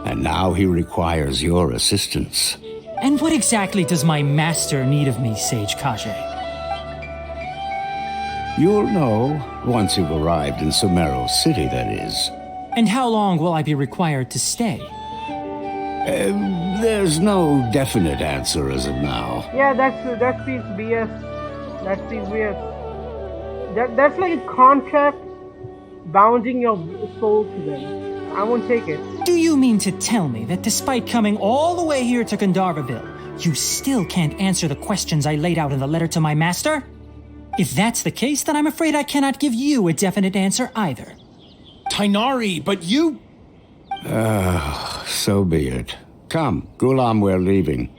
and now he requires your assistance. And what exactly does my master need of me, Sage Kage? You'll know once you've arrived in Sumeru City, that is. And how long will I be required to stay? There's no definite answer as of now. Yeah, that feels BS. That feels weird. That's like a contract bounding your soul to them. I won't take it. Do you mean to tell me that despite coming all the way here to Gandharvaville, you still can't answer the questions I laid out in the letter to my master? If that's the case, then I'm afraid I cannot give you a definite answer either. Tighnari, but you... So be it. Come, Ghulam, we're leaving.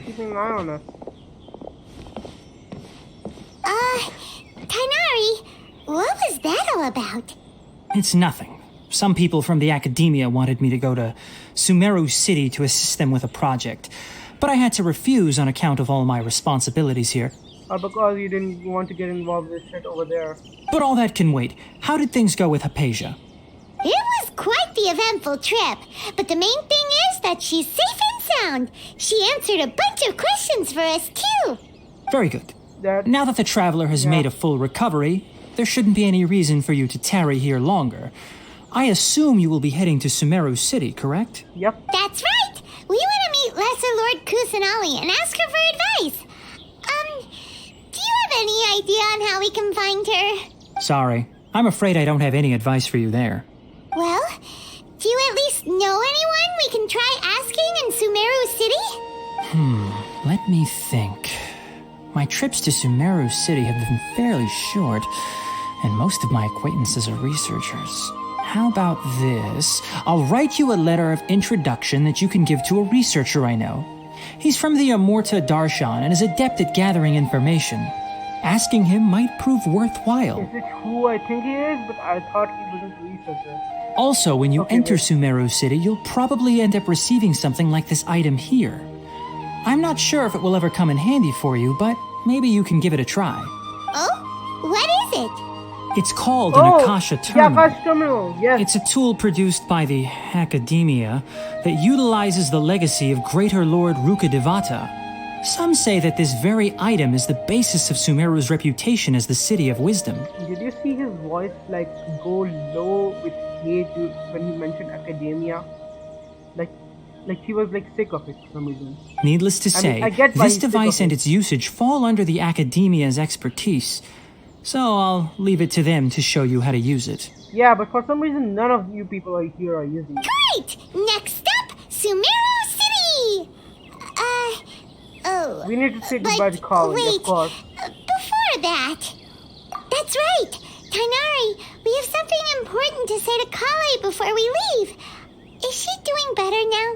Keeping an eye on us. Tighnari, what was that all about? It's nothing. Some people from the academia wanted me to go to Sumeru City to assist them with a project. but I had to refuse on account of all my responsibilities here. Or because you didn't want to get involved with shit over there. But all that can wait. How did things go with Hypatia? It was quite the eventful trip, but the main thing is that she's safe and sound. She answered a bunch of questions for us, too. Very good. Now that the traveler has made a full recovery, there shouldn't be any reason for you to tarry here longer. I assume you will be heading to Sumeru City, correct? Yep. That's right. We want to meet Lesser Lord Kusanali and ask her for advice. Do you have any idea on how we can find her? Sorry. I'm afraid I don't have any advice for you there. Well, do you at least know anyone we can try asking in Sumeru City? Let me think. My trips to Sumeru City have been fairly short, and most of my acquaintances are researchers. How about this? I'll write you a letter of introduction that you can give to a researcher I know. He's from the Amorta Darshan and is adept at gathering information. Asking him might prove worthwhile. Is it who I think he is? But I thought he wasn't a researcher. Also, when you enter Sumeru City, you'll probably end up receiving something like this item here. I'm not sure if it will ever come in handy for you, but maybe you can give it a try. Oh? What is it? It's called an Akasha Terminal. The Akasha Terminal, yes. It's a tool produced by the Academia that utilizes the legacy of Greater Lord Rukkhadevata. Some say that this very item is the basis of Sumeru's reputation as the City of Wisdom. Did you see his voice go low with hate when he mentioned Academia? Like he was sick of it for some reason. Needless to say, this device and its usage fall under the Academia's expertise, so I'll leave it to them to show you how to use it. Yeah, but for some reason none of you people here are using it. Great! Next up, Sumeru City! We need to say goodbye to Kali, of course. Before that... That's right! Tainari, we have something important to say to Kali before we leave. Is she doing better now?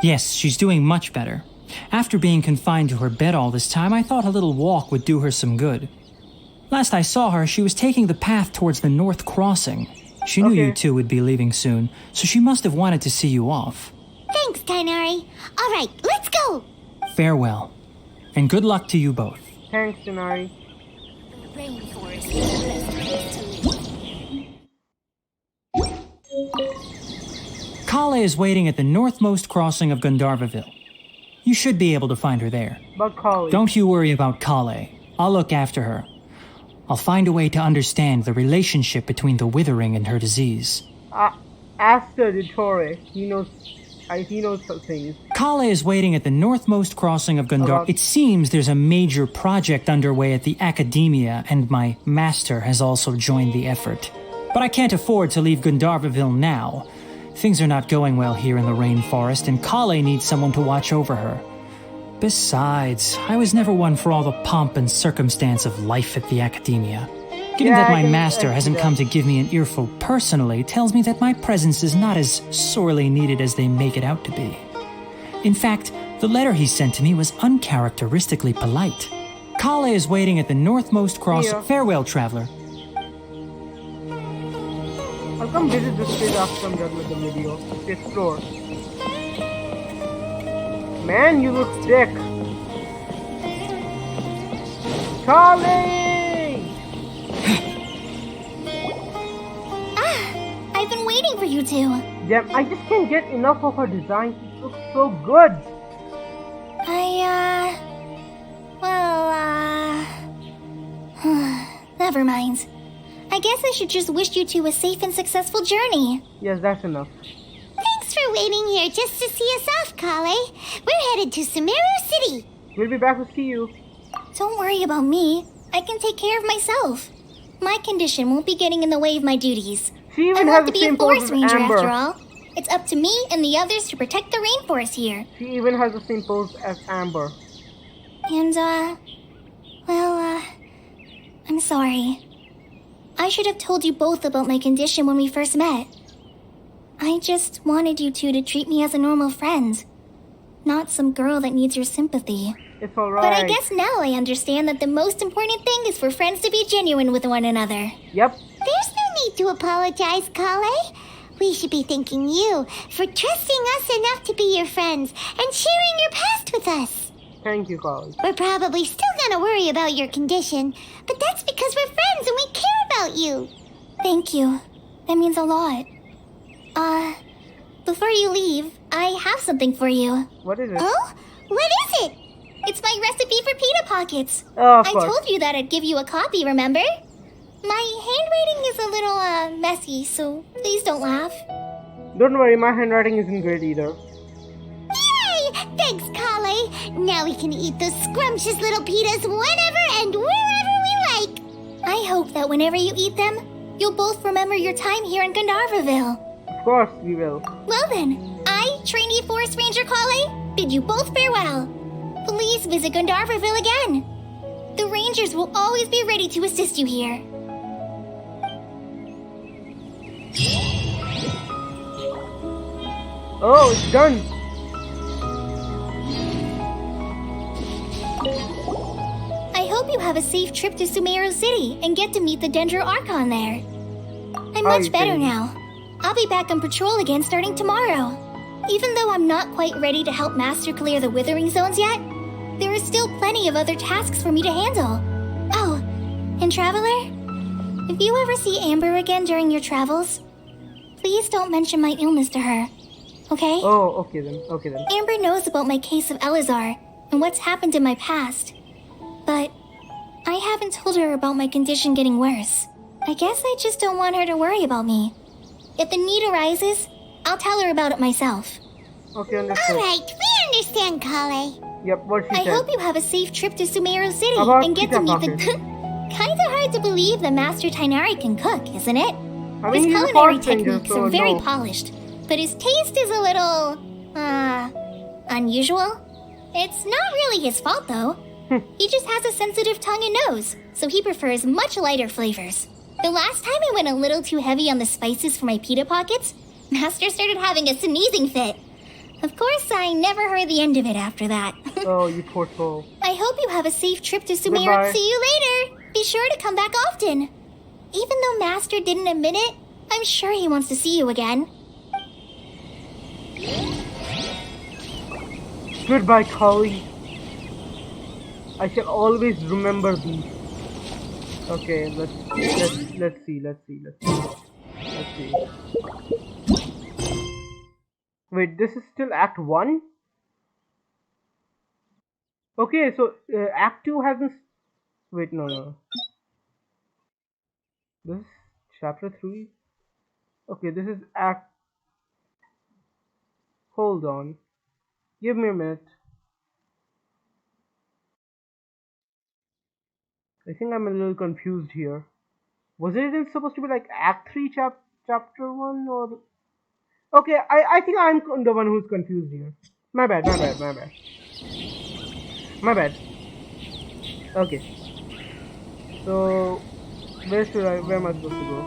Yes, she's doing much better. After being confined to her bed all this time, I thought a little walk would do her some good. Last I saw her, she was taking the path towards the North Crossing. She knew you two would be leaving soon, so she must have wanted to see you off. Thanks, Tainari. All right, let's go! Farewell, and good luck to you both. Thanks, Tainari. Rainforest is the best place to live. Kale is waiting at the northmost crossing of Gandharvaville. You should be able to find her there. But Kale. Don't you worry about Kale. I'll look after her. I'll find a way to understand the relationship between the withering and her disease. Ask the Ditore. He knows some things. Kale is waiting at the northmost crossing of Gandhar. It seems there's a major project underway at the Academia, and my master has also joined the effort. But I can't afford to leave Gandharvaville now. Things are not going well here in the rainforest, and Kale needs someone to watch over her. Besides, I was never one for all the pomp and circumstance of life at the Academia. Given that my master hasn't come to give me an earful personally tells me that my presence is not as sorely needed as they make it out to be. In fact, the letter he sent to me was uncharacteristically polite. Kale is waiting at the northmost cross. Farewell, traveler. I'll come visit this place after I'm done with the video. Let's explore. Man, you look sick. Kale! I've been waiting for you two. Damn, I just can't get enough of her design. It looks so good. Never mind. I guess I should just wish you two a safe and successful journey. Yes, that's enough. Thanks for waiting here just to see us off, Kale. We're headed to Sumeru City. We'll be back to see you. Don't worry about me. I can take care of myself. My condition won't be getting in the way of my duties. She even I has want the to be same a forest pose as ranger Amber. after all. It's up to me and the others to protect the rainforest here. She even has the same pose as Amber. And, I'm sorry. I should have told you both about my condition when we first met. I just wanted you two to treat me as a normal friend, not some girl that needs your sympathy. It's alright. But I guess now I understand that the most important thing is for friends to be genuine with one another. Yep. There's no need to apologize, Kale. We should be thanking you for trusting us enough to be your friends and sharing your past with us. Thank you, Carly. We're probably still gonna worry about your condition, but that's because we're friends and we care about you. Thank you. That means a lot. Before you leave, I have something for you. What is it? Oh? What is it? It's my recipe for pita pockets. Oh, of I course. told you that I'd give you a copy, remember? My handwriting is a little, messy, so please don't laugh. Don't worry, my handwriting isn't great either. Yay! Thanks, Kale. Now we can eat those scrumptious little pitas whenever and wherever we like. I hope that whenever you eat them, you'll both remember your time here in Gandharvaville. Of course, we will. Well then, I, trainee Forest Ranger Kale, bid you both farewell. Please visit Gandharvaville again. The Rangers will always be ready to assist you here. Oh, it's done. I hope you have a safe trip to Sumeru City and get to meet the Dendro Archon there. I'm much better now. I'll be back on patrol again starting tomorrow. Even though I'm not quite ready to help Master clear the Withering Zones yet, there are still plenty of other tasks for me to handle. Oh, and Traveler, if you ever see Amber again during your travels, please don't mention my illness to her, okay? Oh, okay then. Amber knows about my case of Elazar and what's happened in my past, but I haven't told her about my condition getting worse. I guess I just don't want her to worry about me. If the need arises, I'll tell her about it myself. Okay, understood. Alright, we understand, Kale. Yep, what she I said. hope you have a safe trip to Sumeru City About and get to meet pita the... Kinda hard to believe that Master Tainari can cook, isn't it? I His mean, he's a culinary forest ranger, techniques so are very no. polished, but his taste is a little... unusual. It's not really his fault, though. He just has a sensitive tongue and nose, so he prefers much lighter flavors. The last time I went a little too heavy on the spices for my pita pockets, Master started having a sneezing fit. Of course, I never heard the end of it after that. Oh, you poor soul. I hope you have a safe trip to Sumeru. Goodbye. See you later. Be sure to come back often. Even though Master didn't admit it, I'm sure he wants to see you again. Goodbye, Kali. I shall always remember thee. Okay, let's see. Wait, this is still Act 1? Okay, so Act 2 hasn't... Wait, no. This is Chapter 3? Okay, this is Act... Hold on. Give me a minute. I think I'm a little confused here. Was it even supposed to be like Act 3 Chapter 1 or... Okay, I think I'm the one who's confused here. My bad. Okay. So, where am I supposed to go?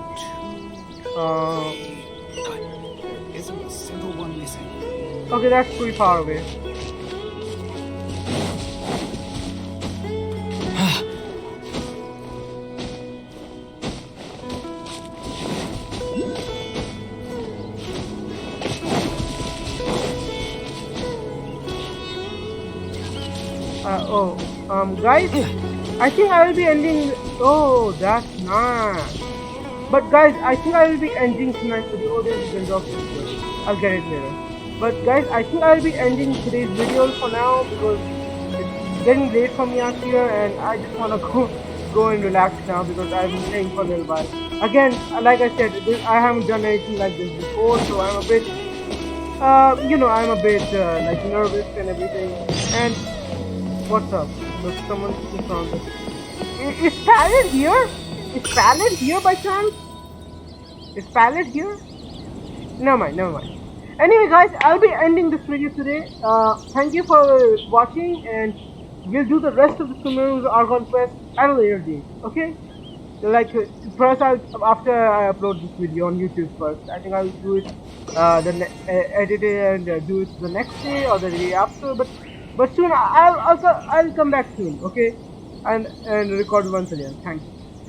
There isn't a single one missing. Okay, that's pretty far away. Guys, I think I will be ending. Oh, that's nice. But guys, I think I will be ending tonight's video. Oh, there's a window. I'll get it later. But guys, I think I will be ending today's video for now because it's getting late for me out here, and I just wanna go and relax now because I've been playing for a little while. Again, like I said, I haven't done anything like this before, so I'm a bit, I'm a bit like nervous and everything. And what's up? Look, someone just found it. Is Pallet here? Is Pallet here by chance? Is Pallet here? Never mind. Anyway guys, I'll be ending this video today. Thank you for watching, and we'll do the rest of the Sumeru's Archon Quest at a later date, okay? Like, first after I upload this video on YouTube first. I think I'll do it, edit it and do it the next day or the day after, but soon I'll come back soon, okay? And record once again.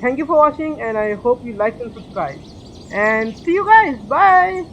Thank you for watching, and I hope you like and subscribe. And see you guys. Bye.